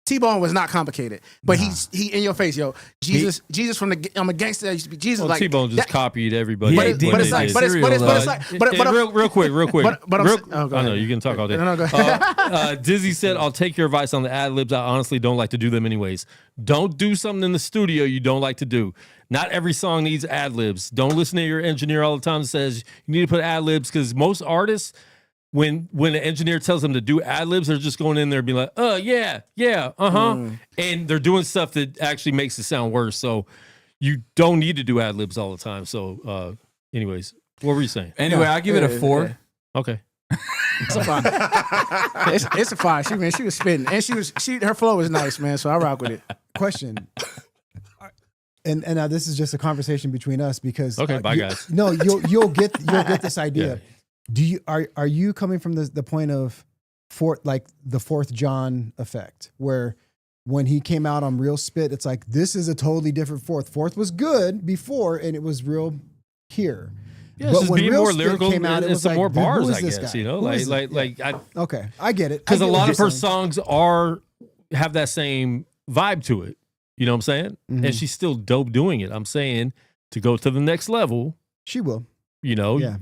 T-Bone was not complicated, but he in your face, yo. Jesus from I'm a gangster. That used to be Jesus. Well, like T-Bone just copied everybody. But it's like real quick. Go I know ahead. you can talk all day. No, go ahead. Dizzy said, "I'll take your advice on the ad libs. I honestly don't like to do them anyways. Don't do something in the studio you don't like to do. Not every song needs ad libs. Don't listen to your engineer all the time that says you need to put ad libs because most artists." When an engineer tells them to do ad-libs, they're just going in there and being like, and they're doing stuff that actually makes it sound worse. So you don't need to do ad-libs all the time. So anyways, what were you saying? Anyway, I'll give it a 4. Yeah. Okay. It's a 5. It's a 5. She was spitting. And her flow was nice, man. So I rock with it. Question. And now this is just a conversation between us because bye guys. No, you'll get this idea. Yeah. Are you coming from the point of the 4th John effect, where when he came out on Real Spit, it's like this is a totally different 4th. 4th was good before, and it was real here. Yeah, it's just being Real more Spit lyrical. came out, it it's was some like, more dude, bars, who is I this guess. guy? You know, Who is Okay, I get it. Because a lot of her saying. songs have that same vibe to it. You know what I'm saying? Mm-hmm. And she's still dope doing it. I'm saying to go to the next level. She will. You know. Yeah.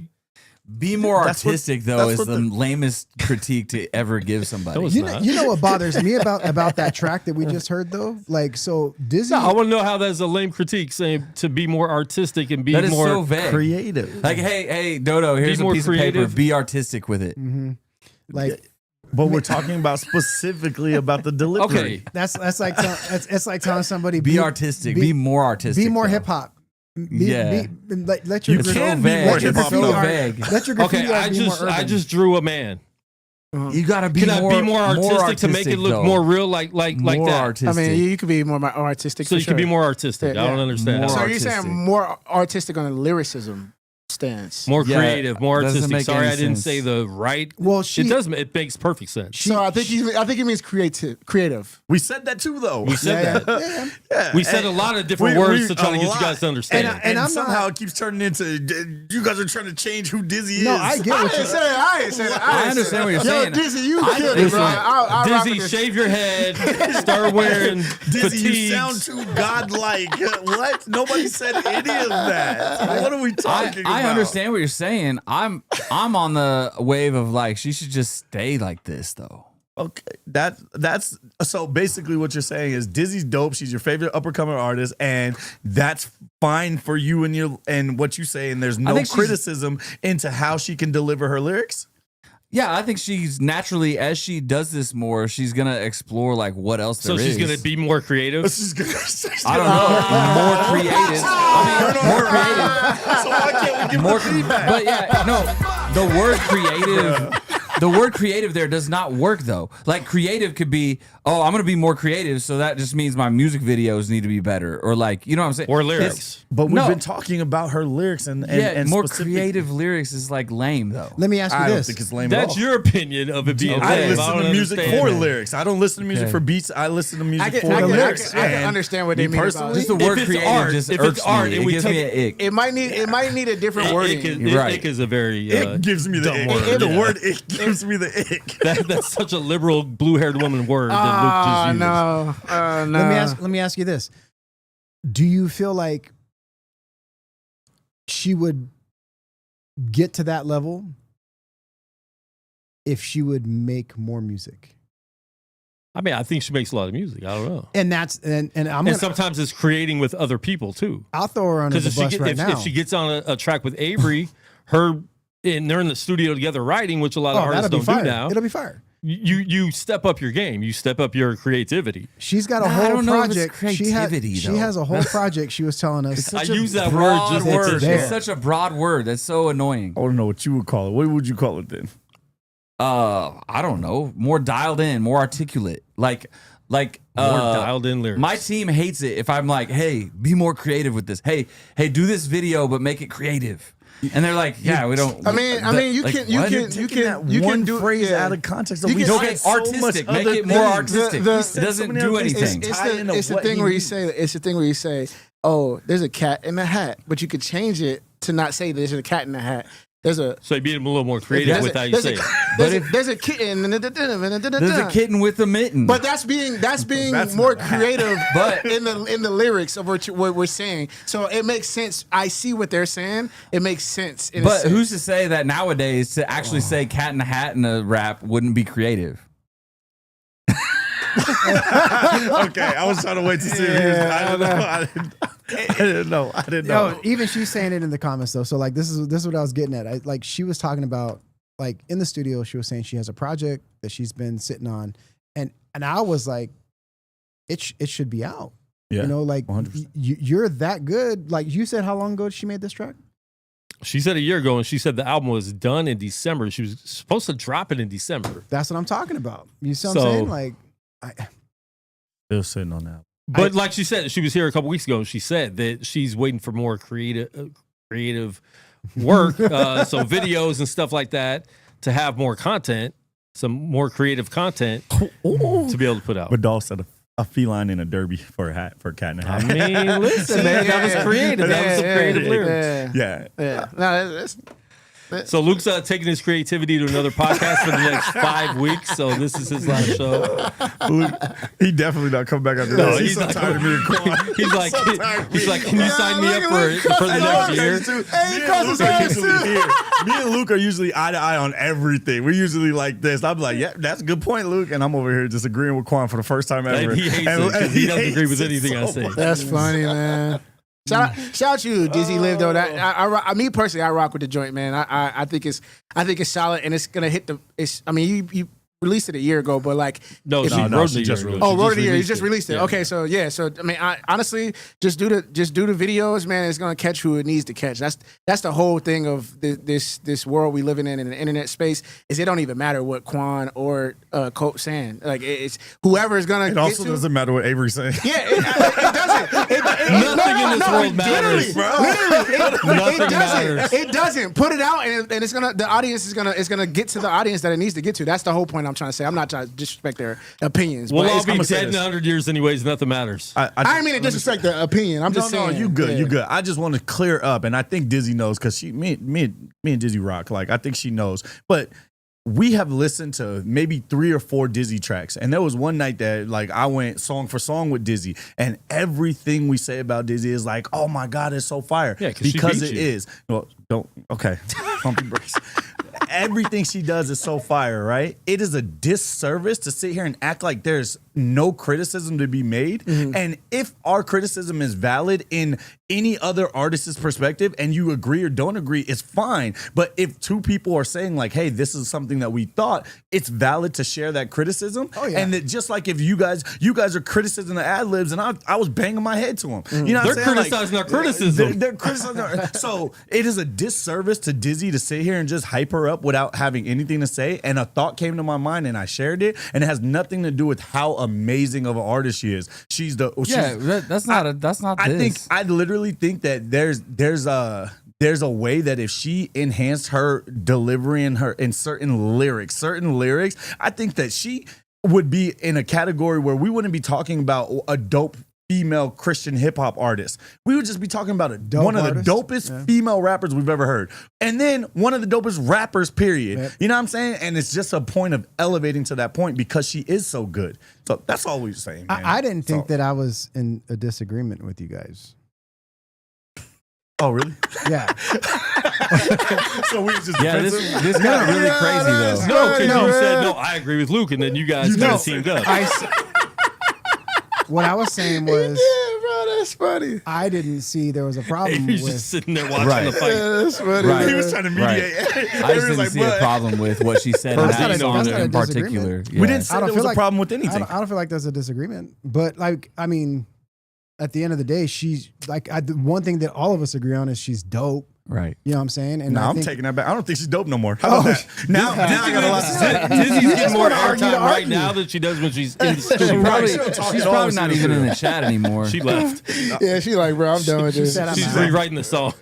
Be more artistic, though, is the lamest critique to ever give somebody. No, it's not. You know what bothers me about that track that we just heard, though? Like, so Dizzy. No, I want to know how that's a lame critique, saying to be more artistic and be That is more so vague. Creative. Like, hey, Dodo, here's a more piece creative. of paper. Be artistic with it. Mm-hmm. Like, But we're talking about specifically about the delivery. Okay. that's like it's like telling somebody Be artistic. Be more artistic. Be more though. hip hop. Let You your can be more hip hop. so vague. Let your graffiti Okay, art be more urban. I just drew a man. You gotta be Can I more, be more artistic to make it look though. more real, like more that? artistic. I mean, you could be more artistic. So for you can be sure. more artistic. Yeah, I don't understand. More So More, you're artistic. saying more artistic on the lyricism stance. more Yeah, creative, more doesn't artistic. make Sorry, any I didn't sense. say the right. Well, it does. It makes perfect sense. So I think it means creative. We said that too, though. We said that. Yeah. Yeah. We said a lot of different words to try to a get you lot. guys to understand. And I'm somehow not- it keeps turning into you guys are trying to change who Dizzy is. No, I get what you're saying. I ain't say that. I understand what you're saying. Dizzy, you killed it, listen, bro. I rock Dizzy, with this. shave your head. Start wearing Dizzy, you fatigues. sound too godlike. What? Nobody said any of that. What are we talking about? I understand what you're saying. I'm on the wave of like she should just stay like this though. Okay, that's so basically what you're saying is Dizzy's dope. She's your favorite up and coming artist, and that's fine for you and what you say. And there's no think she's- criticism into how she can deliver her lyrics. Yeah, I think she's naturally, as she does this more, she's gonna explore like what else So there is. she's gonna be more creative. She's gonna, I don't know, more creative. I more creative. So why can't we give More feedback? But yeah, no, the word creative. The word creative there does not work though. Like creative could be, oh, I'm gonna be more creative, so that just means my music videos need to be better, or like, you know what I'm saying? Or lyrics. But we've been talking about her lyrics and more specific- creative lyrics is like lame though. Let me ask you I don't this. think it's lame That's at all. your opinion of it being I lame. listen don't to music understand for that. lyrics. I don't listen to music for beats. I listen to music for the lyrics. I can And understand what they me mean personally, Just the If word it's creative art- just if irks it's art me. and It we gives me take- an ick. It might need a different wording. Ick is a very it gives me the dumb ick. word. The Yeah. word ick gives me the ick. That's such a liberal blue-haired woman word that Luke just used. No. Let me ask you this. Do you feel like she would get to that level if she would make more music? I mean, I think she makes a lot of music. I don't know. And that's and And sometimes it's creating with other people too. I'll throw her under the bus right now. If she gets on a track with Avery, they're in the studio together writing, which a lot of artists don't do now. It'll be fire. You step up your game. You step up your creativity. She's got a I whole don't know if it's project. creativity, She though. has a whole project. She was telling us. I use that word Broad just word. to It's such a broad word. That's so annoying. I don't know what you would call it. What would you call it then? I don't know. More dialed in, more articulate. Like more dialed in lyrics. My team hates it if I'm like, hey, be more creative with this. Hey, do this video, but make it creative. And they're like, yeah, we don't. I mean, you can one do phrase yeah. out of context. You We can- said Okay, so artistic. much Make other it more things. artistic. The- It doesn't do anything. It's the thing where you say it's the thing where you say, oh, there's a cat in a hat, but you could change it to not say there's a cat in a hat. There's a So you be a little more creative with how you say it. there's a kitten. There's a kitten with a mitten. But that's being more creative, But- in the lyrics of what we're saying. So it makes sense. I see what they're saying. It makes sense. in a But sense. who's to say that nowadays to actually say cat in a hat in a rap wouldn't be creative? Okay, I was trying to wait to see if he was. I didn't know. I didn't know. Even she's saying it in the comments though. So like this is what I was getting at. Like she was talking about like in the studio. She was saying she has a project that she's been sitting on, and I was like, it should be out. Yeah, you know, like 100%. you're that good. Like you said, how long ago she made this track? She said a year ago, and she said the album was done in December. She was supposed to drop it in December. That's what I'm talking about. You see what I'm saying? Like, Still sitting on that. But like she said, she was here a couple weeks ago, and she said that she's waiting for more creative work, so videos and stuff like that, to have more content, some more creative content to be able to put out. But Doll said a feline in a derby for a hat, for a cat in a hat. I mean, listen, man, that was creative. That was some creative lyrics. Yeah. No, that's So Luke's taking his creativity to another podcast for the next 5 weeks. So this is his last show. Luke, he definitely not coming back after No, this. he's He's so not tired of me and Quan. He's like, can you sign me up for the next year? Me and Luke are usually eye to eye on everything. We're usually like this. I'm like, yeah, that's a good point, Luke. And I'm over here just agreeing with Quan for the first time ever. And he hates it because he doesn't agree with anything I say. That's funny, man. Shout you, Dizzy Live though. That me personally, I rock with the joint, man. I think it's solid, and it's gonna hit the. I mean, you released it a year ago, but like No, if she you- wrote the just year. released Oh, She Road of the Year. You released just it. released it. Yeah. Okay, so yeah. So I mean, honestly, just do the videos, man. It's gonna catch who it needs to catch. That's the whole thing of this world we living in the internet space. Is it don't even matter what Quan or Colt saying. Like it's whoever is gonna. It get also to, doesn't matter what Avery's saying. Yeah, it doesn't. Nothing in this world matters. Nothing matters. It doesn't. Put it out, and it's gonna. The audience is gonna get to the audience that it needs to get to. That's the whole point I'm trying to say. I'm not trying to disrespect their opinions. We'll but all it's- be I'ma say dead in this. 100 years anyways. Nothing matters. I didn't mean to disrespect the opinion. I'm just saying. you good, Yeah. you good. I just want to clear up, and I think Dizzy knows because me and Dizzy rock. Like I think she knows, but we have listened to maybe 3 or 4 Dizzy tracks, and there was one night that like I went song for song with Dizzy, and everything we say about Dizzy is like, oh my god, it's so fire. Yeah, 'cause she because beat it you. is. Well, don't okay, pumpy brakes. Everything she does is so fire, right? It is a disservice to sit here and act like there's no criticism to be made. And if our criticism is valid in any other artist's perspective and you agree or don't agree, it's fine. But if two people are saying like, hey, this is something that we thought, it's valid to share that criticism. Oh, yeah. And that just like if you guys are criticizing the ad libs, and I was banging my head to them. You know what They're I'm saying? criticizing our criticism. They're criticizing so it is a disservice to Dizzy to sit here and just hype her up without having anything to say. And a thought came to my mind and I shared it. And it has nothing to do with how amazing of an artist she is. That's not I literally think that there's a way that if she enhanced her delivery in certain lyrics, I think that she would be in a category where we wouldn't be talking about a dope female Christian hip hop artist. We would just be talking about one of the dopest female rappers we've ever heard. And then one of the dopest rappers, period. Yep. You know what I'm saying? And it's just a point of elevating to that point because she is so good. So that's all we were saying, man. I didn't think that I was in a disagreement with you guys. Oh, really? Yeah. So we was just this got really crazy though. No, because you said, no, I agree with Luke, and then you guys kind of teamed up. What I was saying was, bro, that's funny. I didn't see there was a problem He's with. just sitting there watching the fight. Yeah, that's funny. Right. He was trying to mediate. I just didn't see a problem with what she said in That's not that a- song that's not a in particular. disagreement. Yeah. We didn't say I don't there feel was a like- problem with anything. I don't feel like there's a disagreement, but like, I mean, at the end of the day, she's like, the one thing that all of us agree on is she's dope. Right. You know what I'm saying? And No, I I'm think, taking that back. I don't think she's dope no more. How about that? Now I got a lot to say. Dizzy's getting more wanna argue airtime to right argue. now than she does when she's in the She's studio. probably not even in the chat anymore. She left. Yeah, she like, bro, I'm done with this. said I'm She's out. rewriting the song.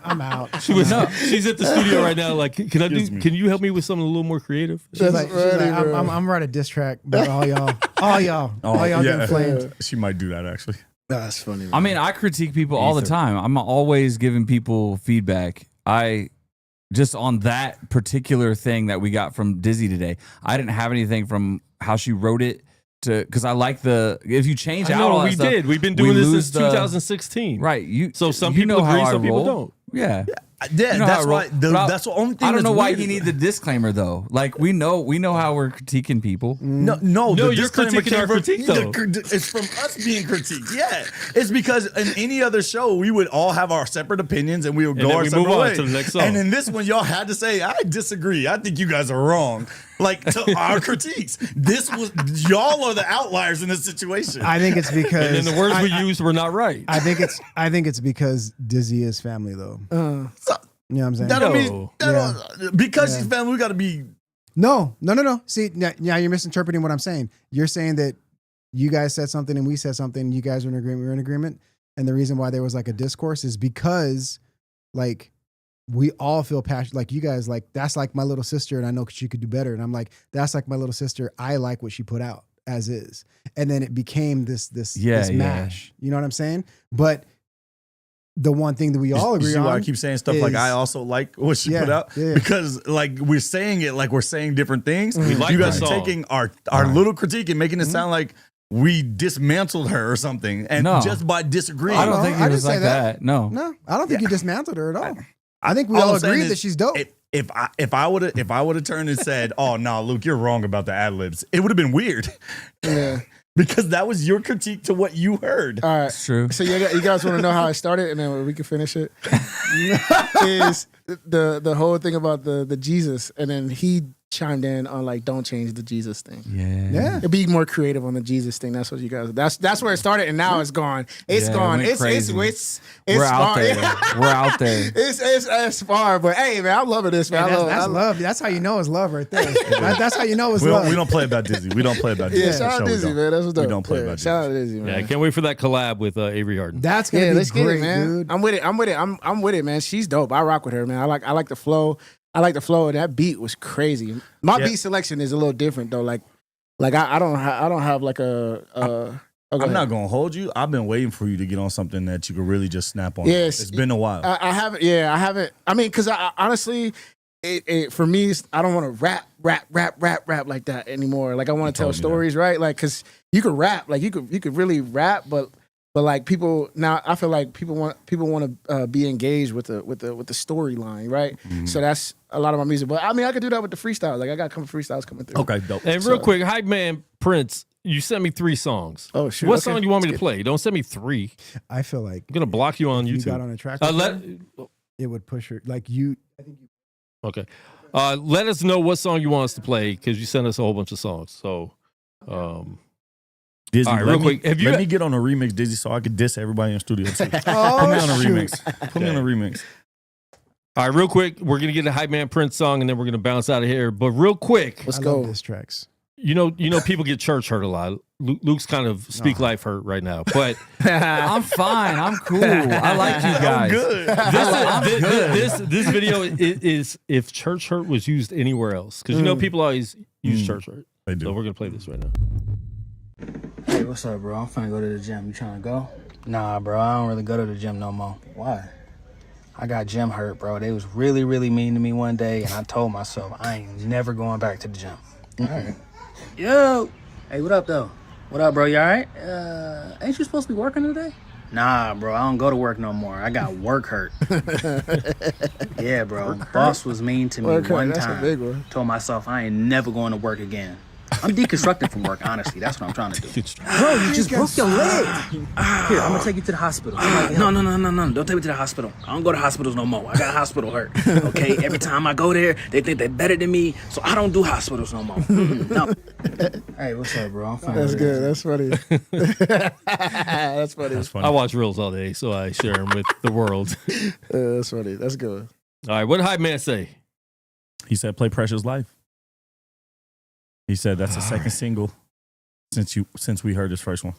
I'm out. She's at the studio right now. Like, can I do? Excuse me. Can you help me with something a little more creative? She's like, funny, bro. I'm writing a diss track, but all y'all getting flamed. She might do that actually. That's funny. I mean, I critique people all the time. I'm always giving people feedback. I just on that particular thing that we got from Dizzy today, I didn't have anything from how she wrote it to because I like if you change out all that we stuff, did. We've been doing we this lose since the- 2016. Right. So some you people know how agree, I some people roll. don't. Yeah. Yeah, You know that's how I why. roll. But That's the only thing. I don't know that's why weird you is need the disclaimer though. Like we know how we're critiquing people. No, No, the you're disclaimer critiquing our came from- critique, though. It's from us being critiqued. Yeah, it's because in any other show we would all have our separate opinions and we would And go then our we separate move on ways. to the next song. And in this one, y'all had to say, "I disagree. I think you guys are wrong." Like to our critiques, y'all are the outliers in this situation. I think it's because And then the words we used were not right. I think it's because Dizzy is family though. You know what I'm saying? That don't mean No. because she's family. We got to be. No. See, now you're misinterpreting what I'm saying. You're saying that you guys said something and we said something. You guys are in agreement. We're in agreement. And the reason why there was like a discourse is because like we all feel passionate. Like you guys, like that's like my little sister, and I know she could do better. And I'm like, that's like my little sister. I like what she put out as is. And then it became this mash. You know what I'm saying? But the one thing that we all agree You see on. why I keep saying stuff like is- I also like what she Yeah, put out yeah. because like we're saying it like we're saying different things. We like you guys the are song. taking our little critique and making it sound like we dismantled her or something, and No. just by disagreeing. I don't No, think I it was didn't say like that. that. No. No, I don't think you dismantled her at all. I think we All all I'm saying agree is that she's dope. If I would have turned and said, "Oh no, Luke, you're wrong about the ad libs," it would have been weird. Yeah. Because that was your critique to what you heard. All right. It's true. So you guys want to know how I started, and then we can finish it. Is the whole thing about the Jesus, and then he chimed in on like, don't change the Jesus thing. Yeah. Be more creative on the Jesus thing. That's what you guys. That's where it started, and now it's gone. It's Yeah, it gone. went It's crazy. We're out there. We're out there. It's far, but hey, man, I'm loving this, man. That's love. That's how you know it's love right there. That's how you know it's We love. don't play about Dizzy. We don't play about Dizzy. Yeah, For shout sure out we Dizzy, don't. man. That's what's dope. We don't play about Dizzy. Shout out Dizzy, man. Yeah, I can't wait for that collab with Avery Harden. That's gonna be Let's great, get it, man. dude. I'm with it. I'm with it, man. She's dope. I rock with her, man. I like the flow. I like the flow. That beat was crazy. My Yeah. beat selection is a little different though. Like I don't have like a. I'm not gonna hold you. I've been waiting for you to get on something that you could really just snap on. Yes. It's been a while. I haven't. Yeah, I haven't. I mean, because I honestly, for me, I don't want to rap like that anymore. Like I want to tell told me that. stories, right? Like because you could rap, like you could really rap, but like people now, I feel like people want to be engaged with the storyline, right? Mm-hmm. So that's a lot of my music. But I mean, I could do that with the freestyles. Like I got a couple freestyles coming through. Okay, dope. And real quick, hype man Prince you sent me 3 songs. Oh, shoot. What Okay. song do you want me to play? Don't send me 3. I feel like I'm gonna block you on if YouTube. you got on a track, it would push her. Like you, Okay. Let us know what song you want us to play because you sent us a whole bunch of songs. So, Dizzy, all right, let real me, quick. let me get on a remix, Dizzy, so I could diss everybody in the studio too. Put me on a remix. Put me on a remix. All right, real quick. We're gonna get a Hype Man Prince song and then we're gonna bounce out of here. But real quick, Let's I go. love diss tracks. you know, people get church hurt a lot. Luke's kind of speak life hurt right now, but I'm fine. I'm cool. I like you guys. this video is if church hurt was used anywhere else because you know people always use church hurt. They do. So we're gonna play this right now. Hey, what's up, bro? I'm finna go to the gym. You trying to go? Nah, bro. I don't really go to the gym no more. Why? I got gym hurt, bro. They was really, really mean to me one day, and I told myself I ain't never going back to the gym. All right. Yo. Hey, what up, though? What up, bro? You all right? Ain't you supposed to be working today? Nah, bro. I don't go to work no more. I got work hurt. Yeah, bro. Boss was mean to me Work hurt, one that's a time. big one. Told myself I ain't never going to work again. I'm deconstructing from work, honestly. That's what I'm trying to do. Bro, you just broke your leg. Here, I'm gonna take you to the hospital. No. Don't take me to the hospital. I don't go to hospitals no more. I got hospital hurt. Okay? Every time I go there, they think they're better than me, so I don't do hospitals no more. No. Hey, what's up, bro? I'm fine. That's good. That's funny. That's funny. That's funny. I watch reels all day, so I share them with the world. That's funny. That's good. All right, what did Hype Man say? He said, "Play Precious Life." He said that's the second single since we heard his first one.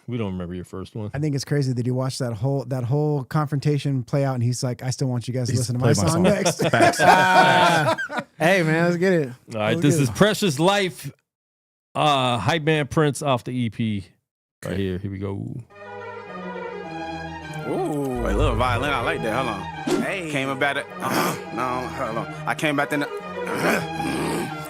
We don't remember your first one. I think it's crazy that he watched that whole confrontation play out, and he's like, "I still want you guys to listen to my song next." Hey, man, let's get it. All right, this is Precious Life, Hype Man Prince off the EP. Right here. Here we go. Ooh, wait, little violin. I like that. Hold on. Hey, came about it. No, hold on. I came back in the.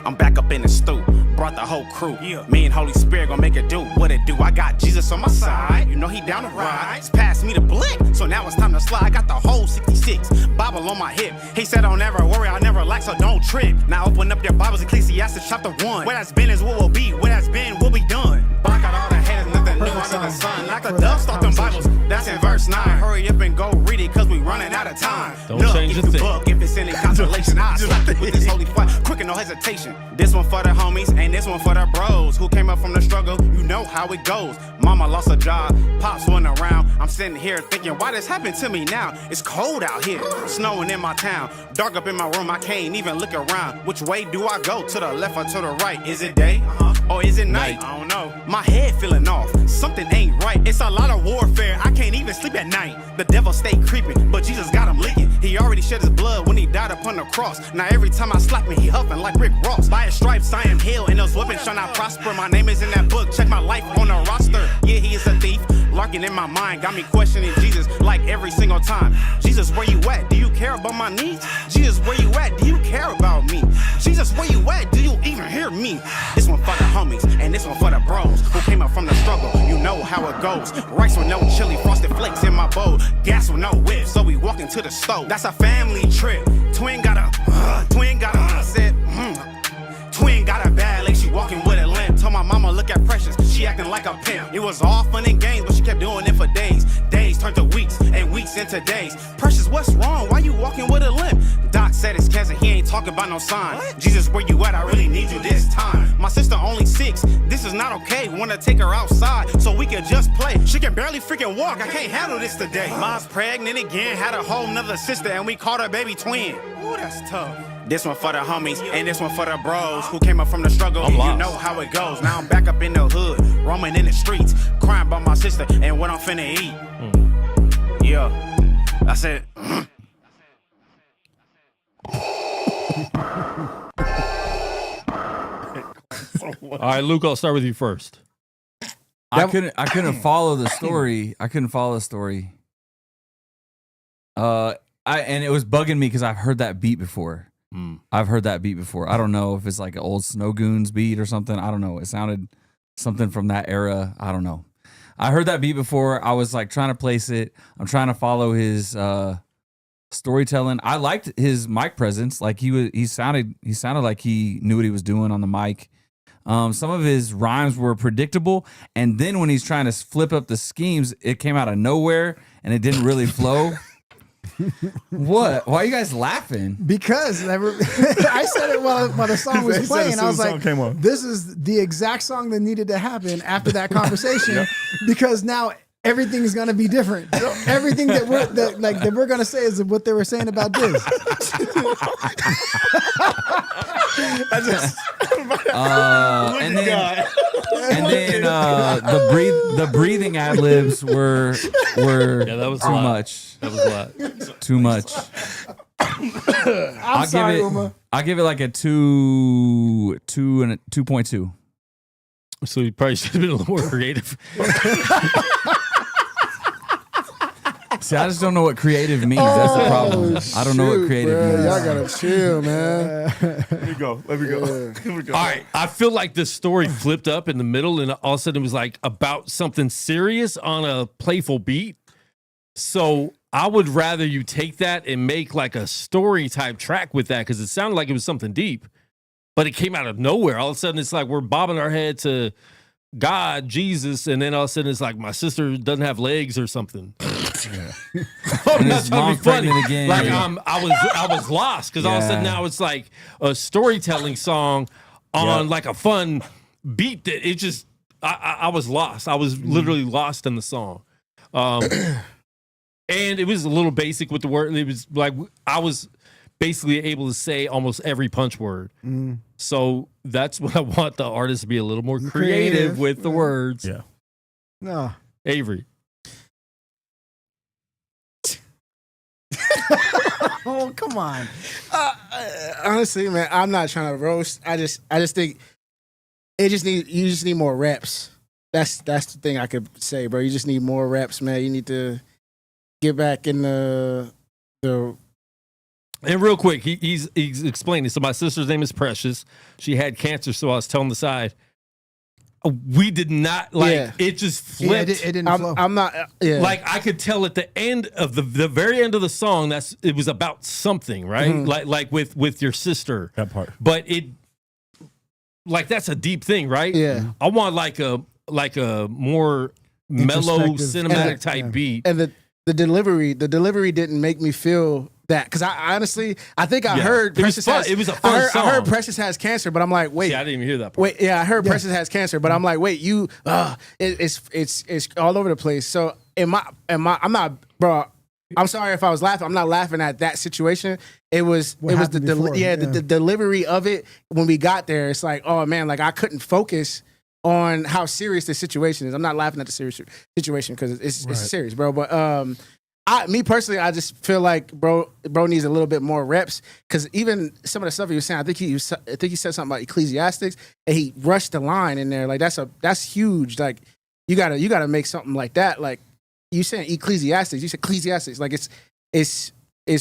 I'm back up in the stoop. Brought the whole crew. Yeah. Me and Holy Spirit gonna make it do what it do. I got Jesus on my side. You know he down to ride. He's passed me the blick. So now it's time to slide. I got the whole 66. Bible on my hip. He said, don't ever worry. I'll never lack. So don't trip. Now open up your Bibles. Ecclesiastes chapter 1. What has been is what will be. What has been will be done. Block out all the haters. Nothing new under the sun. Like the dust off them Bibles. That's in verse 9. Hurry up and go read it. Cause we running out of time. Don't change the thing. Book, if it's any consolation, I slap it with this holy fire. Quick and no hesitation. This one for the homies, and this one for the bros who came up from the struggle. You know how it goes. Mama lost a job, pops wasn't around. I'm sitting here thinking, why this happened to me now? It's cold out here, snowing in my town. Dark up in my room, I can't even look around. Which way do I go? To the left or to the right? Is it day? Or is it night? I don't know. My head feeling off. Something ain't right. It's a lot of warfare. I can't even sleep at night. The devil stay creeping, but Jesus got him leaking. He already shed his blood when he died upon the cross. Now every time I slap me, he huffing like Rick Ross. By his stripes I am healed, and those weapons shall not prosper. My name is in that book. Check my life on the roster. Yeah, he is a thief. Larking in my mind, got me questioning Jesus like every single time. Jesus, where you at? Do you care about my needs? Jesus, where you at? Do you care about me? Jesus, where you at? Do you even hear me? This one for the homies, and this one for the bros who came up from the struggle. You know how it goes. Rice with no chili, frosted flakes in my bowl. Gas with no whip, so we walked into the stove. That's a family trip. Twin got a, said, Twin got a bad like she walking with a limp. Told my mama look at Precious, she acting like a pimp. It was all fun and games, but she kept doing it for days. Days turned to weeks, and weeks into days. Precious, what's wrong? Why you walking with a limp? Doc said it's cousin, he ain't talking about no sign. What? Jesus, where you at? I really need you this time. My sister only 6, this is not okay. Wanna take her outside so we can just play. She can barely freaking walk, I can't handle this today. Mom's pregnant again, had a whole nother sister, and we called her baby twin. Ooh, that's tough. This one for the homies, and this one for the bros who came up from the struggle. You know how it goes. Now I'm back up in the hood, roaming in the streets, crying about my sister and what I'm finna eat. Yeah, I said. All right, Luke, I'll start with you first. I couldn't follow the story. And it was bugging me because I've heard that beat before. I don't know if it's like an old Snow Goons beat or something. I don't know. It sounded something from that era. I don't know. I heard that beat before. I was like trying to place it. I'm trying to follow his storytelling. I liked his mic presence. Like he sounded like he knew what he was doing on the mic. Some of his rhymes were predictable, and then when he's trying to flip up the schemes, it came out of nowhere and it didn't really flow. What? Why are you guys laughing? Because I said it while the song was playing. I was like, this is the exact song that needed to happen after that conversation because now everything's gonna be different. Everything that we're gonna say is what they were saying about this. And then the breathing ad libs were that was too much. That was a lot. Too much. I'll give it like a 2.2. So you probably should have been a little more creative. See, I just don't know what creative means. That's the problem. I don't know what creative means. Y'all gotta chill, man. Let me go. All right. I feel like the story flipped up in the middle and all of a sudden it was like about something serious on a playful beat. So I would rather you take that and make like a story type track with that because it sounded like it was something deep, but it came out of nowhere. All of a sudden it's like we're bobbing our head to God, Jesus, and then all of a sudden it's like my sister doesn't have legs or something. I'm not trying to be funny. Again. Like I was lost because all of a sudden now it's like a storytelling song on like a fun beat that it just I was lost. I was literally lost in the song. And it was a little basic with the word. It was like I was basically able to say almost every punch word. So that's what I want the artist to be a little more creative with the words. Yeah. No. Avery. Oh, come on. Honestly, man, I'm not trying to roast. I just think you just need more reps. That's the thing I could say, bro. You just need more reps, man. You need to get back in the. And real quick, he's explaining. So my sister's name is Precious. She had cancer, so I was telling the side. We did not it just flipped. Yeah, it didn't flow. I'm not like I could tell at the end of the very end of the song it was about something, right? Mm-hmm. Like with your sister. That part. But it like that's a deep thing, right? Yeah. I want like a more mellow cinematic type beat. And the delivery didn't make me feel that because I honestly think I heard Precious has. It was a fun song. I heard Precious has cancer, but I'm like, wait. See, I didn't even hear that part. Wait, yeah, I heard Precious has cancer, but I'm like, wait, you, it's all over the place. So I'm not, bro. I'm sorry if I was laughing. I'm not laughing at that situation. It was the delivery of it when we got there. It's like, oh man, like I couldn't focus on how serious the situation is. I'm not laughing at the serious situation because it's serious, bro. But me personally, I just feel like bro needs a little bit more reps because even some of the stuff he was saying, I think he said something about Ecclesiastics and he rushed the line in there. Like that's huge. Like you gotta make something like that. Like you saying Ecclesiastics, you said Ecclesiastics. Like it's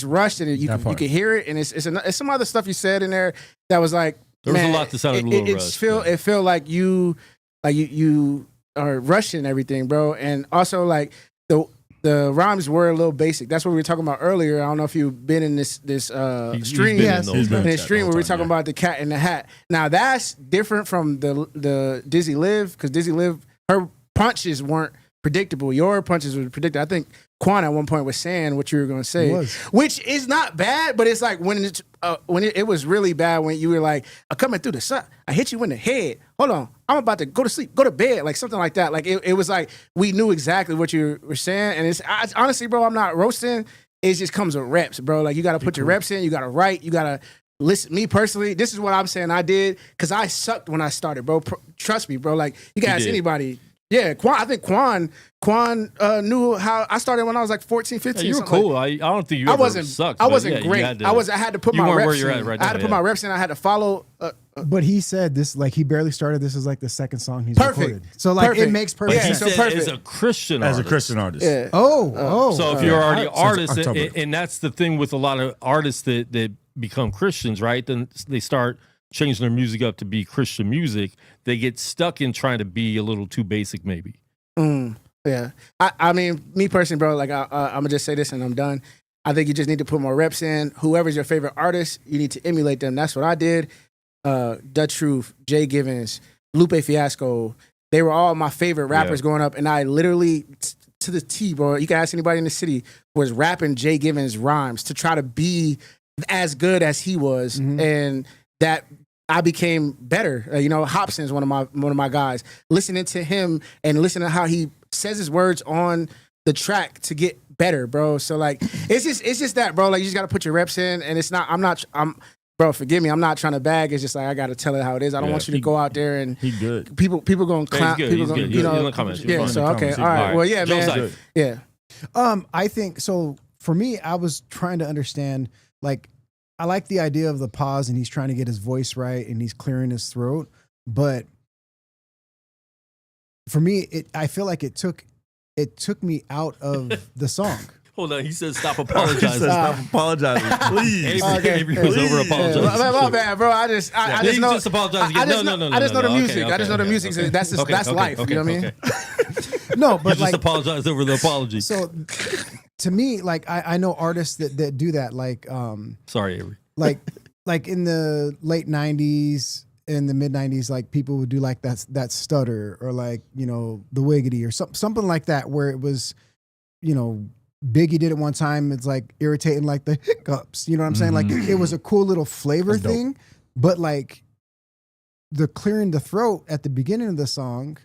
rushed and you can hear it and it's some other stuff you said in there that was like there was a lot that sounded a little rushed. It felt like you are rushing everything, bro. And also like the rhymes were a little basic. That's what we were talking about earlier. I don't know if you've been in this stream. Yes, in this stream where we're talking about the cat in the hat. Now that's different from the Dizzy Live because Dizzy Live, her punches weren't predictable. Your punches were predictable. I think Quan at one point was saying what you were going to say, which is not bad, but it's like when it was really bad when you were like, I'm coming through the sun. I hit you in the head. Hold on. I'm about to go to sleep, go to bed, like something like that. Like it was like we knew exactly what you were saying. And honestly, bro, I'm not roasting. It just comes with reps, bro. Like you got to put your reps in. You got to write. You got to listen. Me personally, this is what I'm saying I did because I sucked when I started, bro. Trust me, bro. Like you can ask anybody. Yeah, I think Quan knew how I started when I was like 14, 15. Yeah, you were cool. Like, I don't think you ever sucked. I wasn't great. I had to put my reps where you're in. At right now, I had to put my reps in. I had to follow. But he said this, like he barely started. This is like the second song he's recorded. So like it makes perfect sense. He said as a Christian artist. Yeah. So if you're already an artist, and that's the thing with a lot of artists that become Christians, right? Then they start changing their music up to be Christian music. They get stuck in trying to be a little too basic, maybe. Yeah. I mean, me personally, bro, like I'm gonna just say this and I'm done. I think you just need to put more reps in. Whoever's your favorite artist, you need to emulate them. That's what I did. The Truth, Jay Givens, Lupe Fiasco. They were all my favorite rappers growing up, and I literally, to the T, bro, you can ask anybody in the city, was rapping Jay Givens rhymes to try to be as good as he was, and that I became better. Hobson's one of my guys. Listening to him and listening to how he says his words on the track to get better, bro. So like, it's just that, bro. Like, you just got to put your reps in, and it's not. Bro, forgive me. I'm not trying to bag. It's just like I got to tell it how it is. I don't want you to go out there and he good. People going to clown. People going, you know. Yeah. So okay. All right. Well, yeah, man. Yeah. I think so. For me, I was trying to understand. Like, I like the idea of the pause, and he's trying to get his voice right, and he's clearing his throat. But for me, I feel like it took me out of the song. Hold on, he said stop apologizing. He said stop apologizing, please. Avery was over apologizing. My bad, bro. I just know. Just apologize again. No. I just know the music. I just know the music. That's life. You know what I mean? No, but you just apologize over the apology. So to me, like I know artists that do that. Like sorry, Avery. Like in the late '90s, in the mid '90s, like people would do like that stutter, or like, the wiggity, or something like that, where it was, Biggie did it one time. It's like irritating, like the hiccups. You know what I'm saying? Like it was a cool little flavor thing, but like the clearing the throat at the beginning of the song,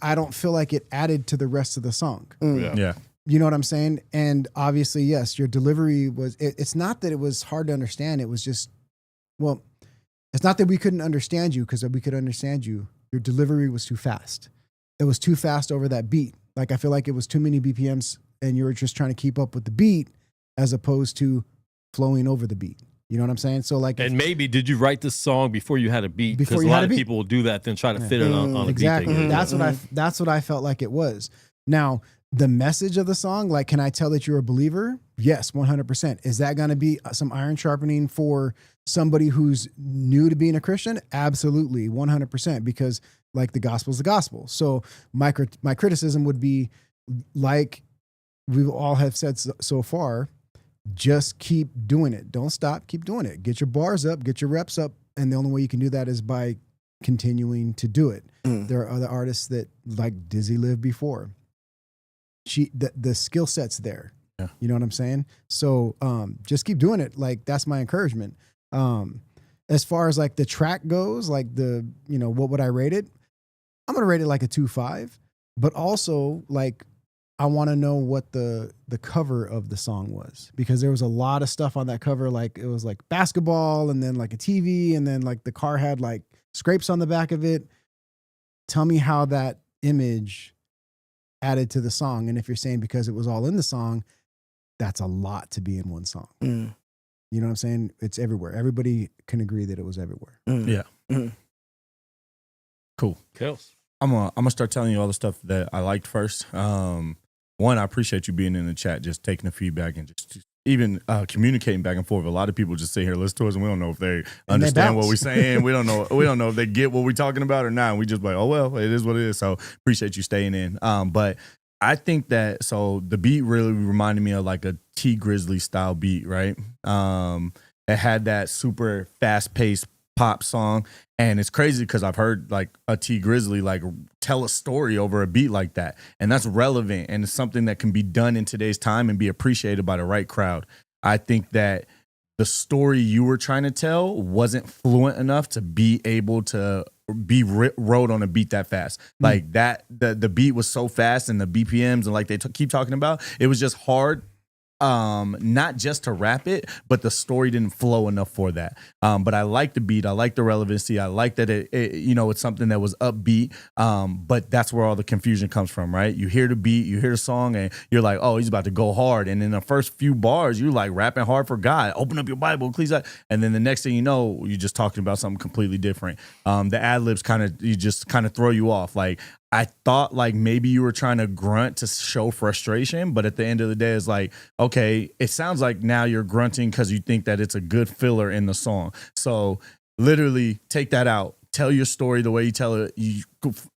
I don't feel like it added to the rest of the song. Yeah. You know what I'm saying? And obviously, yes, your delivery was. It's not that it was hard to understand. It was just, well, it's not that we couldn't understand you, because we could understand you. Your delivery was too fast. It was too fast over that beat. Like, I feel like it was too many BPMs, and you were just trying to keep up with the beat as opposed to flowing over the beat. You know what I'm saying? So like, and maybe did you write this song before you had a beat? Because a lot of people will do that, then try to fit it on a beat. Exactly. That's what I felt like it was. Now, the message of the song, like, can I tell that you're a believer? Yes, 100%. Is that going to be some iron sharpening for somebody who's new to being a Christian? Absolutely, 100%. Because like, the gospel is the gospel. So my criticism would be, like we all have said so far, just keep doing it. Don't stop. Keep doing it. Get your bars up. Get your reps up. And the only way you can do that is by continuing to do it. There are other artists that, like Dizzy lived before. The skill set's there. Yeah. You know what I'm saying? So just keep doing it. Like, that's my encouragement. As far as like the track goes, like what would I rate it? I'm gonna rate it like a 2.5. But also, like, I want to know what the cover of the song was, because there was a lot of stuff on that cover. Like, it was like basketball, and then like a TV, and then like the car had like scrapes on the back of it. Tell me how that image added to the song. And if you're saying because it was all in the song, that's a lot to be in one song. You know what I'm saying? It's everywhere. Everybody can agree that it was everywhere. Yeah. Cool. I'm gonna start telling you all the stuff that I liked first. One, I appreciate you being in the chat, just taking the feedback and just even communicating back and forth. A lot of people just sit here, listen to us, and we don't know if they understand what we're saying. We don't know if they get what we're talking about or not. And we just like, oh well, it is what it is. So appreciate you staying in. But I think that the beat really reminded me of like a T Grizzly style beat, right? It had that super fast paced pop song. And it's crazy because I've heard like a T Grizzly like tell a story over a beat like that. And that's relevant, and it's something that can be done in today's time and be appreciated by the right crowd. I think that the story you were trying to tell wasn't fluent enough to be able to be wrote on a beat that fast. Like that, the beat was so fast, and the BPMs, and like they keep talking about, it was just hard. Not just to rap it, but the story didn't flow enough for that. But I like the beat. I like the relevancy. I like that it's something that was upbeat. But that's where all the confusion comes from, right? You hear the beat, you hear the song, and you're like, oh, he's about to go hard. And in the first few bars, you're like rapping hard for God. Open up your Bible, please. And then the next thing you know, you're just talking about something completely different. The ad libs kind of throw you off. Like, I thought like maybe you were trying to grunt to show frustration, but at the end of the day, it's like, okay, it sounds like now you're grunting because you think that it's a good filler in the song. So literally take that out. Tell your story the way you tell it. You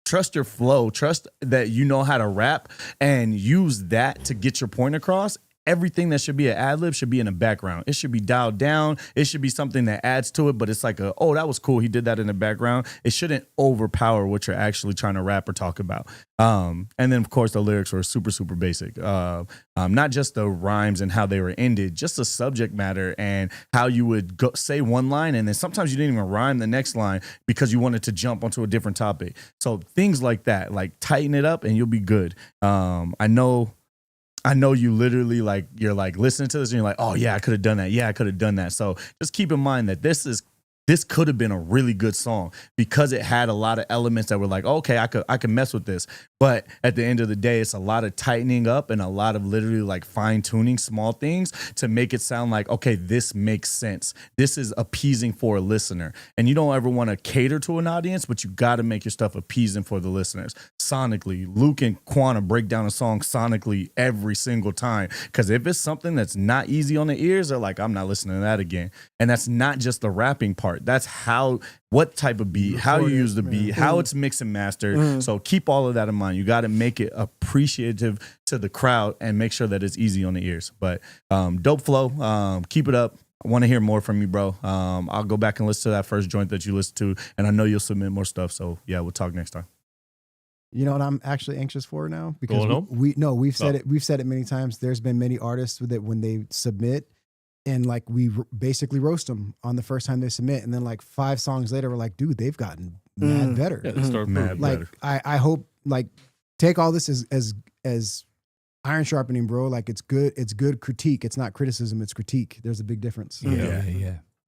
trust your flow. Trust that you know how to rap, and use that to get your point across. everything that should be an ad-lib should be in the background. It should be dialed down. It should be something that adds to it, but it's like oh, that was cool. He did that in the background. It shouldn't overpower what you're actually trying to rap or talk about. And then, of course, the lyrics were super, super basic. Not just the rhymes and how they were ended, just the subject matter and how you would say one line, and then sometimes you didn't even rhyme the next line because you wanted to jump onto a different topic. So things like that, like tighten it up and you'll be good. I know you literally you're listening to this and you're like, oh yeah, I could have done that. Yeah, I could have done that. So just keep in mind that this could have been a really good song because it had a lot of elements that were like, okay, I could mess with this. But at the end of the day, it's a lot of tightening up and a lot of literally like fine tuning small things to make it sound like, okay, this makes sense. This is appeasing for a listener. And you don't ever want to cater to an audience, but you got to make your stuff appeasing for the listeners. Sonically, Luke and Quanta break down a song sonically every single time. Because if it's something that's not easy on the ears, they're like, I'm not listening to that again. And that's not just the rapping part. That's what type of beat, how you use the beat, how it's mixed and mastered. So keep all of that in mind. You got to make it appreciative to the crowd and make sure that it's easy on the ears. But dope flow. Keep it up. I want to hear more from you, bro. I'll go back and listen to that first joint that you listened to, and I know you'll submit more stuff. So yeah, we'll talk next time. You know what I'm actually anxious for now? Because we've said it. We've said it many times. There's been many artists that when they submit, and like we basically roast them on the first time they submit, and then like 5 songs later, we're like, dude, they've gotten mad better. Yeah, they start mad like better. I hope like take all this as iron sharpening, bro. Like it's good critique. It's not criticism. It's critique. There's a big difference. Yeah.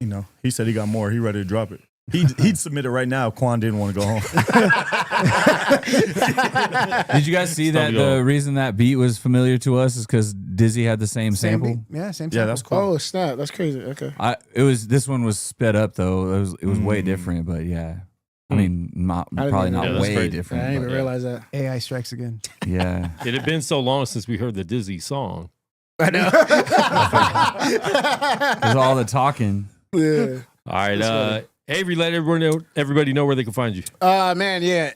You know, he said he got more. He ready to drop it. He'd submit it right now if Quan didn't want to go home. Did you guys see that the reason that beat was familiar to us is because Dizzy had the same sample? Beat. Yeah, same sample. Yeah, that's cool. Oh, snap. That's crazy. Okay. This one was sped up though. It was way different, but yeah. I mean, probably not way different. I didn't even realize that. AI strikes again. Yeah. It had been so long since we heard the Dizzy song. I know. There's all the talking. Yeah. All right. Avery, let everybody know where they can find you. Man, yeah.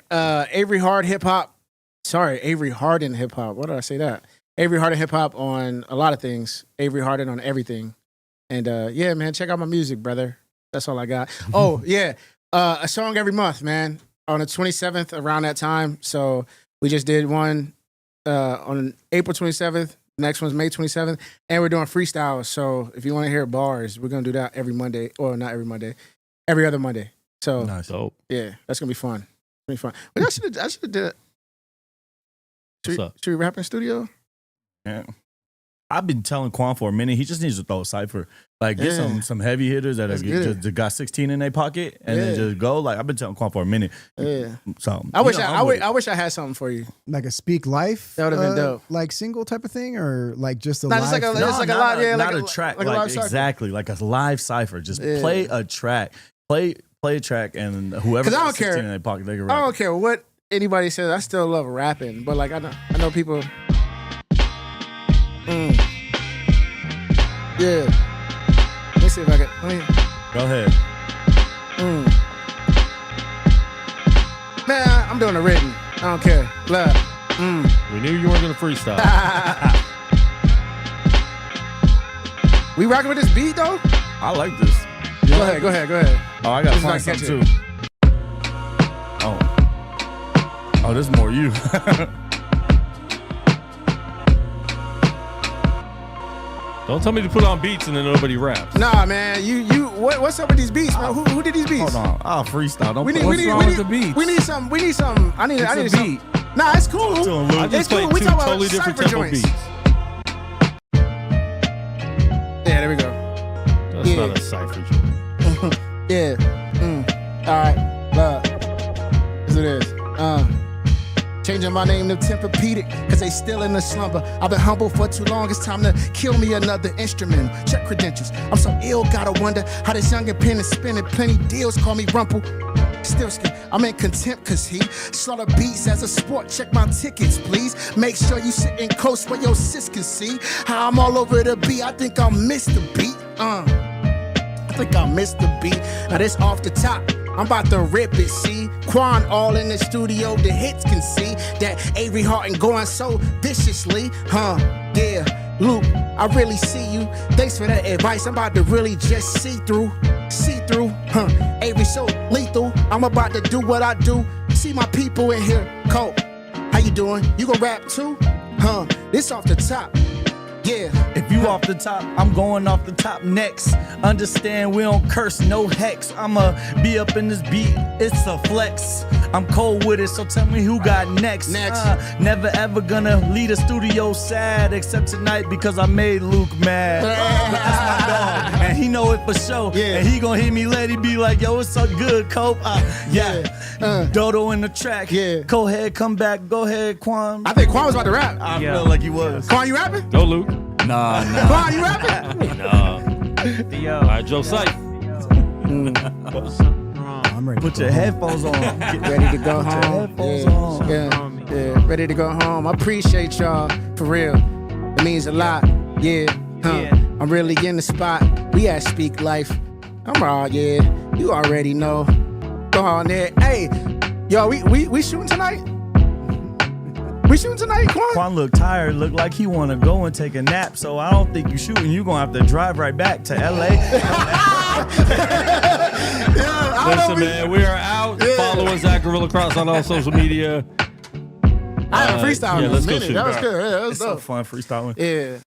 Avery Harden Hip Hop. Sorry, Avery Harden Hip Hop. What did I say that? Avery Harden Hip Hop on a lot of things. Avery Harden on everything. And yeah, man, check out my music, brother. That's all I got. Oh, yeah. A song every month, man. On the 27th, around that time. So we just did one on April 27th. Next one's May 27th. And we're doing freestyles. So if you want to hear bars, we're going to do that every Monday. Or not every Monday. Every other Monday. So nice. Dope. Yeah, that's gonna be fun. It's gonna be fun. But I should have did it. Should we rap in studio? Yeah. I've been telling Quan for a minute. He just needs to throw a cipher. Like get some heavy hitters that just got 16 in their pocket and then just go. Like I've been telling Quan for a minute. Yeah. So I wish I had something for you. Like a Speak Life. That would have been dope. Like single type of thing, or like just a Not live. Not a track. Like exactly like a live cipher. Just play a track. Play a track and whoever I don't got 16 care. in their pocket, they can rap. I don't care what anybody says. I still love rapping, but like I know people. Yeah. Let me see if I can. Go ahead. Man, I'm doing a written. I don't care. Love. We knew you weren't gonna freestyle. We rocking with this beat though? I like this. Go ahead. Oh, I gotta find something too. Oh, this is more you. Don't tell me to put on beats and then nobody raps. Nah, man. What's up with these beats, man? Who did these beats? Hold on. I'll freestyle. What's wrong with the beats? We need some. I need a some. Nah, it's cool. I just played We two talk about totally different cypher tempo joints. beats. Yeah, there we go. That's not a cypher joint. Yeah. All right. Love. That's what it is. Changing my name to Tempur-Pedic, cause they still in the slumber. I've been humble for too long, it's time to kill me another instrument. Check credentials, I'm so ill, gotta wonder how this youngin' pen is spinning. Plenty deals, call me Rumple. Still skin, I'm in contempt cause he slaughter beats as a sport. Check my tickets, please. Make sure you sit in coast where your sis can see how I'm all over the beat. I think I'll miss the beat. I think I'll miss the beat. Now this off the top. I'm about to rip it, see? Quan all in the studio, the hits can see that Avery Harden going so viciously, Yeah, Luke, I really see you. Thanks for that advice. I'm about to really just see through. Avery so lethal. I'm about to do what I do. See my people in here. Cole, how you doing? You gon' rap too? This off the top. Yeah. If you off the top, I'm going off the top next. Understand we don't curse, no hex. I'ma be up in this beat, it's a flex. I'm cold with it, so tell me who got next. Never ever gonna leave the studio sad, except tonight because I made Luke mad. That's my dog, and he know it for sure. And he gonna hit me later, be like, yo, it's so good, Cope. Dodo in the track. Go ahead, come back, go ahead, Quan. I think Quan was about to rap. I feel like he was. Quan, you rapping? Go, Luke. Nah. Quan, you rapping? No. All right, Joe Sight. I'm ready. Put your headphones on. Get ready to go home. Put your headphones on. Yeah, ready to go home. I appreciate y'all, for real. It means a lot. I'm really in the spot. We at Speak Life. I'm raw, you already know. Go on there. Hey, yo, we shooting tonight? We shooting tonight, Quan? Quan look tired, look like he want to go and take a nap, so I don't think you shooting. You going to have to drive right back to L.A. Listen, man, we are out. Follow us at Gorilla Cross on all social media. I had a freestyle in a let's go minute. shoot. That was good. Yeah, that was It's dope. so fun freestyling. Yeah.